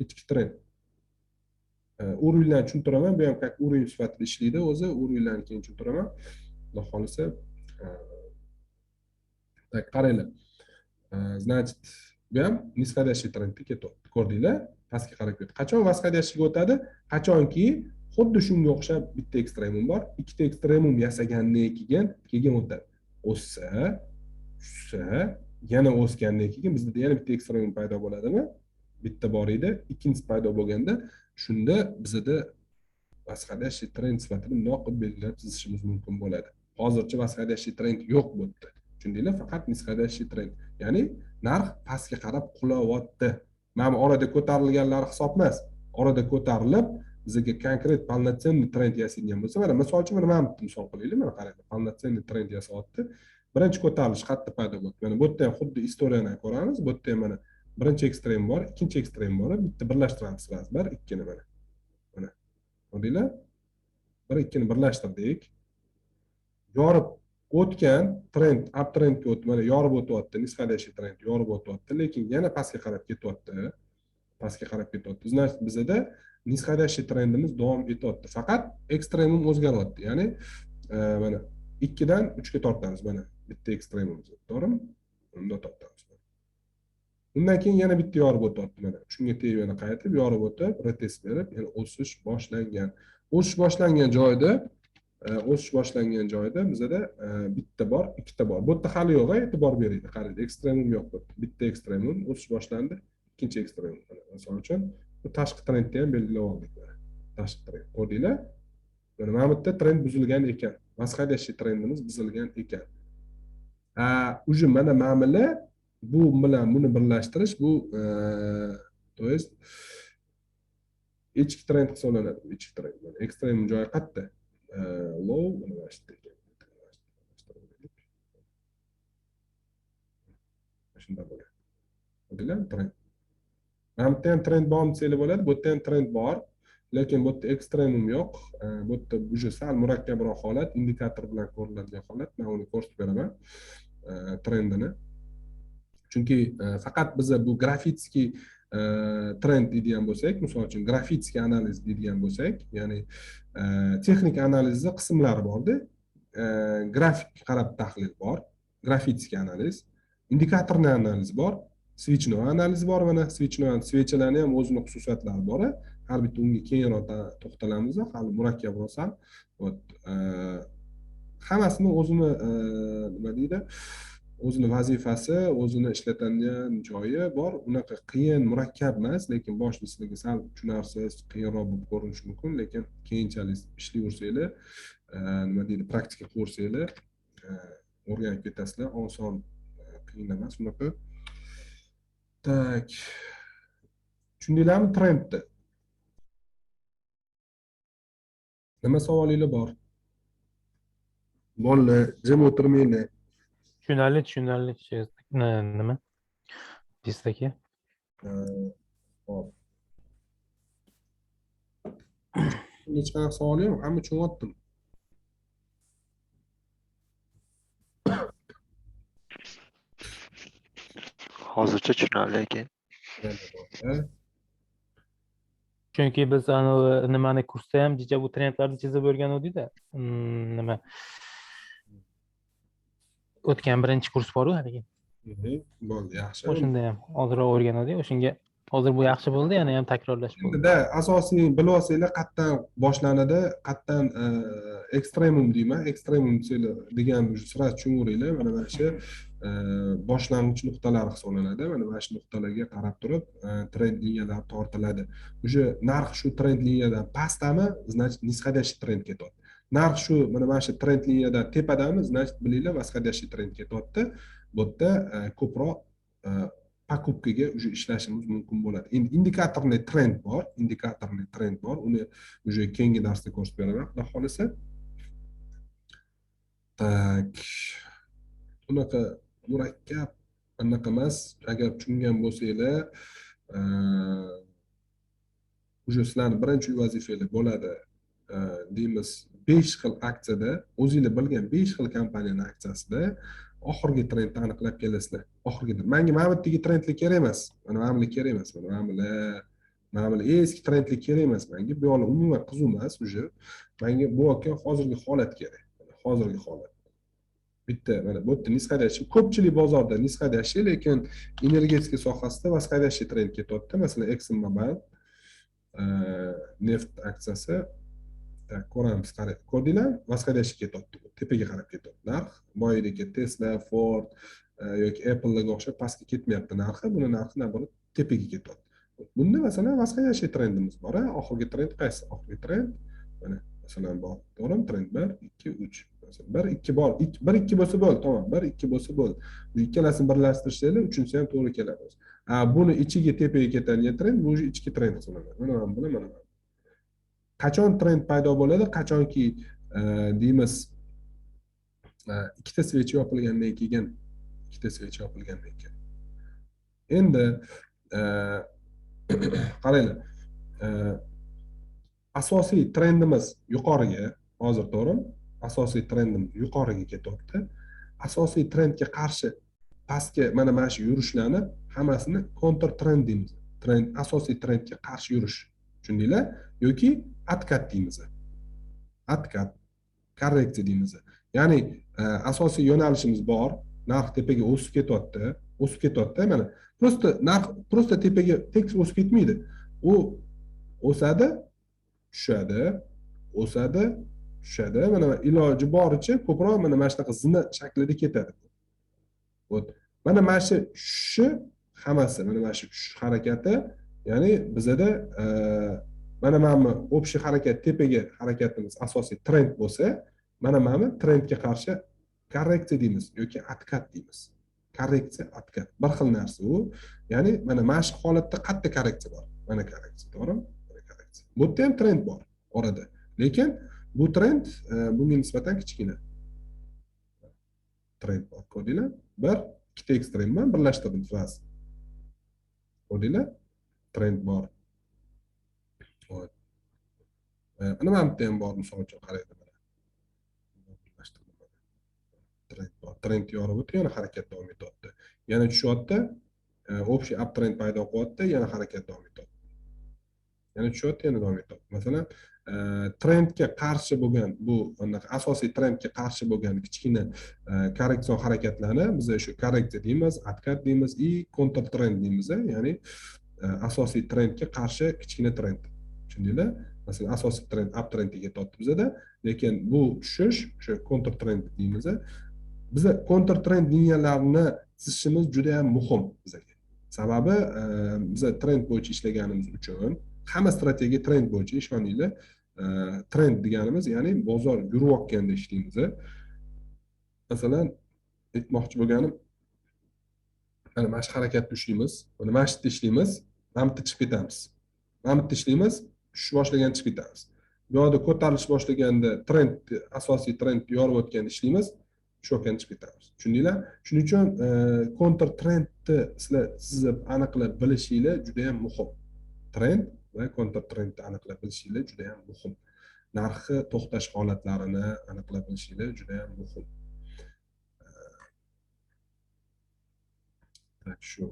Ichki trend. Uровеньlarni tushuntiraman, bu ham как уровень sifatida ishlaydi o'zi, uровеньlarni keyin tushuntiraman. Xudo xolisa, tak qaranglar. Значит, bu ham nisqadashli trendga ketyapti. Ko'rdinglar? Pastga qarab ketdi. Qachon nisqadashliga o'tadi? Qachonki xuddi shunga o'xshab bitta ekstremum bor, ikkita ekstremum yasagandan keyin o'tadi. O'ssa, tushsa, yana o'sgandan keyin bizda yana bitta ekstremum paydo bo'ladimi? Bitta bor edi, ikkinchisi paydo bo'lganda, shunda bizda nisqadashli trend sifatida bundoq qilib belgilab chizishimiz mumkin bo'ladi. Hozircha nisqadashli trend yo'q bo'ldi. Tushundinglar? Faqat nisqadashli trend. Ya'ni narx pastga qarab qulayapti. Mana orada ko'tarilganlar hisob emas. Orada ko'tarilib, bizga konkret полноценный trend yasaydigan bo'lsa, mana misol uchun mana bitta misol qilaylik, mana qarang, полноценный trend yasayapti. Birinchi ko'tarilish qayerda paydo bo'ldi? Mana bu yerda ham xuddi istoriyani ko'ramiz. Bu yerda ham mana birinchi ekstrem bor, ikkinchi ekstrem bor, bitta birlashtiramiz biz. 1 2 ni mana. Mana. Ko'rdinglar? 1 2 ni birlashtirdik. Yorib o'tgan trend, up trendga o'tdi, mana yorib o'tyapti, nisqadashli trend yorib o'tyapti, lekin yana pastga qarab ketyapti. Pastga qarab ketyapti. Значит, bizda nisqadashli trendimiz davom etyapti. Faqat ekstremum o'zgaryapti. Ya'ni mana 2 dan 3 ga tortamiz mana bitta ekstremumimiz. To'g'rimi? Unda tortamiz. Undan keyin yana bitta yorib o'tyapti mana. Shunga tegib yana qaytib yorib o'tib, retest berib, yana o'sish boshlangan. O'sish boshlangan joyda bizda bitta bor, ikkita bor. Bu yerda hali yo'q, e'tibor beringlar. Qarang, ekstremum yo'q bu. Bitta ekstremum o'sish boshlandi, ikkinchi ekstremum. Misol uchun bu tashqi trendni ham belgilab oldik mana. Tashqi trend. Ko'rdinglar? Mana bu yerda trend buzilgan ekan. Nisqadashli trendimiz buzilgan ekan. Уже mana ma'mila bu bilan buni birlashtirish bu to есть ichki trend hisoblanadi. Ichki trend. Ekstrem joyi qayerda? Low mana shunda ekan. Shunda bo'ladi. Ko'rdinglar? Trend. Mana bu ham trend bormi desanglar bo'ladi. Bu yerda ham trend bor, lekin bu yerda ekstremum yo'q. Bu yerda уже sal murakkabroq holat, indikator bilan ko'riladigan holat. Men uni ko'rsatib beraman. Trendini. Chunki faqat biz bu grafitskiy trend deydigan bo'lsak, misol uchun grafitskiy analiz deydigan bo'lsak, ya'ni texnik analizda qismlari bor-da. grafik qarab tahlil bor, grafический analiz, indikatorni analiz bor, switchnoy analiz bor. Mana switchnoy switchlarni ham o'zining xususiyatlari bor. Har bitta unga keyinroq to'xtalamiz, hali murakkabroq ham. Hammasini o'zini nima deydi? O'zini vazifasi, o'zini ishlatadigan joyi bor. Unaqa qiyin, murakkab emas, lekin boshida sizlarga sal tushunarsiz, qiyinroq bo'lib ko'rinishi mumkin, lekin keyinchalik ishlayversanglar, nima deydi, praktika qilsanglar, o'rganib ketasizlar. Oson, qiyin emas unaqa. Tak. Tushundinglarmi trendni? Nima savolinglar bor? Bolalar, jim o'tirmanglar. Tushunarli. Nima? Testdagi. Hop. Hech qanaqa savol yo'q, hamma tushunyaptimi? Hozircha tushunarli ekan. Chunki biz anavi nimani kursda ham jicha bu trendlarni chizib o'rganuvdik-da. Nima? O'tgan birinchi kurs bor-ku haligi. Bo'ldi, yaxshi. O'shanda ham ozroq o'rganuvdik. O'shanga hozir bu yaxshi bo'ldi, yana ham takrorlash bo'ldi. Endi asosiy bilib olsanglar, qayerdan boshlanadi, qayerdan ekstremum deyman, ekstremum degan sira tushunaveringlar. Mana shu boshlang'ich nuqtalari hisoblanadi. Mana shu nuqtalarga qarab turib trend liniyalar tortiladi. O'sha narx shu trend liniyadan pastdami, значит, нисходящий trend ketyapti. Narx shu mana shu trend liniyadan tepadami, значит, bilinglar, восходящий trend ketyapti. Bu yerda ko'proq покупкаga уже ishlashimiz mumkin bo'ladi. Endi indikatorli trend bor. Uni уже keyingi darsda ko'rsatib beraman, xudo xolisa. Tak. Unaqa murakkab anaqa emas. Agar tushungan bo'lsanglar, уже sizlarning birinchi vazifanglar bo'ladi. Deymiz, 5 xil aksiyada, o'zingizlar bilgan 5 xil kompaniyaning aksiyasida oxirgi trendni aniqlab kelasizlar. Oxirgi. Menga mana bu yerdagi trendlar kerak emas. Mana bu kerak emas. Mana bu eski trendlar kerak emas. Menga bu yo'l umuman qiziq emas уже. Menga bu yo'lga hozirgi holat kerak. Hozirgi holat. Bitta mana bu yerda nisxadashi, ko'pchilik bozorda nisxadashi, lekin energetika sohasida восходящий trend ketyapti. Masalan, ExxonMobil neft aksiyasi ko'ramiz, qarang. Ko'rdinglar? Восходящий ketyapti. Tepaga qarab ketyapti. Narx boyidagi Tesla, Ford yoki Apple'ga o'xshab pastga ketmayapti narxi. Buni narxi naborat tepaga ketyapti. Bunda masalan восходящий trendimiz bor. Oxirgi trend qaysi? Oxirgi trend mana masalan bor. To'g'rimi? Trend 1, 2, 3. Masalan 1, 2 bor. 1, 2 bo'lsa bo'ldi, tamom. 1, 2 bo'lsa bo'ldi. Bu ikkalasini birlashtirsanglar, uchinchisi ham to'g'ri keladi. Buni ichiga tepaga ketadigan trend, bu ichki trend hisoblanadi. Mana buni. Qachon trend paydo bo'ladi? Qachonki deymiz, ikkita switch yopilgandan keyin, Endi qaranglar. Asosiy trendimiz yuqoriga, hozir to'g'rimi? Asosiy trendimiz yuqoriga ketyapti. Asosiy trendga qarshi pastga mana shu yurishlarni hammasini counter trend deymiz. Asosiy trendga qarshi yurish. Tushundinglar? Yoki откат deymiz. Откат, korreksiya deymiz. Ya'ni asosiy yo'nalishimiz bor. Narx tepaga o'sib ketyapti. Mana prosta tepaga tekis o'sib ketmaydi. U o'sadi, tushadi. Mana iloji boricha ko'proq mana shunaqa zina shaklida ketadi. Mana shu hammasi, mana shu harakati, ya'ni bizada mana общий harakat, tepaga harakatimiz asosiy trend bo'lsa, mana trendga qarshi korreksiya deymiz yoki откат deymiz. Korreksiya, откат bir xil narsa u. Ya'ni mana shu holatda qayerda korreksiya bor? Mana korreksiya, to'g'rimi? Mana korreksiya. Bu yerda ham trend bor orada. Lekin bu trend bunga nisbatan kichkina. Trend bor, ko'rdinglar? Bir, ikkita ekstrem bilan birlashtirdim faz. Ko'rdinglar? Trend bor. Mana bu ham bor, misol uchun qaraydi mana. Trend bor. Trend yorib o'tdi, yana harakat davom etyapti. Yana tushyapti, общий uptrend paydo qilyapti, yana harakat davom etyapti. Ya'ni tushyapti, yana davom etyapti. Masalan, trendga qarshi bo'lgan bu asosiy trendga qarshi bo'lgan kichkina korreksion harakatlarni biz shu korreksiya deymiz, откат deymiz и kontra trend deymiz. Ya'ni asosiy trendga qarshi kichkina trend. Tushundinglar? Masalan, asosiy trend uptrendga ketyapti bizda, lekin bu tushish o'sha kontra trend deymiz. Biza kontra trend liniyalarini chizishimiz juda ham muhim bizga. Sababi biza trend bo'yicha ishlaganimiz uchun hamma strategiya trend bo'yicha, ishoninglar. Trend deganimiz, ya'ni bozor yurayotganda ishlaymiz. Masalan, aytmoqchi bo'lganim, mana shu harakatda ishlaymiz, mana shu yerda ishlaymiz, mana bu yerda chiqib ketamiz. Mana bu yerda ishlaymiz, tushib boshlaganda chiqib ketamiz. Bu yoqda ko'tarilish boshlaganda trend, asosiy trend yorib ishlaymiz, tushayotganda chiqib ketamiz. Tushundinglar? Shuning uchun kontra trendni sizlar chizib aniqlab bilishinglar juda ham muhim. Trend va kontra trendni aniqlab bilishinglar juda ham muhim. Narxi to'xtash holatlarini aniqlab bilishinglar juda ham muhim. Tak shu.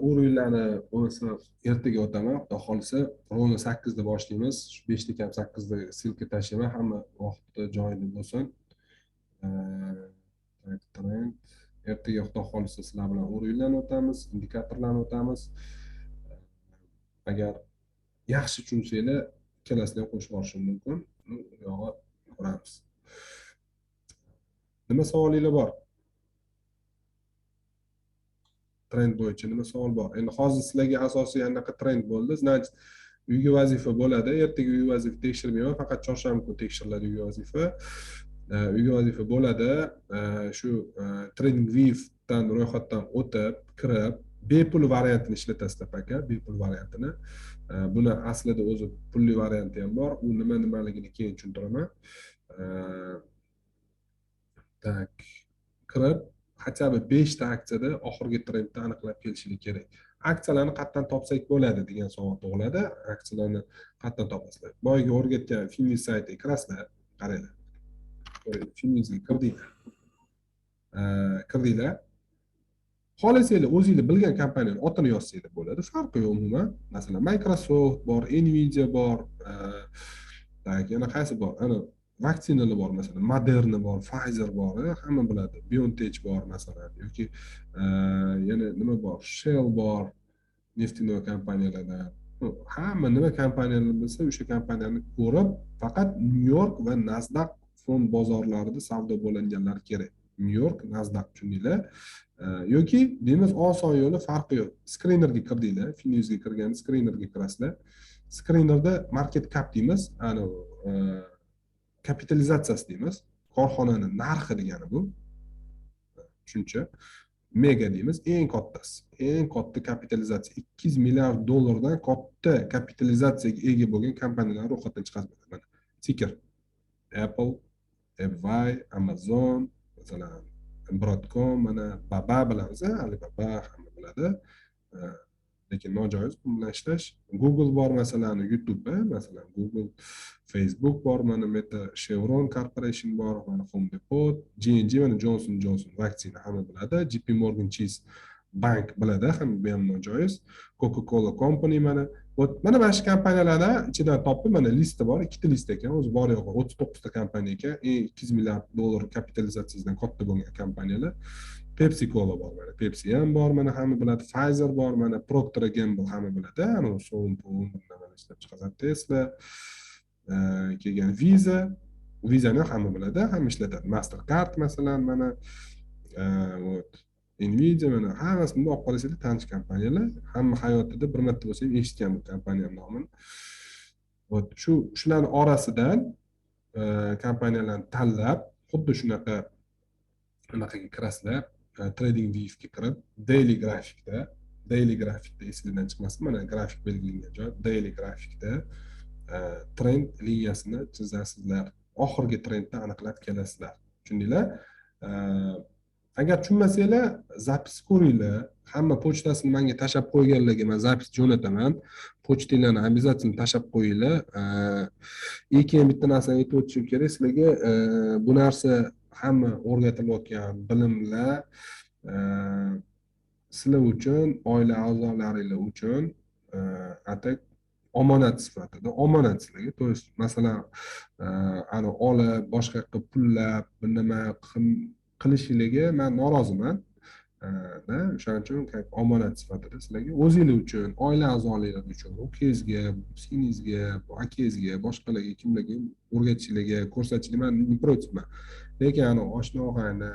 O'rinlarni bo'lsa ertaga o'taman, xudo xolisa. Rovno 8 da boshlaymiz. 5 da kam 8 da silka tashlayman, hamma vaqtda joyida bo'lsin. Trend ertaga xudo xolisa sizlar bilan o'rinlarni o'tamiz, indikatorlarni o'tamiz. Agar yaxshi tushunsanglar, ikkalasini ham qo'shib olishim mumkin. Bu yog'i ko'ramiz. Nima savolinglar bor? Trend bo'yicha nima savol bor? Endi hozir sizlarga asosiy anaqa trend bo'ldi. Значит, uyga vazifa bo'ladi. Ertaga uyga vazifa tekshirmayman, faqat chorshanba kuni tekshiriladi uyga vazifa. Uyga vazifa bo'ladi. Shu TradingView dan ro'yxatdan o'tib, kirib, bepul variantini ishlatasizlar aka, bepul variantini. Buni aslida o'zi pulli varianti ham bor. U nimaligini keyin tushuntiraman. Tak, kirib хотя бы 5 ta aksiyada oxirgi trendni aniqlab kelishlik kerak. Aksiyalarni qayerdan topsak bo'ladi degan savol tug'iladi. Aksiyalarni qayerdan topasizlar? Boyga o'rgatgan Finviz saytiga kirasizlar, qaranglar. Finvizga kirdinglar. Xohlasanglar o'zingizlar bilgan kompaniyani otini yozsanglar bo'ladi. Farqi yo'q umuman. Masalan, Microsoft bor, Nvidia bor, yana qaysi bor? Ana vaksinalar bor, masalan, Moderna bor, Pfizer bor, hamma biladi. BioNTech bor masalan, yoki yana nima bor? Shell bor, neftinoy kompaniyalardan. Hamma nima kompaniyalar bo'lsa, o'sha kompaniyani ko'rib, faqat New York va Nasdaq fond bozorlarida savdo bo'linganlar kerak. New York, Nasdaq, tushundinglar? Yoki deymiz oson yo'li, farqi yo'q. Screenerga kirdinglar, Finvizga kirganda screenerga kirasizlar. Screenerda market cap deymiz, ana kapitalizatsiyasi deymiz. Korxonani narxi degani bu. Tushuncha. Mega deymiz, eng kattasi. Eng katta kapitalizatsiya 200 milliard dollardan katta kapitalizatsiyaga ega bo'lgan kompaniyalar ro'yxatdan chiqariladi. Mana ticker Apple, Ebay, Amazon, masalan, Broadcom, mana Baba bilamiz, Alibaba hamma biladi. Lekin nojoiz bu bilan ishlash. Google bor masalan, YouTube, masalan, Google, Facebook bor, mana Meta, Chevron Corporation bor, mana Home Depot, J&J, mana Johnson & Johnson vaksina hamma biladi, JP Morgan Chase Bank biladi, hamma bu ham nojoiz. Coca-Cola Company mana mana shu kompaniyalardan ichidan topdim, mana lista bor, ikkita lista ekan, o'zi bor yo'q 39 ta kompaniya ekan, 200 milliard dollar kapitalizatsiyasidan katta bo'lgan kompaniyalar. Pepsi Cola bor, mana Pepsi ham bor, mana hamma biladi. Pfizer bor, mana Procter & Gamble hamma biladi. Ana so'm pul nimalar ishlab chiqaradi. Tesla, keyin Visa ni hamma biladi, hamma ishlatadi. Mastercard masalan, mana Nvidia, mana hammasini olib qarasanglar tanish kompaniyalar, hamma hayotida bir marta bo'lsa ham eshitgan bu kompaniya nomini. Shularning orasidan kompaniyalarni tanlab, xuddi shunaqaga kirasizlar. TradingView ga kirib, daily grafikda esingizdan chiqmasin, mana grafik belgilangan joy, daily grafikda trend liniyasini chizasizlar. Oxirgi trendni aniqlab kelasizlar. Tushundinglar? Agar tushunmasanglar, zapis ko'ringlar. Hamma pochtasini menga tashab qo'yganlarga men zapis jo'nataman. Pochtinglarni обязательно tashab qo'yinglar. Keyin bitta narsani aytib o'tishim kerak sizlarga, bu narsa hamma o'rgatilayotgan bilimlar sizlar uchun, oila a'zolaringlar uchun atak omonat sifatida, omonat sizlarga. То есть, masalan, ani olib, boshqa yoqqa pullab, bir nima qilishingiga men noroziman. Da, o'shaning uchun omonat sifatida sizlarga o'zinglar uchun, oila a'zolaringiz uchun, ukangizga, singlingizga, akangizga, boshqalarga, kimlarga o'rgatishlarga, ko'rsatishingiz men не противman. Lekin ani oshna og'ayni,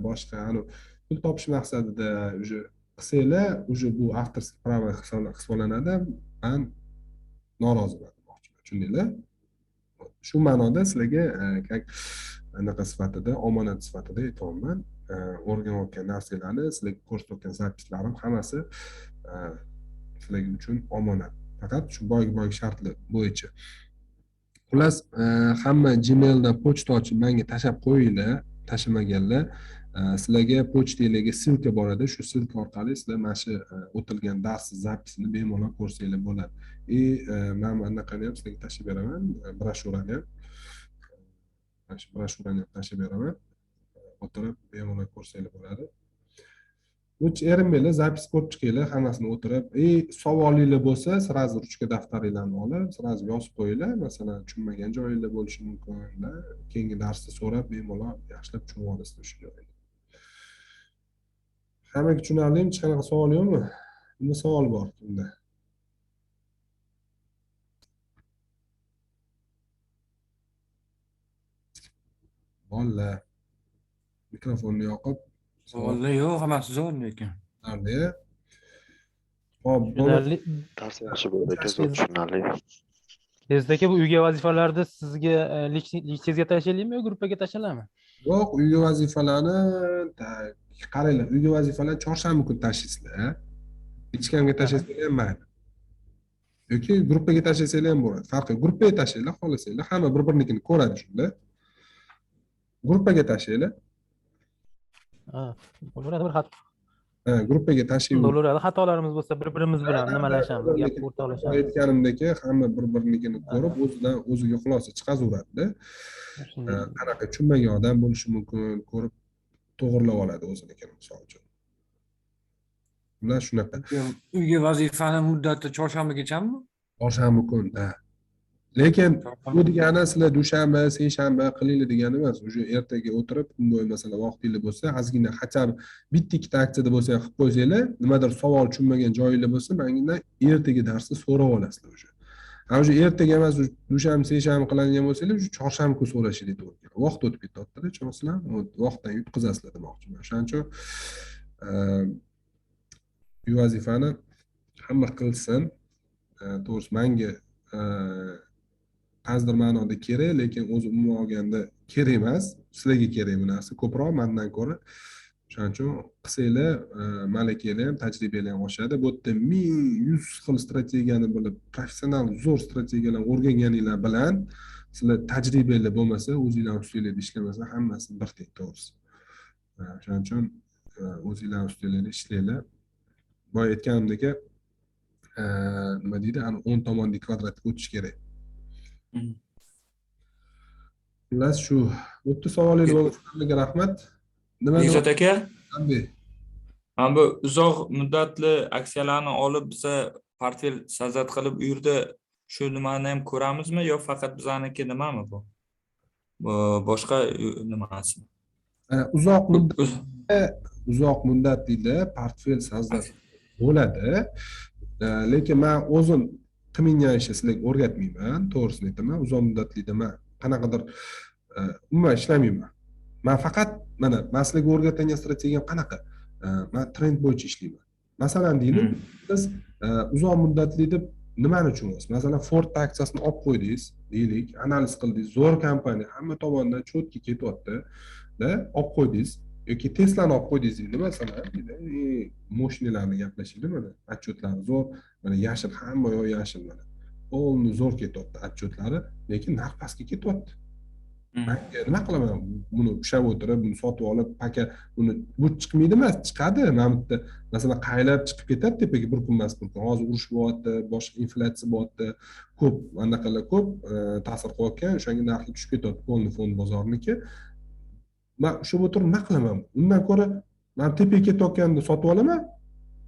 boshqa ani pul topish maqsadida уже qilsanglar, уже bu avtorskiy pravo hisoblanadi. Men noroziman demoqchiman. Tushundinglar? Shu ma'noda sizlarga как anaqa sifatida, omonat sifatida aytyapman. O'rganayotgan narsalarni, sizlarga ko'rsatayotgan zapislarim hammasi sizlar uchun omonat. Faqat shu boy shartlar bo'yicha. Xullas, hamma Gmaildan pochta ochib menga tashlab qo'yinglar, tashlamaganlar. Sizlarga pochtingizga silka boradi. Shu silka orqali sizlar mana shu o'tilgan dars zapisini bemalol ko'rsanglar bo'ladi. Men anaqani ham sizlarga tashlab beraman, broshurani ham. Mana shu broshurani ham tashlab beraman. O'tirib bemalol ko'rsanglar bo'ladi. Uch erinmanglar, zapis ko'rib chiqinglar, hammasini o'tirib. Savolinglar bo'lsa, sразу ruchka daftaringlarni olib, sразу yozib qo'yinglar. Masalan, tushunmagan joyinglar bo'lishi mumkin, keyingi darsda so'rab bemalol yaxshilab tushunib olasizlar shu joyni. Hammaga tushunarlimi? Hech qanaqa savol yo'qmi? Nima savol bor unda? Bolalar mikrofonni yoqib Savollar yo'q, hammasi zo'r lekin. Nardi? Hop, bo'ldi. Tushunarli. Dars yaxshi bo'ldi aka, zo'r tushunarli. Tezda aka, bu uyga vazifalarni sizga lichingizga tashlaylikmi yo gruppaga tashlaylikmi? Yo'q, uyga vazifalarni qaranglar, uyga vazifalarni chorshanba kuni tashlaysizlar. Hech kimga tashlaysanglar ham mayli. Yoki gruppaga tashlasanglar ham bo'ladi. Farqi, gruppaga tashlanglar, xohlasanglar, hamma bir-birnikini ko'radi shunda. Gruppaga tashlanglar. Bo'ladi, bir xato. Gruppaga tashlaylik. Bo'ladi, xatolarimiz bo'lsa bir-birimiz bilan nimalashamiz, gap o'rtoqlashamiz. Aytganimdek, hamma bir-birnikini ko'rib, o'ziga xulosa chiqazaveradi-da. Qanaqa tushunmagan odam bo'lishi mumkin, ko'rib to'g'rilab oladi o'zinikini, misol uchun. Ular shunaqa. Uyga vazifani muddati chorshanbagachami? Chorshanba kuni, lekin bu degani sizlar dushanba, seshanba qilinglar degani emas. O'sha ertaga o'tirib, kun bo'yi masalan vaqtingiz bo'lsa, ozgina hatto bitta ikkita aksiyada bo'lsa ham qilib qo'ysanglar, nimadir savol tushunmagan joyinglar bo'lsa, mendan ertaga darsni so'rab olasizlar o'sha. Ana shu ertaga emas, dushanba, seshanba qiladigan bo'lsangiz, shu chorshanba kuni so'rashingiz to'g'ri keladi. Vaqt o'tib ketadi-da, tushunasizlar? Vaqtdan yutqazasizlar demoqchiman. Shuning uchun bu vazifani hamma qilsin. To'g'risi menga ta'zir ma'noda kerak, lekin o'zi umuman olganda kerak emas. Sizlarga kerak bu narsa ko'proq mendan ko'ra. Shuning uchun qilsanglar, malakanglar ham, tajribangiz ham oshadi. Bu yerda 100 xil strategiyani bilib, professional zo'r strategiyalarni o'rganganinglar bilan sizlar tajribangiz bo'lmasa, o'zingizlar ustingizda ishlamasa, hammasi bir teng, to'g'risi. Shuning uchun o'zingizlar ustingizda ishlanglar. Boya aytganimdek, nima deydi, ani 10 tomondagi kvadratga o'tish kerak. Xullas shu. Bo'pti, savolingiz bo'lsa hammaga rahmat. Bekzod aka, Qanday? mana bu uzoq muddatli aksiyalarni olib biza portfel sajdat qilib u yerda shu nimani ham ko'ramizmi yo faqat bizaniki nimami bu? Boshqa nimasi? Uzoq muddatli portfel sajdat bo'ladi. Lekin men o'zim qilmagan ishni sizlarga o'rgatmayman, to'g'risini aytaman. Uzoq muddatlida men qanaqadir umuman ishlamayman. Men faqat mana sizlarga o'rgatilgan strategiyam qanaqa? Men trend bo'yicha ishlayman. Masalan deylik, siz uzoq muddatli deb nimani tushunasiz? Masalan, Ford aksiyasini olib qo'ydingiz, deylik, analiz qildingiz, zo'r kompaniya, hamma tomondan cho'tki ketyapti-da, olib qo'ydingiz. Yoki Tesla'ni olib qo'ydingiz deydi, masalan, mashinalarni gaplashaylik, mana отчеtlari zo'r, mana yashil, hamma yoq yashil mana. Polni zo'r ketyapti отчеtlari, lekin narx pastga ketyapti. Men nima qilaman? Buni ushlab o'tirib, buni sotib olib, paka buni bu chiqmaydi emas, chiqadi. Mana bu yerda masalan qaylab chiqib ketadi tepaga bir kun emas, hozir urush bo'lyapti, boshqa inflyatsiya bo'lyapti, ko'p anaqalar ko'p ta'sir qilayotgan, o'shanga narxi tushib ketyapti, polni fond bozoriniki. Men ushlab o'tirib nima qilaman? Undan ko'ra Men tepaga ketayotganda sotib olaman,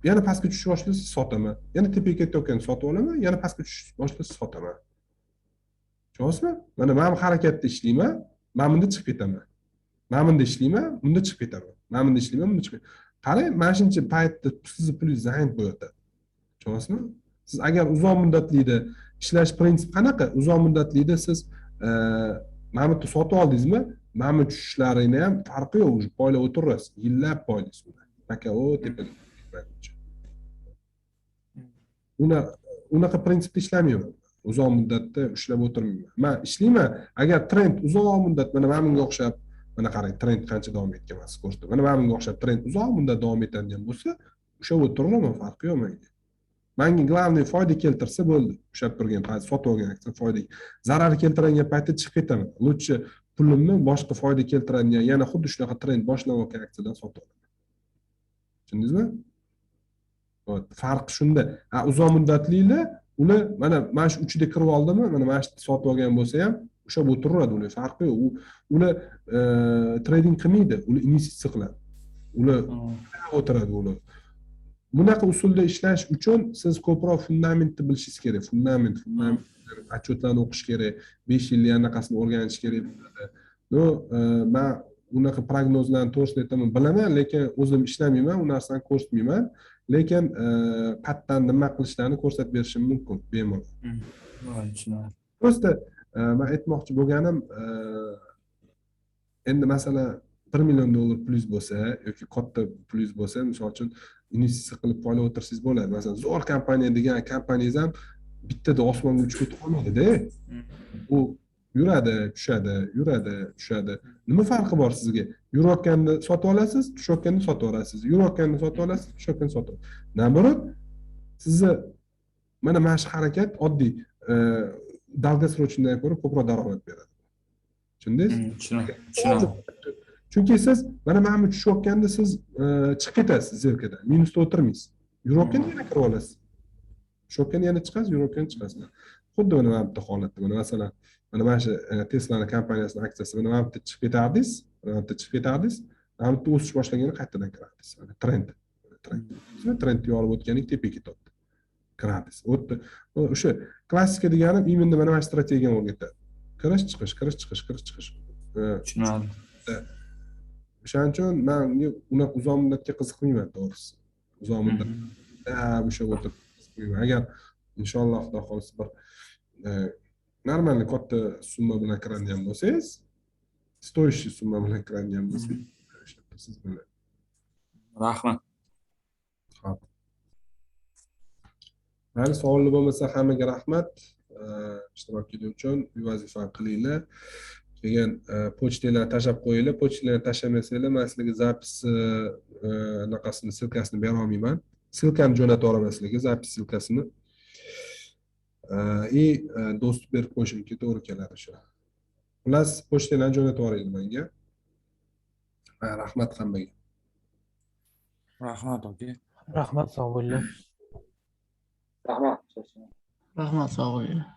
yana pastga tushib boshlasa sotaman. Yana tepaga ketayotganda sotib olaman, yana pastga tushib boshlasa sotaman. Tushunyapsizmi? Mana men bu harakatda ishlayman, men bunda chiqib ketaman. Men bunda ishlayman, bunda chiqib ketaman. Men bunda ishlayman, bunda chiqib ketaman. Qarang, mana shuncha paytda sizni pulingiz zayin bo'lyapti. Tushunyapsizmi? Siz agar uzoq muddatli ishlash prinsipi qanaqa? Uzoq muddatli siz mana bu sotib oldingizmi? Mana bu tushishlaringni ham farqi yo'q, o'sha poylab o'tirasiz. Yillab poylaysiz uni. Aka o tepaga ketmaydi. Unaqa prinsipda ishlamayman. Uzoq muddatda ushlab o'tirmayman. Men ishlayman, agar trend uzoq muddat mana bunga o'xshab, mana qarang, trend qancha davom etgan siz ko'rsatdim. Mana bunga o'xshab trend uzoq muddat davom etadigan bo'lsa, ushlab o'tiraman, farqi yo'q menga. Menga главный foyda keltirsa bo'ldi. Ushlab turgan payt sotib olgan aksiya foyda. Zarar keltiradigan paytda chiqib ketaman. Lutchi pulimni boshqa foyda keltiradigan, yana xuddi shunaqa trend boshlanayotgan aksiyadan sotib olaman. Tushundingizmi? Farq shunda. Uzoq muddatlilar uni mana shu uchida kirib oldimi, mana shu sotib olgan bo'lsa ham ushlab o'tiraveradi, uning farqi yo'q. Uni trading qilmaydi, uni investitsiya qiladi. Uni o'tiradi ular. Bunaqa usulda ishlash uchun siz ko'proq fundamentni bilishingiz kerak. Fundament отчетlarni o'qish kerak, 5 yillik anaqasini o'rganish kerak bo'ladi. Men unaqa prognozlarni to'g'risini aytaman, bilaman, lekin o'zim ishlamayman, u narsani ko'rsatmayman, lekin qayerdan nima qilishlarini ko'rsatib berishim mumkin, bemalol. Просто men aytmoqchi bo'lganim, endi masalan $1 million plyus bo'lsa yoki katta plyus bo'lsa, misol uchun investitsiya qilib poylab o'tirsangiz bo'ladi. Masalan, zo'r kompaniya degan kompaniyangiz ham bittada osmonga uchib ketib qolmaydi-da. U yuradi, tushadi, yuradi, tushadi. Nima farqi bor sizga? Yurayotganda sotib olasiz, tushayotganda sotib olasiz. Yurayotganda sotib olasiz, tushayotganda sotib olasiz. Naborot, sizni mana shu harakat oddiy долгосрочныйdan ko'ra ko'proq daromad beradi. Tushundingiz? Chunki siz mana bu tushayotganda siz chiqib ketasiz zerkadan, minusda o'tirmaysiz. Yurayotganda yana kirib olasiz. Tushayotganda yana chiqasiz, yurayotganda chiqasiz. Xuddi mana bu holatda, mana masalan, mana shu Tesla'ning kompaniyasining aksiyasi mana bu chiqib ketardingiz, mana bu o'sish boshlaganda qaytadan kiradingiz. Trend yorib o'tganik tepaga ketadi. Kiradingiz. O'sha klassika deganim именно mana shu strategiyani o'rgatadi. Kirish, chiqish, kirish, chiqish, kirish, chiqish. Tushunarli. O'shaning uchun men uni uzoq muddatga qiziqmayman, to'g'risi. Uzoq muddat o'sha o'tirib qiziqmayman. Agar inshaalloh Xudo xolisa bir normal katta summa bilan kiradigan bo'lsangiz, stoyish summa bilan kiradigan bo'lsangiz, siz bilan. Rahmat. Xo'p. Mayli, savollar bo'lmasa hammaga rahmat. Ishtirok etgani uchun vazifani qilinglar. Keyin pochtalarni tashlab qo'yinglar. Pochtalarni tashlamasanglar, men sizlarga zapis anaqasini, silkasini bera olmayman. Silkani jo'natib yuboraman sizlarga, zapis silkasini. Dostуп berib qo'yishimga to'g'ri keladi o'sha. Xullas, pochtalarni jo'natib yuboringlar menga. Rahmat hammaga. Rahmat aka. Rahmat, sog' bo'linglar. Rahmat, sog' bo'linglar.